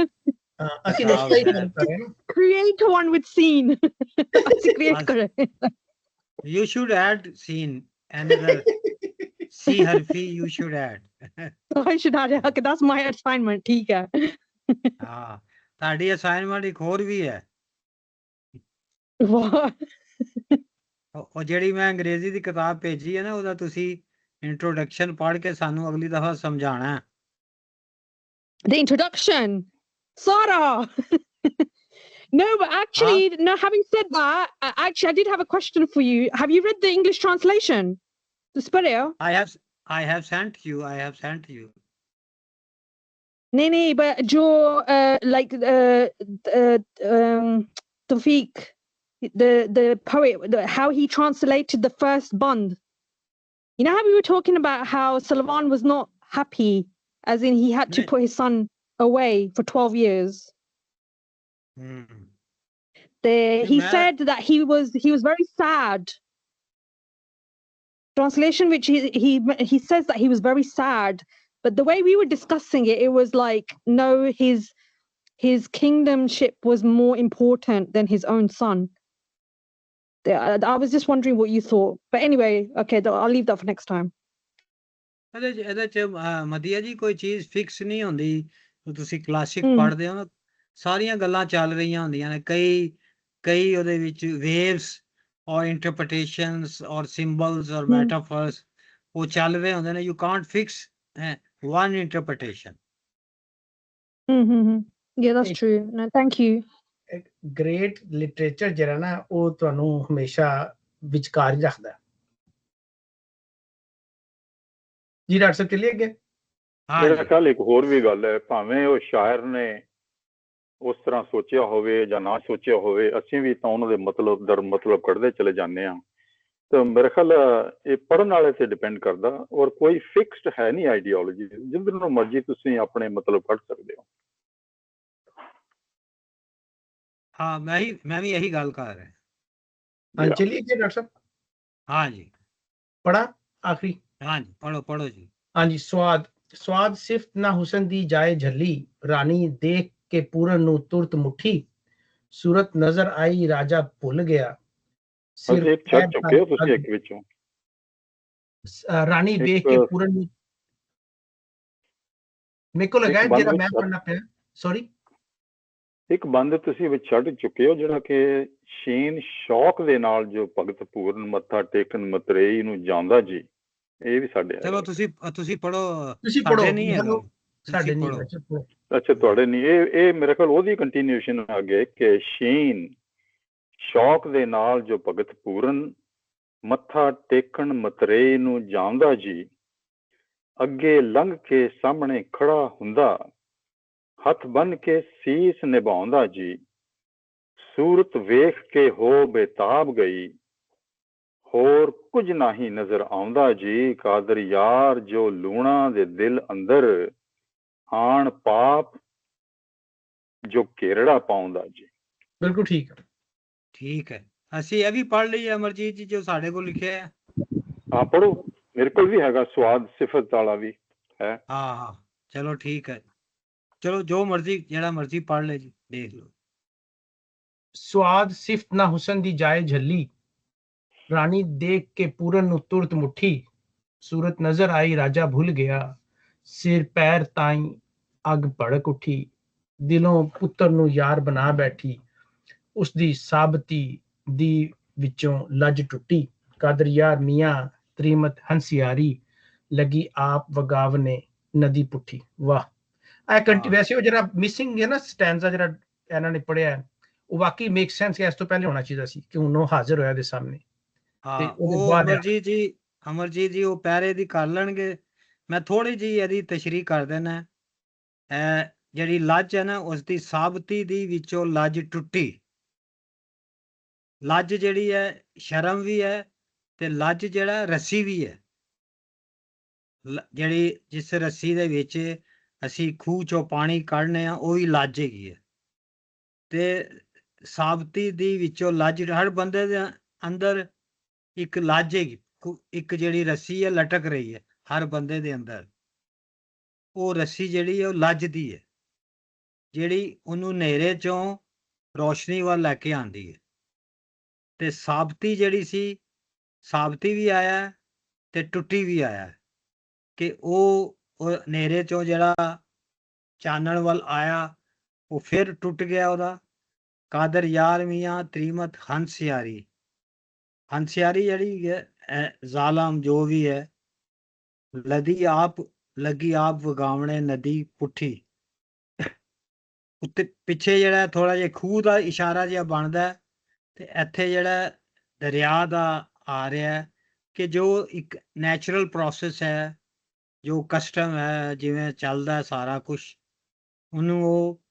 Speaker 1: ਅਸੀਂ ਨੁਸਖਾ ਹੀ ਕੰਮ ਕਰ ਰਹੇ ਹਾਂ।
Speaker 5: Create one with scene. ਅਸੀਂ create ਕਰ ਰਹੇ ਹਾਂ।
Speaker 2: You should add scene, another C harfi you should add.
Speaker 5: I should add it. Okay, that's my assignment. ਠੀਕ ਹੈ।
Speaker 2: ਹਾਂ ਤੁਹਾਡੀ ਅਸਾਈਨਮੈਂਟ ਇੱਕ ਹੋਰ ਵੀ ਹੈ, ਉਹ ਜਿਹੜੀ ਮੈਂ ਅੰਗਰੇਜ਼ੀ ਦੀ ਕਿਤਾਬ ਭੇਜੀ ਹੈ ਨਾ, ਉਹਦਾ ਤੁਸੀਂ ਇੰਟਰੋਡਕਸ਼ਨ ਪੜ੍ਹ ਕੇ ਸਾਨੂੰ ਅਗਲੀ ਦਫਾ ਸਮਝਾਣਾ ਹੈ।
Speaker 5: The introduction, Sarah. No, but actually, no. Having said that, actually, I did have a question for you. Have you read the English translation? The Spirio?
Speaker 2: I have sent you. I have sent you.
Speaker 5: No, but jo like Tawfiq, the poet, how he translated the first bond. You know how we were talking about how Salwan was not happy, as in he had to put his son away for 12 years. He said that he was very sad. Translation which he says that he was very sad, but the way we were discussing it, it was like, no, his kingdomship was more important than his own son. I was just wondering what you thought, but anyway, okay, I'll leave that for next time.
Speaker 2: ਇਹਦੇ ਚ ਮਦੀਆ ਜੀ ਕੋਈ ਚੀਜ਼ fix ਨਹੀਂ ਹੁੰਦੀ। ਤੁਸੀਂ classic ਪੜ੍ਹਦੇ ਹੋ, ਸਾਰੀਆਂ ਗੱਲਾਂ ਚੱਲ ਰਹੀਆਂ ਹੁੰਦੀਆਂ ਨੇ, ਕਈ ਉਹਦੇ ਵਿੱਚ ਵੇਵਸ ਔਰ ਇੰਟਰਪ੍ਰੀਟੇਸ਼ਨਸ ਔਰ ਸਿੰਬਲਸ ਔਰ ਮੈਟਾਫਰਸ ਉਹ ਚੱਲ ਰਹੇ ਹੁੰਦੇ ਨੇ। You Kant fix one interpretation.
Speaker 5: Yeah, that's true. No, thank you.
Speaker 1: Great literature ਜਿਹੜਾ ਨਾ ਉਹ ਤੁਹਾਨੂੰ ਹਮੇਸ਼ਾ ਵਿਚਕਾਰ ਹੀ ਰੱਖਦਾ ਜੀ। ਡਾਕਟਰ ਸਾਹਿਬ ਚੱਲੀਏ ਅੱਗੇ।
Speaker 4: ਮੇਰਾ ਖਿਆਲ ਇੱਕ ਹੋਰ ਵੀ ਗੱਲ ਹੈ, ਭਾਵੇਂ ਉਹ ਸ਼ਾਇਰ ਨੇ ਉਸ ਤਰ੍ਹਾਂ ਸੋਚਿਆ ਹੋਵੇ ਜਾਂ ਨਾ ਸੋਚਿਆ ਹੋਵੇ, ਅਸੀਂ ਵੀ ਤਾਂ ਉਹਨਾਂ ਦੇ ਮਤਲਬ ਦਰ ਮਤਲਬ ਕੱਢਦੇ ਚਲੇ ਜਾਂਦੇ ਹਾਂ। ਤਾਂ ਮੇਰੇ ਖਿਆਲ ਇਹ ਪੜ੍ਹਨ ਵਾਲੇ ਤੇ ਡਿਪੈਂਡ ਕਰਦਾ, ਔਰ ਕੋਈ ਫਿਕਸਡ ਹੈ ਨਹੀਂ ਆਈਡੀਓਲੋਜੀ, ਜਿੱਧਰ ਨੂੰ ਮਰਜ਼ੀ ਤੁਸੀਂ ਆਪਣੇ ਮਤਲਬ ਕੱਢ ਸਕਦੇ ਹੋ।
Speaker 2: ਹਾਂ ਮੈਂ ਵੀ ਇਹੀ ਗੱਲ ਕਰ ਰਿਹਾ।
Speaker 1: ਹਾਂ ਚਲਿਏ ਜੀ ਡਾਕਟਰ ਸਾਹਿਬ।
Speaker 2: ਹਾਂ ਜੀ
Speaker 1: ਪੜਾ ਆਖਰੀ।
Speaker 2: ਹਾਂ ਜੀ ਪੜੋ ਜੀ।
Speaker 1: ਹਾਂ ਜੀ ਸਵਾਦ ਸਵਾਦ ਸਿਫਤ ਨਾ ਹੁਸਨ ਦੀ ਜਾਏ ਝੱਲੀ, ਰਾਣੀ ਦੇਖ ਕੇ ਪੂਰਨ ਨੂੰ ਤੁਰਤ ਮੁੱਠੀ, ਸੂਰਤ ਨਜ਼ਰ ਆਈ ਰਾਜਾ ਭੁੱਲ ਗਿਆ, ਸਿਰ
Speaker 4: ਅਸੀਂ ਇੱਕ ਛੱਡ ਚੁੱਕੇ ਹੋ ਤੁਸੀਂ ਇੱਕ ਵਿੱਚੋਂ।
Speaker 1: ਰਾਣੀ ਵੇਖ ਕੇ ਪੂਰਨ ਨੂੰ, ਮੇਰੇ ਕੋਲ ਲੱਗਾ ਜਿਹੜਾ ਮੈਂ ਪੜਨਾ ਪਿਆ, ਸੌਰੀ
Speaker 4: ਇੱਕ ਬੰਦ ਤੁਸੀਂ ਵਿੱਚ ਛੱਡ ਚੁੱਕੇ ਹੋ, ਜਿਹੜਾ ਕਿ ਸ਼ੀਨ ਸ਼ੌਕ ਦੇ ਨਾਲ ਜੋ ਭਗਤ ਪੂਰਨ ਮੱਥਾ ਟੇਕਣ ਮਤਰੇਈ ਨੂੰ ਜਾਂਦਾ ਜੀ, ਇਹ ਵੀ ਸਾਡੇ।
Speaker 2: ਚਲੋ ਤੁਸੀਂ ਪੜੋ,
Speaker 1: ਤੁਸੀਂ ਪੜੋ,
Speaker 2: ਨਹੀਂ ਹੈ
Speaker 1: ਸਾਡੇ ਨਹੀਂ।
Speaker 4: ਅੱਛਾ ਤੁਹਾਡੇ ਨਹੀਂ, ਇਹ ਮੇਰੇ ਕੋਲ ਉਹਦੀ ਕੰਟੀਨਿਊਸ਼ਨ ਅੱਗੇ ਕਿ ਸ਼ੀਨ ਸ਼ੌਕ ਦੇ ਨਾਲ ਜੋ ਭਗਤ ਪੂਰਨ ਮੱਥਾ ਟੇਕਣ ਮਤਰੇਈ ਨੂੰ ਜਾਂਦਾ ਜੀ, ਅੱਗੇ ਲੰਘ ਕੇ ਸਾਹਮਣੇ ਖੜਾ ਹੁੰਦਾ, ਹੱਥ ਬੰਨ ਕੇ ਸੀਸ ਨਿਭਾਉਂਦਾ ਜੀ, ਸੂਰਤ ਵੇਖ ਕੇ ਹੋ ਬੇਤਾਬ ਗਈ, ਹੋਰ ਕੁਝ ਨਹੀਂ ਨਜ਼ਰ ਆਉਂਦਾ ਜੀ, ਕਾਦਰ ਯਾਰ ਜੋ ਲੂਣਾ ਦੇ ਦਿਲ ਅੰਦਰ, ਆਣ ਪਾਪ ਜੋ ਘੇਰੜਾ ਪਾਉਂਦਾ ਜੀ।
Speaker 1: ਬਿਲਕੁਲ ਠੀਕ
Speaker 2: ਹੈ। ਅਸੀਂ ਇਹ ਵੀ ਪੜ੍ਹ ਲਈ ਅਮਰਜੀਤ ਜੀ ਜੋ ਸਾਡੇ ਕੋਲ ਲਿਖਿਆ ਹੈ।
Speaker 4: ਹਾਂ ਪੜੋ, ਮੇਰੇ ਕੋਲ ਵੀ ਹੈਗਾ, ਸਵਾਦ ਸਿਫਤ ਵਾਲਾ ਵੀ ਹੈ।
Speaker 2: ਹਾਂ ਚਲੋ ਠੀਕ ਹੈ, ਚਲੋ ਜੋ ਮਰਜ਼ੀ ਜਿਹੜਾ ਮਰਜ਼ੀ ਪੜ੍ਹ ਲੈ ਜੀ, ਦੇਖ ਲਓ।
Speaker 1: ਸਵਾਦ ਸਿਫਤ ਨਾ ਹੁਸਨ ਦੀ ਜਾਏ ਝੱਲੀ, ਰਾਣੀ ਦੇਖ ਕੇ ਪੂਰਨ ਨੂੰ ਤੁਰਤ ਮੁੱਠੀ, ਸੂਰਤ ਨਜ਼ਰ ਆਈ ਰਾਜਾ ਭੁੱਲ ਗਿਆ, ਸਿਰ ਪੈਰ ਤਾਈਂ ਅੱਗ ਭੜਕ ਉੱਠੀ, ਦਿਲੋਂ ਪੁੱਤਰ ਨੂੰ ਯਾਰ ਬਣਾ ਬੈਠੀ, ਉਸ ਦੀ ਸਾਬਤੀ ਦੀ ਵਿੱਚੋਂ ਲੱਜ ਟੁੱਟੀ, ਕਾਦਰ ਯਾਰ ਮੀਆਂ ਤਰੀਮਤ ਹੰਸਿਆਰੀ, ਲੱਗੀ ਆਪ ਵਗਾਵਨੇ ਨਦੀ ਪੁੱਠੀ। ਵਾਹ, ਵੈਸੇ ਉਹ ਜਿਹੜਾ ਮਿਸਿੰਗ ਹੈ ਨਾ ਸਟੈਂਜ਼ਾ ਜਿਹੜਾ ਇਹਨਾਂ ਨੇ ਪੜਿਆ, ਉਹ ਵਾਕਈ ਮੇਕ ਸੈਂਸ ਹੈ, ਇਸ ਤੋਂ ਪਹਿਲੇ ਹੋਣਾ ਚਾਹੀਦਾ ਸੀ ਕਿ ਹੁਣ ਉਹ ਹਾਜ਼ਰ ਹੋਇਆ ਦੇ ਸਾਹਮਣੇ।
Speaker 2: ਉਹ ਅਮਰਜੀਤ ਜੀ ਉਹ ਪੈਰੇ ਦੀ ਕਰ ਲੈਣਗੇ, ਮੈਂ ਥੋੜੀ ਜਿਹੀ ਇਹਦੀ ਤਸ਼ਰੀਹ ਕਰ ਦੇਣਾ। ਜਿਹੜੀ ਲੱਜ ਹੈ ਨਾ, ਉਸ ਦੀ ਸਾਬਤੀ ਦੀ ਵਿੱਚੋਂ ਲੱਜ ਟੁੱਟੀ। ਲੱਜ ਜਿਹੜੀ ਹੈ ਸ਼ਰਮ ਵੀ ਹੈ, ਤੇ ਲੱਜ ਜਿਹੜਾ ਰੱਸੀ ਵੀ ਹੈ, ਜਿਹੜੀ ਜਿਸ ਰੱਸੀ ਦੇ ਵਿੱਚ ਅਸੀਂ ਖੂਹ ਚੋਂ ਪਾਣੀ ਕੱਢਨੇ ਆ, ਉਹ ਹੀ ਲੱਜ ਹੈਗੀ ਹੈ। ਤੇ ਸਾਬਤੀ ਦੀ ਵਿੱਚੋਂ ਲੱਜ, ਹਰ ਬੰਦੇ ਦੇ ਅੰਦਰ ਇੱਕ ਲੱਜ ਹੈਗੀ, ਇੱਕ ਜਿਹੜੀ ਰੱਸੀ ਹੈ ਲਟਕ ਰਹੀ ਹੈ ਹਰ ਬੰਦੇ ਦੇ ਅੰਦਰ, ਉਹ ਰੱਸੀ ਜਿਹੜੀ ਹੈ ਉਹ ਲੱਜ ਦੀ ਹੈ, ਜਿਹੜੀ ਉਹਨੂੰ ਹਨੇਰੇ ਚੋਂ ਰੋਸ਼ਨੀ ਵੱਲ ਲੈ ਕੇ ਆਉਂਦੀ ਹੈ। ਤੇ ਸਾਬਤੀ ਜਿਹੜੀ ਸੀ, ਸਾਬਤੀ ਵੀ ਆਇਆ ਤੇ ਟੁੱਟੀ ਵੀ ਆਇਆ, ਕਿ ਉਹ ਹਨੇਰੇ ਚੋਂ ਜਿਹੜਾ ਚਾਨਣ ਵੱਲ ਆਇਆ ਉਹ ਫਿਰ ਟੁੱਟ ਗਿਆ ਉਹਦਾ। ਕਾਦਰ ਯਾਰ ਮੀਆਂ ਤਰੀਮਤ ਹੰਸਿਆਰੀ, ਹੰਸਿਆਰੀ ਜਿਹੜੀ ਹੈ ਜ਼ਾਲਮ ਜੋ ਵੀ ਹੈ, ਲੱਗੀ ਆਪ ਵਗਾਵਣੇ ਨਦੀ ਪੁੱਠੀ। ਉੱਤੇ ਪਿੱਛੇ ਜਿਹੜਾ ਥੋੜਾ ਜਿਹਾ ਖੂਹ ਦਾ ਇਸ਼ਾਰਾ ਜਿਹਾ ਬਣਦਾ, ਤੇ ਇੱਥੇ ਜਿਹੜਾ ਦਰਿਆ ਦਾ ਆ ਰਿਹਾ, ਕਿ ਜੋ ਇੱਕ ਨੈਚੁਰਲ ਪ੍ਰੋਸੈਸ ਹੈ, ਜੋ ਕਸਟਮ ਹੈ, ਜਿਵੇਂ ਚੱਲਦਾ ਸਾਰਾ ਕੁਝ, ਉਹਨੂੰ ਉਹ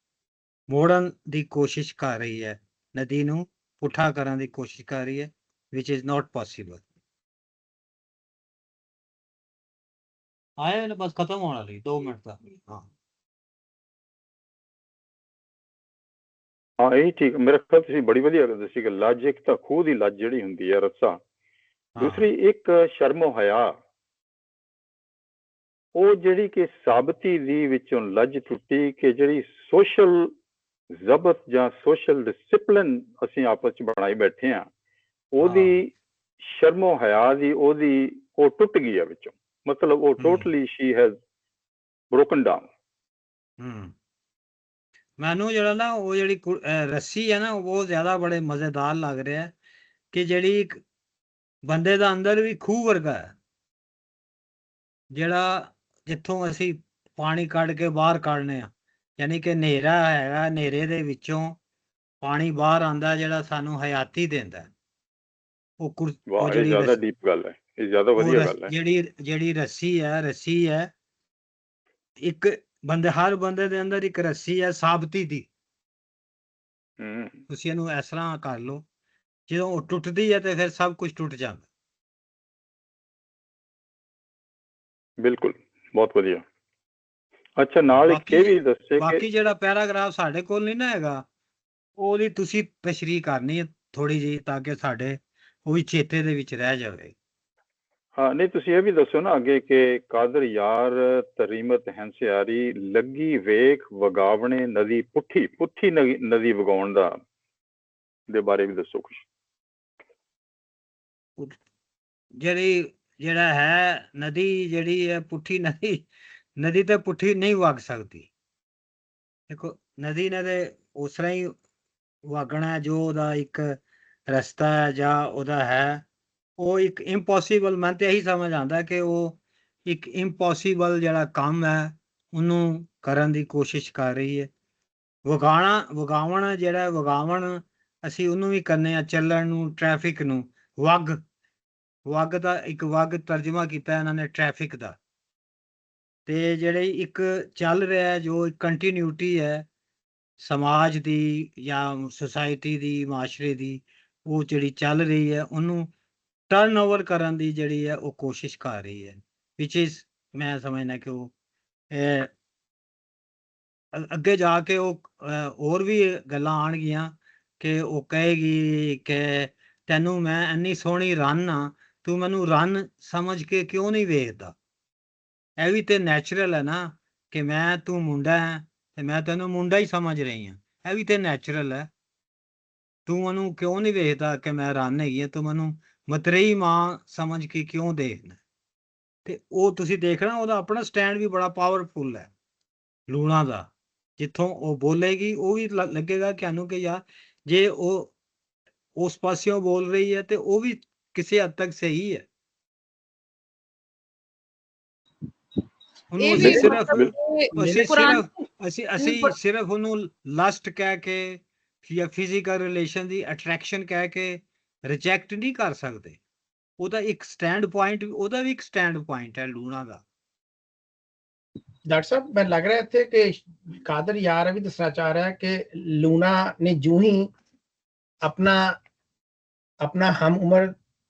Speaker 2: ਮੋੜਨ ਦੀ ਕੋਸ਼ਿਸ਼ ਕਰ ਰਹੀ ਹੈ, ਨਦੀ ਨੂੰ ਪੁੱਠਾ ਕਰਨ ਦੀ ਕੋਸ਼ਿਸ਼ ਕਰ ਰਹੀ ਹੈ, which is not possible। ਆਇਆ ਨਾ, ਬਸ ਖਤਮ ਹੋਣ ਵਾਲੀ 2 ਮਿੰਟ ਦਾ।
Speaker 4: ਹਾਂ ਇਹ ਠੀਕ, ਮੇਰੇ ਖਿਆਲ ਤੁਸੀਂ ਬੜੀ ਵਧੀਆ ਗੱਲ ਦੱਸੀ ਕਿ ਲੱਜ ਇੱਕ ਤਾਂ ਖੂਹ ਦੀ ਲੱਜ ਜਿਹੜੀ ਹੁੰਦੀ ਹੈ ਰੱਸਾ, ਦੂਸਰੀ ਇੱਕ ਸ਼ਰਮੋ ਹਯਾ, ਉਹ ਜਿਹੜੀ ਕਿ ਸਾਬਤੀ ਦੀ ਵਿੱਚੋਂ ਲੱਜ ਟੁੱਟੀ, ਕਿ ਜਿਹੜੀ ਸੋਸ਼ਲ ਜ਼ਬਤ ਜਾਂ ਸੋਸ਼ਲ ਡਿਸਿਪਲਿਨ ਅਸੀਂ ਆਪਸ ਚ ਬਣਾਈ ਬੈਠੇ ਹਾਂ, ਉਹਦੀ ਸ਼ਰਮੋ ਹਯਾ ਦੀ ਉਹ ਟੁੱਟ ਗਈ ਹੈ ਵਿੱਚੋਂ, ਮਤਲਬ ਉਹ totally she has broken down.
Speaker 2: ਮੈਨੂੰ ਜਿਹੜਾ ਨਾ ਉਹ ਜਿਹੜੀ ਰੱਸੀ ਹੈ ਨਾ, ਉਹ ਬਹੁਤ ਜ਼ਿਆਦਾ ਬੜੇ ਮਜ਼ੇਦਾਰ ਲੱਗ ਰਿਹਾ, ਕਿ ਜਿਹੜੀ ਇੱਕ ਬੰਦੇ ਦਾ ਅੰਦਰ ਵੀ ਖੂਹ ਵਰਗਾ ਹੈ, ਜਿਹੜਾ ਜਿੱਥੋਂ ਅਸੀਂ ਪਾਣੀ ਕੱਢ ਕੇ ਬਾਹਰ ਕੱਢਨੇ ਆ, ਯਾਨੀ ਕਿ ਹਨੇਰਾ ਹੈਗਾ, ਹਨੇਰੇ ਦੇ ਵਿੱਚੋਂ ਪਾਣੀ ਬਾਹਰ ਆਉਂਦਾ, ਜਿਹੜਾ ਸਾਨੂੰ ਹਯਾਤੀ ਦਿੰਦਾ। ਉਹ
Speaker 4: ਜ਼ਿਆਦਾ ਡੀਪ ਗੱਲ ਹੈ, ਇਹ ਜ਼ਿਆਦਾ ਵਧੀਆ ਗੱਲ ਹੈ।
Speaker 2: ਜਿਹੜੀ ਰੱਸੀ ਹੈ ਇੱਕ ਬੰਦੇ, ਹਰ ਬੰਦੇ ਦੇ ਅੰਦਰ ਇੱਕ ਰੱਸੀ ਹੈ ਸਾਬਤੀ ਦੀ। ਤੁਸੀਂ ਇਹਨੂੰ ਇਸ ਤਰ੍ਹਾਂ ਕਰ ਲਓ, ਜਦੋਂ ਉਹ ਟੁੱਟਦੀ ਹੈ ਤੇ ਫਿਰ ਸਭ ਕੁਝ ਟੁੱਟ ਜਾਂਦਾ।
Speaker 4: ਬਿਲਕੁਲ, ਬਹੁਤ ਵਧੀਆ। ਅੱਛਾ, ਨਾਲ ਇੱਕ ਇਹ ਵੀ ਦੱਸੇ,
Speaker 2: ਬਾਕੀ ਜਿਹੜਾ ਪੈਰਾਗ੍ਰਾਫ ਸਾਡੇ ਕੋਲ ਨਹੀਂ ਨਾ ਹੈਗਾ, ਉਹਦੀ ਤੁਸੀਂ ਤਸ਼ਰੀਹ ਕਰਨੀ ਹੈ ਥੋੜੀ ਜਿਹੀ, ਤਾਂ ਕਿ ਸਾਡੇ ਉਹ ਵੀ ਚੇਤੇ ਦੇ ਵਿੱਚ ਰਹਿ ਜਾਵੇ।
Speaker 4: ਨਹੀਂ ਤੁਸੀਂ ਇਹ ਵੀ ਦੱਸੋ ਨਾ ਅੱਗੇ ਕਿ ਕਾਦਰ ਯਾਰ ਤਰੀਮਤ ਹੰਸਿਆਰੀ ਲੱਗੀ ਵੇਖ ਵਗਾਵਣੇ ਨਦੀ ਪੁੱਠੀ ਨਦੀ ਵਗਾਉਣ ਦੇ ਬਾਰੇ ਵੀ ਦੱਸੋ ਕੁਛ।
Speaker 2: ਜਿਹੜਾ ਹੈ ਨਦੀ ਜਿਹੜੀ ਹੈ ਪੁੱਠੀ ਨਦੀ ਤੇ ਪੁੱਠੀ ਨਹੀਂ ਵਗ ਸਕਦੀ। ਦੇਖੋ ਨਦੀ ਨੇ ਤੇ ਉਸ ਤਰ੍ਹਾਂ ਹੀ ਵਗਣਾ ਜੋ ਉਹਦਾ ਇੱਕ ਰਸਤਾ ਹੈ ਜਾਂ ਉਹਦਾ ਹੈ, ਉਹ ਇੱਕ ਇੰਪੋਸੀਬਲ, ਮੈਂ ਤੇ ਇਹੀ ਸਮਝ ਆਉਂਦਾ ਕਿ ਉਹ ਇੱਕ ਇੰਪੋਸੀਬਲ ਜਿਹੜਾ ਕੰਮ ਹੈ ਉਹਨੂੰ ਕਰਨ ਦੀ ਕੋਸ਼ਿਸ਼ ਕਰ ਰਹੀ ਹੈ। ਵਗਾਵਣ ਜਿਹੜਾ ਵਗਾਵਣ ਅਸੀਂ ਉਹਨੂੰ ਵੀ ਕਰਨੇ ਆ, ਚੱਲਣ ਨੂੰ, ਟ੍ਰੈਫਿਕ ਨੂੰ। ਵਗ ਦਾ ਇੱਕ ਵਗ ਤਰਜਮਾ ਕੀਤਾ ਇਹਨਾਂ ਨੇ ਟ੍ਰੈਫਿਕ ਦਾ। ਤੇ ਜਿਹੜੇ ਇੱਕ ਚੱਲ ਰਿਹਾ ਜੋ ਇੱਕ ਕੰਟੀਨਿਊਟੀ ਹੈ ਸਮਾਜ ਦੀ ਜਾਂ ਸੁਸਾਇਟੀ ਦੀ, ਮਾਸ਼ਰੇ ਦੀ, ਉਹ ਜਿਹੜੀ ਚੱਲ ਰਹੀ ਹੈ ਉਹਨੂੰ ਟਰਨ ਓਵਰ ਕਰਨ ਦੀ ਜਿਹੜੀ ਹੈ ਉਹ ਕੋਸ਼ਿਸ਼ ਕਰ ਰਹੀ ਹੈ, ਵਿਚ ਇਜ਼ ਮੈਂ ਸਮਝਦਾ ਕਿ ਉਹ ਅੱਗੇ ਜਾ ਕੇ ਉਹ ਹੋਰ ਵੀ ਗੱਲਾਂ ਆਉਣਗੀਆਂ ਕਿ ਉਹ ਕਹੇਗੀ ਕਿ ਤੈਨੂੰ ਮੈਂ ਇੰਨੀ ਸੋਹਣੀ ਰੰਨ ਆ, ਤੂੰ ਮੈਨੂੰ ਰੰਨ ਸਮਝ ਕੇ ਕਿਉਂ ਨਹੀਂ ਵੇਖਦਾ। ਇਹ ਵੀ ਤੇ ਨੈਚੁਰਲ ਹੈ ਨਾ ਕਿ ਤੂੰ ਮੁੰਡਾ ਹੈ ਤੇ ਮੈਂ ਤੈਨੂੰ ਮੁੰਡਾ ਹੀ ਸਮਝ ਰਹੀ ਹਾਂ, ਇਹ ਵੀ ਤੇ ਨੈਚੁਰਲ ਹੈ। ਤੂੰ ਮੈਨੂੰ ਕਿਉਂ ਨਹੀਂ ਵੇਖਦਾ ਕਿ ਮੈਂ ਰੰਨ ਹੈਗੀ ਆ, ਤੂੰ ਮੈਨੂੰ ਮਤਰੇਈ ਮਾਂ ਸਮਝ ਕੇ ਕਿਉਂ ਦੇਖਦਾ। ਤੇ ਉਹ ਤੁਸੀਂ ਦੇਖਣਾ ਉਹਦਾ ਆਪਣਾ ਸਟੈਂਡ ਵੀ ਬੜਾ ਪਾਵਰਫੁਲ ਹੈ ਲੂਣਾ ਦਾ। ਜਿੱਥੋਂ ਉਹ ਬੋਲੇਗੀ ਉਹ ਵੀ ਲੱਗੇਗਾ ਕਿ ਸਾਨੂੰ ਕਿ ਯਾਰ ਜੇ ਉਹ ਉਸ ਪਾਸਿਓਂ ਬੋਲ ਰਹੀ ਹੈ ਤੇ ਉਹ ਵੀ ਕਿਸੇ ਹੱਦ ਤੱਕ ਸਹੀ ਹੈ। ਉਹਨੂੰ ਅਸੀਂ ਸਿਰਫ ਉਹਨੂੰ ਲਸਟ ਕਹਿ ਕੇ ਜਾਂ ਫਿਜ਼ੀਕਲ ਰਿਲੇਸ਼ਨ ਦੀ ਅਟਰੈਕਸ਼ਨ ਕਹਿ ਕੇ ਰਿਜੈਕਟ ਨਹੀਂ ਕਰ ਸਕਦੇ। ਉਹਦਾ ਇੱਕ ਸਟੈਂਡ ਪੁਆਇੰਟ, ਉਹਦਾ ਵੀ ਇੱਕ ਸਟੈਂਡ ਪੁਆਇੰਟ ਹੈ ਲੂਣਾ ਦਾ।
Speaker 1: ਡਾਕਟਰ ਸਾਹਿਬ ਮੈਨੂੰ ਲੱਗ ਰਿਹਾ ਇੱਥੇ ਕਿ ਕਾਦਰ ਯਾਰ ਵੀ ਦੱਸਣਾ ਚਾਹ ਰਿਹਾ ਕਿ ਲੂਣਾ ਨੇ ਜੂ ਹੀ ਆਪਣਾ ਹਮ ਉਮਰ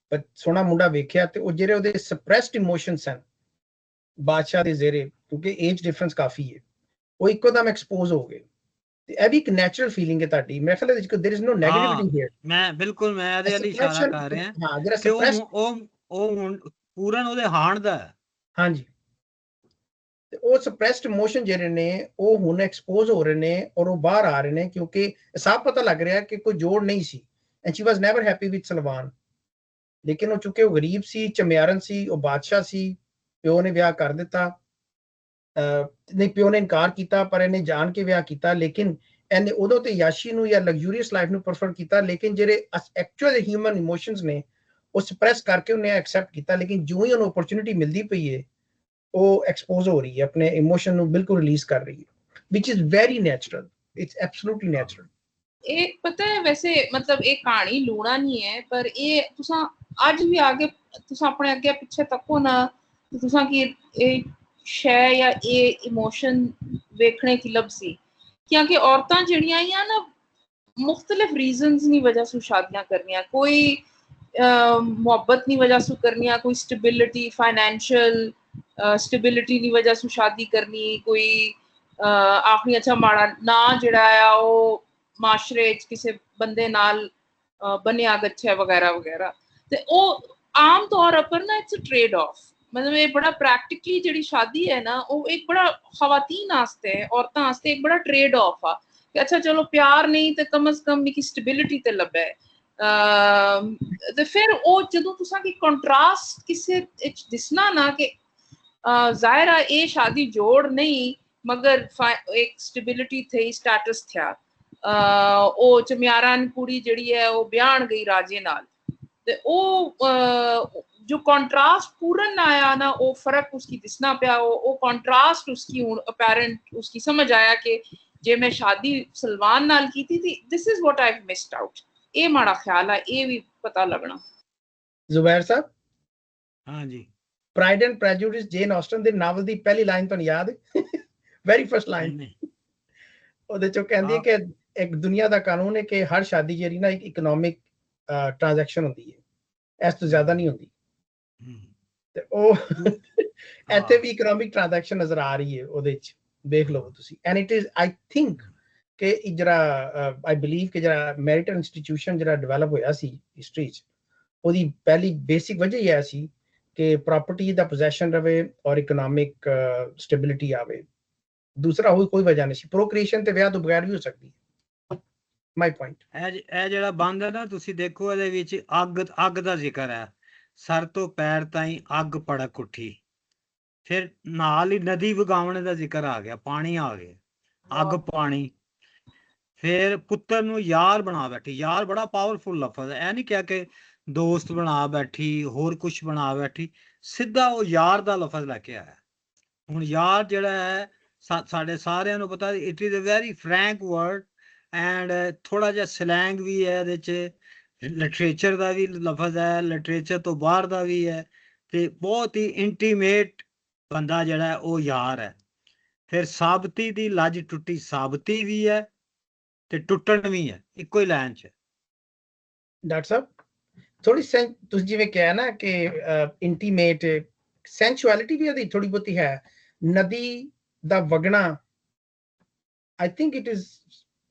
Speaker 1: ਸੋਹਣਾ ਮੁੰਡਾ ਵੇਖਿਆ ਤੇ ਉਹ ਜਿਹੜੇ ਉਹਦੇ ਸਪਰੈਸਡ ਇਮੋਸ਼ਨਸ ਹਨ ਬਾਦਸ਼ਾਹ ਦੇ ਜ਼ੇਰੇ, ਕਿਉਂਕਿ ਏਜ ਡਿਫਰੈਂਸ ਕਾਫੀ ਹੈ, ਉਹ ਇੱਕੋ ਦਮ ਐਕਸਪੋਜ਼ ਹੋ ਗਏ। ਤੇ ਇਹ ਵੀ ਇੱਕ ਨੈਚੁਰਲ ਫੀਲਿੰਗ ਹੈ ਤੁਹਾਡੀ, ਮੇਰੇ ਖਿਆਲ ਹੈ ਦੇयर इज नो ਨੈਗੇਟਿਵਿਟੀ ਹੇਅਰ।
Speaker 2: ਮੈਂ ਬਿਲਕੁਲ ਮੈਂ ਇਹਦੇ ਲਈ ਇਸ਼ਾਰਾ ਕਰ ਰਿਹਾ
Speaker 1: ਹਾਂ ਜਿਹੜਾ
Speaker 2: ਕਿ ਉਹ ਪੂਰਨ ਉਹਦੇ ਹਾਣ ਦਾ ਹੈ। ਹਾਂਜੀ,
Speaker 1: ਤੇ ਉਹ ਸਪਰੈਸਡ ਇਮੋਸ਼ਨ ਜਿਹੜੇ ਨੇ ਉਹ ਹੁਣ ਐਕਸਪੋਜ਼ ਹੋ ਰਹੇ ਨੇ ਔਰ ਉਹ ਬਾਹਰ ਆ ਰਹੇ ਨੇ, ਕਿਉਂਕਿ ਸਾਫ਼ ਪਤਾ ਲੱਗ ਰਿਹਾ ਕਿ ਕੋਈ ਜੋੜ ਨਹੀਂ ਸੀ। And she was never happy with Salwan. ਲੇਕਿਨ ਉਹ ਚੁੱਕੇ ਉਹ ਗਰੀਬ ਸੀ, ਚਮਿਆਰਨ ਸੀ, ਉਹ ਬਾਦਸ਼ਾਹ ਸੀ, ਪਿਓ ਨੇ ਵਿਆਹ ਕਰ ਦਿੱਤਾ। ਨਹੀਂ, ਪਿਓ ਨੇ ਇਨਕਾਰ ਕੀਤਾ ਪਰ ਇਹਨੇ ਜਾਣ ਕੇ ਵਿਆਹ ਕੀਤਾ। ਲੇਕਿਨ ਇਹਨੇ ਉਦੋਂ ਤੇ ਯਾਸ਼ੀ ਨੂੰ ਜਾਂ ਲਗਜ਼ੂਰੀਅਸ ਲਾਈਫ ਨੂੰ ਪ੍ਰੈਫਰ ਕੀਤਾ, ਲੇਕਿਨ ਜਿਹੜੇ ਐਕਚੁਅਲ ਹਿਊਮਨ ਇਮੋਸ਼ਨਸ ਨੇ ਉਹ ਸਪਰੈਸ ਕਰਕੇ ਉਹਨੇ ਐਕਸੈਪਟ ਕੀਤਾ। ਲੇਕਿਨ ਜਿਉਂ ਹੀ ਉਹਨੂੰ ਓਪਰਚੁਨਿਟੀ ਮਿਲਦੀ ਪਈ ਹੈ ਉਹ ਐਕਸਪੋਜ਼ ਹੋ ਰਹੀ ਹੈ, ਆਪਣੇ ਇਮੋਸ਼ਨ ਨੂੰ ਬਿਲਕੁਲ ਰਿਲੀਜ਼ ਕਰ ਰਹੀ ਹੈ, which is very natural. It's absolutely natural.
Speaker 3: ਇਹ ਪਤਾ ਹੈ ਵੈਸੇ ਮਤਲਬ ਇਹ ਕਹਾਣੀ ਲੂਣਾ ਨਹੀਂ ਹੈ, ਪਰ ਇਹ ਤੁਸੀਂ ਅੱਜ ਵੀ ਆ ਕੇ ਤੁਸੀਂ ਆਪਣੇ ਅੱਗੇ ਪਿੱਛੇ ਤੱਕੋ ਨਾ ਤੁਸੀਂ ਕਿ ਇਹ ਸ਼ੈ ਜਾਂ ਇਹ ਇਮੋਸ਼ਨ ਵੇਖਣੇ ਕੀ ਲੱਭ ਸੀ। ਕਿਉਂਕਿ ਔਰਤਾਂ ਜਿਹੜੀਆਂ ਆ ਨਾ ਮੁxtਲਿਫ ਰੀਜ਼ਨਸ ਦੀ ਵਜ੍ਹਾ ਤੋਂ ਸ਼ਾਦੀਆਂ ਕਰਨੀਆਂ, ਕੋਈ ਮੁਹੱਬਤ ਦੀ ਵਜ੍ਹਾ ਤੋਂ ਕਰਨੀਆਂ, ਕੋਈ ਸਟੇਬਿਲਿਟੀ, ਫਾਈਨੈਂਸ਼ੀਅਲ ਸਟੇਬਿਲਿਟੀ ਦੀ ਵਜ੍ਹਾ ਤੋਂ ਸ਼ਾਦੀ ਕਰਨੀ, ਕੋਈ ਆਖਰੀ ਅੱਛਾ ਮਾੜਾ ਨਾ ਜਿਹੜਾ ਆ ਉਹ ਮਾਸ਼ਰੇ 'ਚ ਕਿਸੇ ਬੰਦੇ ਨਾਲ ਬਣਿਆ ਗੱਛਾ ਵਗੈਰਾ ਵਗੈਰਾ। ਤੇ ਉਹ ਆਮ ਤੌਰ ਉੱਪਰ ਨਾ ਇਟਸ ਅ ਟ੍ਰੇਡ ਆਫ, ਮਤਲਬ ਇਹ ਬੜਾ ਪ੍ਰੈਕਟਿਕਲੀ ਜਿਹੜੀ ਸ਼ਾਦੀ ਹੈ ਨਾ ਉਹ ਇੱਕ ਬੜਾ ਖਵਾਤੀਨ ਵਾਸਤੇ, ਔਰਤਾਂ ਵਾਸਤੇ ਇੱਕ ਬੜਾ ਟ੍ਰੇਡ ਆਫ ਆ ਕਿ ਅੱਛਾ ਚਲੋ ਪਿਆਰ ਨਹੀਂ ਤੇ ਕਮ ਅਜ਼ ਕਮ ਇੱਕ ਸਟੇਬਿਲਿਟੀ ਤੇ ਲੱਭੇ। ਤੇ ਫਿਰ ਉਹ ਜਦੋਂ ਤੁਸੀਂ ਕਿ ਕੰਟਰਾਸਟ ਕਿਸੇ ਵਿੱਚ ਦਿਸਣਾ ਨਾ ਕਿ ਜ਼ਾਹਿਰ ਆ ਇਹ ਸ਼ਾਦੀ ਜੋੜ ਨਹੀਂ ਮਗਰ ਇੱਕ ਸਟੇਬਿਲਿਟੀ ਥਈ, ਸਟੇਟਸ ਥਿਆ। ਉਹ ਚਮਿਆਰਨ ਕੁੜੀ ਜਿਹੜੀ ਹੈ ਉਹ ਵਿਆਹਣ ਗਈ ਰਾਜੇ ਨਾਲ, ਤੇ ਉਹ जो कॉन्ट्रास्ट पूरा ना आया ना वो फर्क उसकी दिसना पिया, वो कॉन्ट्रास्ट उसकी अपैरेंट उसकी समझ आया कि जे मैं शादी सलमान नाल की थी this is what I have missed out. ये माड़ा ख्याल है, ये भी पता लगना।
Speaker 1: ਜ਼ੁਬੈਰ ਸਾਹਿਬ।
Speaker 2: हाँ जी।
Speaker 1: Pride and Prejudice Jane Austen ਦੇ ਨਾਵਲ ਦੀ ਪਹਿਲੀ ਲਾਈਨ ਤੁਹਾਨੂੰ ਯਾਦ ਹੈ? ਵੈਰੀ ਫਰਸਟ ਲਾਈਨ ਉਹਦੇ ਚੋਂ ਕਹਿੰਦੀ ਹੈ ਕਿ ਇੱਕ ਦੁਨੀਆ ਦਾ ਕਾਨੂੰਨ ਹੈ ਕਿ ਹਰ ਸ਼ਾਦੀ ਜਿਹੜੀ ਨਾ ਇੱਕ ਇਕਨੋਮਿਕ ਟ੍ਰਾਂਜੈਕਸ਼ਨ ਹੁੰਦੀ ਹੈ, ਇਸ ਤੋਂ ਜ਼ਿਆਦਾ ਨਹੀਂ ਹੁੰਦੀ। ਤੇ ਉਹ ਇੱਥੇ ਵੀ ਇਕਨੋਮਿਕ ਟ੍ਰਾਂਜੈਕਸ਼ਨ ਨਜ਼ਰ ਆ ਰਹੀ ਹੈ ਉਹਦੇ ਚ, ਦੇਖ ਲਓ ਤੁਸੀਂ। And it is I think ਕਿ ਜਿਹੜਾ ਆਈ ਬਿਲੀਵ ਕਿ ਜਿਹੜਾ ਮੈਰਿਟਲ ਇੰਸਟੀਟਿਊਸ਼ਨ ਜਿਹੜਾ ਡਿਵੈਲਪ ਹੋਇਆ ਸੀ ਹਿਸਟਰੀ ਚ, ਉਹਦੀ ਪਹਿਲੀ ਬੇਸਿਕ ਵਜ੍ਹਾ ਹੀ ਇਹ ਸੀ ਕਿ ਪ੍ਰੋਪਰਟੀ ਦਾ ਪੋਜੈਸ਼ਨ ਰਵੇ ਔਰ ਇਕਨੋਮਿਕ ਸਟੇਬਿਲਿਟੀ ਆਵੇ। ਦੂਸਰਾ ਹੋਰ ਕੋਈ ਵਜ੍ਹਾ ਨਹੀਂ। ਪ੍ਰੋਕ੍ਰੀਏਸ਼ਨ ਤੇ ਵਿਆਹ ਤੋਂ ਬਗੈਰ ਵੀ ਹੋ ਸਕਦੀ ਹੈ। ਮਾਈ ਪੁਆਇੰਟ।
Speaker 2: ਇਹ ਜਿਹੜਾ ਬੰਦ ਹੈ ਨਾ, ਤੁਸੀਂ ਦੇਖੋ ਇਹਦੇ ਵਿੱਚ ਅੱਗ ਦਾ ਜ਼ਿਕਰ ਹੈ। ਸਰ ਤੋਂ ਪੈਰ ਤਾਈਂ ਅੱਗ ਭੜਕ ਉੱਠੀ। ਫਿਰ ਨਾਲ ਹੀ ਨਦੀ ਵਗਾਉਣ ਦਾ ਜ਼ਿਕਰ ਆ ਗਿਆ, ਪਾਣੀ ਆ ਗਿਆ, ਅੱਗ ਪਾਣੀ। ਫਿਰ ਪੁੱਤਰ ਨੂੰ ਯਾਰ ਬਣਾ ਬੈਠੀ। ਯਾਰ ਬੜਾ ਪਾਵਰਫੁਲ ਲਫ਼ਜ਼ ਹੈ। ਇਹ ਨਹੀਂ ਕਿਹਾ ਕਿ ਦੋਸਤ ਬਣਾ ਬੈਠੀ, ਹੋਰ ਕੁਛ ਬਣਾ ਬੈਠੀ, ਸਿੱਧਾ ਉਹ ਯਾਰ ਦਾ ਲਫ਼ਜ਼ ਲੈ ਕੇ ਆਇਆ। ਹੁਣ ਯਾਰ ਜਿਹੜਾ ਹੈ ਸਾਡੇ ਸਾਰਿਆਂ ਨੂੰ ਪਤਾ, it is a very frank word and ਥੋੜਾ ਜਿਹਾ ਸਲੈਂਗ ਵੀ ਹੈ ਇਹਦੇ 'ਚ, ਲਿਟਰੇਚਰ ਦਾ ਵੀ ਲਫ਼ਜ਼ ਹੈ, ਲਿਟਰੇਚਰ ਤੋਂ ਬਾਹਰ ਦਾ ਵੀ ਹੈ, ਤੇ ਬਹੁਤ ਹੀ ਇੰਟੀਮੇਟ ਬੰਦਾ ਜਿਹੜਾ ਉਹ ਯਾਰ ਹੈ। ਫਿਰ ਸਾਬਤੀ ਦੀ ਲੱਜ ਟੁੱਟੀ, ਸਾਬਤੀ ਵੀ ਹੈ ਤੇ ਟੁੱਟਣ ਵੀ ਹੈ, ਇੱਕੋ ਹੀ ਲਾਈਨ 'ਚ।
Speaker 1: ਡਾਕਟਰ ਸਾਹਿਬ ਥੋੜੀ ਤੁਸੀਂ ਜਿਵੇਂ ਕਿਹਾ ਨਾ ਕਿ ਇੰਟੀਮੇਟ ਸੈਂਚੁਅਲਿਟੀ ਵੀ ਉਹਦੀ ਥੋੜੀ ਬਹੁਤੀ ਹੈ। ਨਦੀ ਦਾ ਵਗਣਾ, ਆਈ ਥਿੰਕ ਇਟ ਇਜ਼,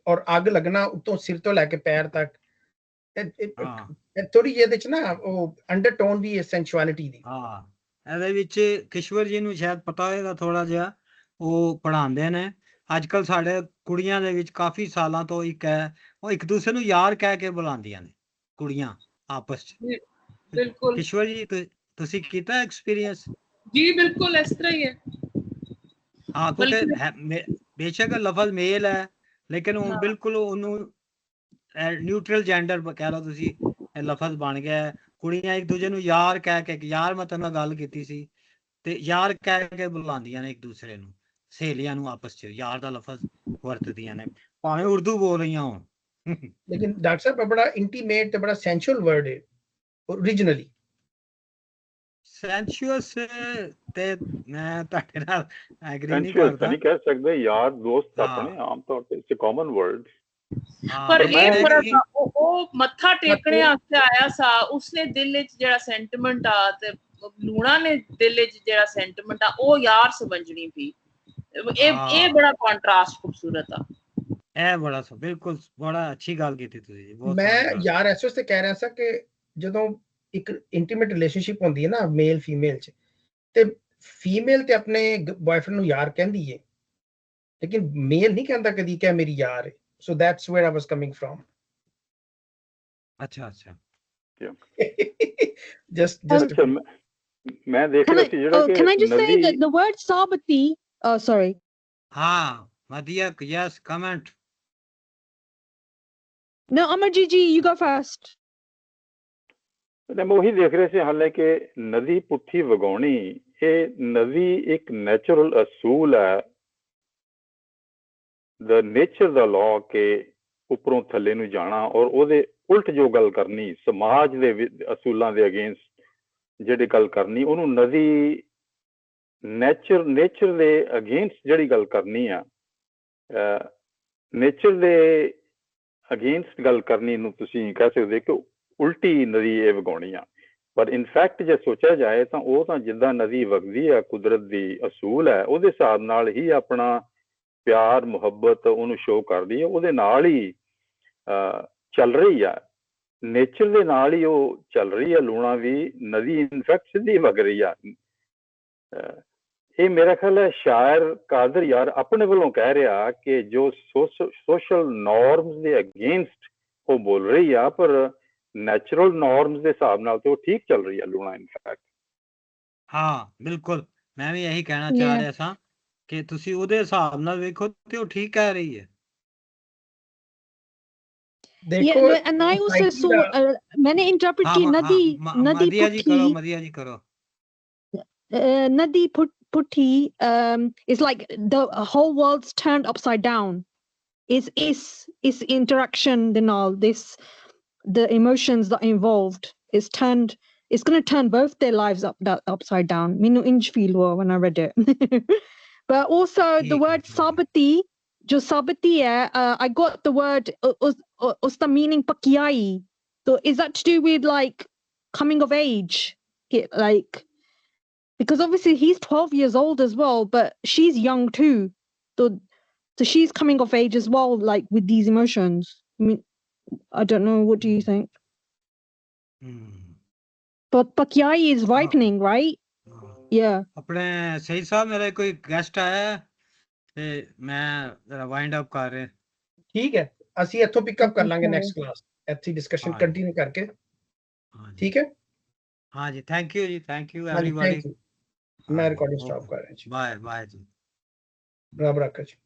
Speaker 1: ਔਰ ਅੱਗ ਲੱਗਣਾ ਉਤੋਂ ਸਿਰ ਤੋਂ ਲੈ ਕੇ ਪੈਰ ਤੱਕ, ਥੋੜੀ ਜਿਹੀ ਇਹਦੇ ਚ ਨਾ ਉਹ ਅੰਡਰਟੋਨ ਵੀ ਹੈ ਸੈਂਚੁਅਲਿਟੀ ਦੀ।
Speaker 2: ਹਾਂ, ਇਹਦੇ ਵਿੱਚ ਕਿਸ਼ਵਰ ਜੀ ਨੂੰ ਸ਼ਾਇਦ ਪਤਾ ਹੋਏਗਾ ਥੋੜਾ ਜਿਹਾ, ਉਹ ਪੜ੍ਹਾਉਂਦੇ ਨੇ ਅੱਜ ਕੱਲ ਸਾਡੇ ਕੁੜੀਆਂ ਦੇ ਵਿੱਚ ਕਾਫੀ ਸਾਲਾਂ ਤੋਂ ਉਹ ਇੱਕ ਦੂਸਰੇ ਨੂੰ ਯਾਰ ਕਹਿ ਕੇ ਬੁਲਾਉਂਦੀਆਂ ਨੇ ਕੁੜੀਆਂ ਆਪਸ ਚ।
Speaker 3: ਬਿਲਕੁਲ
Speaker 2: ਕਿਸ਼ਵਰ ਜੀ ਤੁਸੀਂ ਕੀਤਾ ਐਕਸਪੀਰੀਅੰਸ?
Speaker 3: ਜੀ ਬਿਲਕੁਲ ਇਸ ਤਰ੍ਹਾਂ ਹੀ ਹੈ।
Speaker 2: ਹਾਂ, ਕਿਉਂਕਿ ਬੇਸ਼ੱਕ ਲਫ਼ਜ਼ ਮੇਲ ਹੈ, ਲੇਕਿਨ ਉਹ ਬਿਲਕੁਲ ਉਹਨੂੰ ਨਿਊਟਰਲ ਜੈਂਡਰ ਕਹਿ ਲਓ ਤੁਸੀਂ, ਇਹ ਲਫ਼ਜ਼ ਬਣ ਗਿਆ। ਕੁੜੀਆਂ ਇੱਕ ਦੂਜੇ ਨੂੰ ਯਾਰ ਕਹਿ ਕੇ, ਯਾਰ ਮੈਂ ਤੇਰੇ ਨਾਲ ਗੱਲ ਕੀਤੀ ਸੀ, ਤੇ ਯਾਰ ਕਹਿ ਕੇ ਬੁਲਾਉਂਦੀਆਂ ਨੇ ਇੱਕ ਦੂਸਰੇ ਨੂੰ, ਸਹੇਲੀਆਂ ਨੂੰ ਆਪਸ ਚ ਯਾਰ ਦਾ ਲਫ਼ਜ਼ ਵਰਤਦੀਆਂ ਨੇ, ਭਾਵੇਂ ਉਰਦੂ ਬੋਲ ਰਹੀਆਂ ਹੋਣ।
Speaker 1: ਲੇਕਿਨ ਡਾਕਟਰ ਸਾਹਿਬ ਬੜਾ ਇੰਟੀਮੇਟ ਤੇ ਬੜਾ ਸੈਂਸ਼ੂਅਲ ਵਰਡ ਹੈ ਓਰੀਜਨਲੀ।
Speaker 2: ਸੈਂਸ਼ੂਅਸ ਤੇ ਮੈਂ ਤੁਹਾਡੇ ਨਾਲ ਐਗਰੀ ਨਹੀਂ ਕਰਦਾ।
Speaker 4: ਨਹੀਂ ਕਹਿ ਸਕਦੇ ਯਾਰ ਦੋਸਤ ਆਪਣੇ ਆਮ ਤੌਰ ਤੇ ਇਟਸ ਅ ਕਾਮਨ ਵਰਡ।
Speaker 3: ਪਰ ਇਹ ਫਰਕ ਉਹ ਮੱਥਾ ਟੇਕਣੇ ਆਸਤੇ ਆਇਆ ਸਾ, ਉਸਨੇ ਦਿਲ ਵਿੱਚ ਜਿਹੜਾ ਸੈਂਟੀਮੈਂਟ ਆ, ਤੇ ਲੂਣਾ ਨੇ ਦਿਲ ਵਿੱਚ ਜਿਹੜਾ ਸੈਂਟੀਮੈਂਟ ਆ, ਉਹ ਯਾਰ ਸਮਝਣੀ ਵੀ। ਇਹ ਬੜਾ ਕੰਟਰਾਸਟ ਖੂਬਸੂਰਤ ਆ।
Speaker 2: ਇਹ ਬੜਾ ਬਿਲਕੁਲ ਬੜਾ ਅੱਛੀ ਗੱਲ ਕੀਤੀ ਤੁਸੀਂ।
Speaker 1: ਮੈਂ ਯਾਰ ਇਸ ਵਾਸਤੇ ਕਹਿ ਰਿਹਾ ਸਾਂ ਕਿ ਜਦੋਂ ਇੱਕ ਇੰਟੀਮੇਟ ਰਿਲੇਸ਼ਨਸ਼ਿਪ ਹੁੰਦੀ ਹੈ ਨਾ ਮੇਲ ਫੀਮੇਲ ਚ, ਤੇ ਫੀਮੇਲ ਤੇ ਆਪਣੇ ਬॉयਫ੍ਰੈਂਡ ਨੂੰ ਯਾਰ ਕਹਿੰਦੀ ਹੈ, ਲੇਕਿਨ ਮੇਲ ਨਹੀਂ ਕਹਿੰਦਾ ਕਦੀ ਕਿ ਮੇਰੀ ਯਾਰ ਹੈ। So that's where I was coming from.
Speaker 2: ਅੱਛਾ।
Speaker 1: just
Speaker 4: ਮੈਂ ਦੇਖ ਰਿਹਾ ਸੀ ਜਿਹੜਾ ਕਿ
Speaker 5: can I just say that the word sabati, sorry.
Speaker 2: ਹਾਂ, ਵਧੀਆ, yes, comment.
Speaker 5: No, Amarjit ji, you go first.
Speaker 4: ਮੈਂ ਉਹੀ ਦੇਖ ਰਿਹਾ ਸੀ ਹਾਲੇ ਕਿ ਨਦੀ ਪੁੱਠੀ ਵਗਾਉਣੀ, ਇਹ ਨਦੀ ਇੱਕ ਨੈਚੁਰਲ ਅਸੂਲ ਹੈ, ਦਾ ਨੇਚਰ ਦਾ ਲਾਅ ਕਿ ਉੱਪਰੋਂ ਥੱਲੇ ਨੂੰ ਜਾਣਾ, ਔਰ ਉਹਦੇ ਉਲਟ ਜੋ ਗੱਲ ਕਰਨੀ, ਸਮਾਜ ਦੇ ਅਸੂਲਾਂ ਦੇ ਅਗੇਂਸਟ ਜਿਹੜੀ ਗੱਲ ਕਰਨੀ, ਉਹਨੂੰ ਨਦੀ ਨੇਚਰ ਦੇ ਅਗੇਂਸਟ ਜਿਹੜੀ ਗੱਲ ਕਰਨੀ ਆ, ਨੇਚਰ ਦੇ ਅਗੇਂਸਟ ਗੱਲ ਕਰਨੀ ਨੂੰ ਤੁਸੀਂ ਕਹਿ ਸਕਦੇ ਕਿ ਉਲਟੀ ਨਦੀ ਇਹ ਵਗਾਉਣੀ ਆ। ਪਰ ਇਨਫੈਕਟ ਜੇ ਸੋਚਿਆ ਜਾਏ ਤਾਂ ਉਹ ਤਾਂ ਜਿੱਦਾਂ ਨਦੀ ਵਗਦੀ ਆ, ਕੁਦਰਤ ਦੀ ਅਸੂਲ ਹੈ, ਉਹਦੇ ਹਿਸਾਬ ਨਾਲ ਹੀ ਆਪਣਾ ਪਿਆਰ ਮੁਹੱਬਤ ਉਹਨੂੰ ਸ਼ੋਅ ਕਰਦੀ ਹੈ, ਉਹਦੇ ਨਾਲ ਹੀ ਚੱਲ ਰਹੀ ਆ, ਨੇਚਰ ਦੇ ਨਾਲ ਹੀ ਉਹ ਚੱਲ ਰਹੀ ਆ। ਲੂਣਾ ਵੀ ਨਦੀ ਇਨਫੈਕਟ ਸਿੱਧੀ ਵਗ ਰਹੀ ਆ। ਇਹ ਮੇਰਾ ਖਿਆਲ ਹੈ ਸ਼ਾਇਰ ਕਾਦਰ ਯਾਰ ਆਪਣੇ ਵੱਲੋਂ ਕਹਿ ਰਿਹਾ ਕਿ ਜੋ ਸੋਸ਼ਲ ਨੋਰਮਸ ਦੇ ਅਗੇਂਸਟ ਉਹ ਬੋਲ ਰਹੀ ਆ, ਪਰ ਨੈਚੁਰਲ ਨੋਰਮਸ ਦੇ ਹਿਸਾਬ ਨਾਲ ਤੇ ਉਹ ਠੀਕ ਚੱਲ ਰਹੀ ਆ ਲੂਣਾ ਇਨਫੈਕਟ।
Speaker 2: ਹਾਂ ਬਿਲਕੁਲ, ਮੈਂ ਵੀ ਇਹੀ ਕਹਿਣਾ ਚਾਹ ਰਿਹਾ ਸਾਂ ਕਿ ਤੁਸੀਂ ਉਹਦੇ ਹਿਸਾਬ ਨਾਲ ਵੇਖੋ ਤੇ ਉਹ ਠੀਕ ਕਹਿ ਰਹੀ ਹੈ।
Speaker 5: देखो, and I also saw मैंने interpret की नदी
Speaker 2: जी करो
Speaker 5: nadi putti is like the whole world's turned upside down. Is interaction and all this, the emotions that are involved is turned, it's going to turn both their lives upside down. Minu inch feel when I read it. But also the word sabati, jo sabati hai, I got the word usta meaning pakiyai. So is that to do with like coming of age, like, because obviously he's 12 years old as well, but she's young too, so she's coming of age as well, like with these emotions. I mean, I don't know, what do you think? But Pakyai is ripening, right? Yeah.
Speaker 2: अपने सही साहब मेरा कोई guest आया है ते मैं जरा वाइंड अप कर रहे
Speaker 1: ठीक है, ਅਸੀਂ ਇੱਥੋਂ ਪਿਕਅਪ ਕਰ ਲਾਂਗੇ
Speaker 5: Okay.
Speaker 1: ਨੈਕਸਟ ਕਲਾਸ, ਇੱਥੇ ਡਿਸਕਸ਼ਨ
Speaker 2: ਹਾਂ।
Speaker 1: ਕੰਟੀਨਿਊ ਕਰਕੇ।
Speaker 2: हाँ जी
Speaker 1: ਠੀਕ ਹੈ,
Speaker 2: हाँ जी थैंक यू
Speaker 1: ਹਾਂਜੀ
Speaker 2: एवरीबॉडी
Speaker 1: ਥੈਂਕ ਯੂ। ਮੈਂ ਰਿਕਾर्डिंग ਸਟਾਪ ਕਰ ਰਿਹਾ ਜੀ।
Speaker 2: बाय बाय जी
Speaker 1: ਰੱਬ ਰੱਖਾ ਜੀ।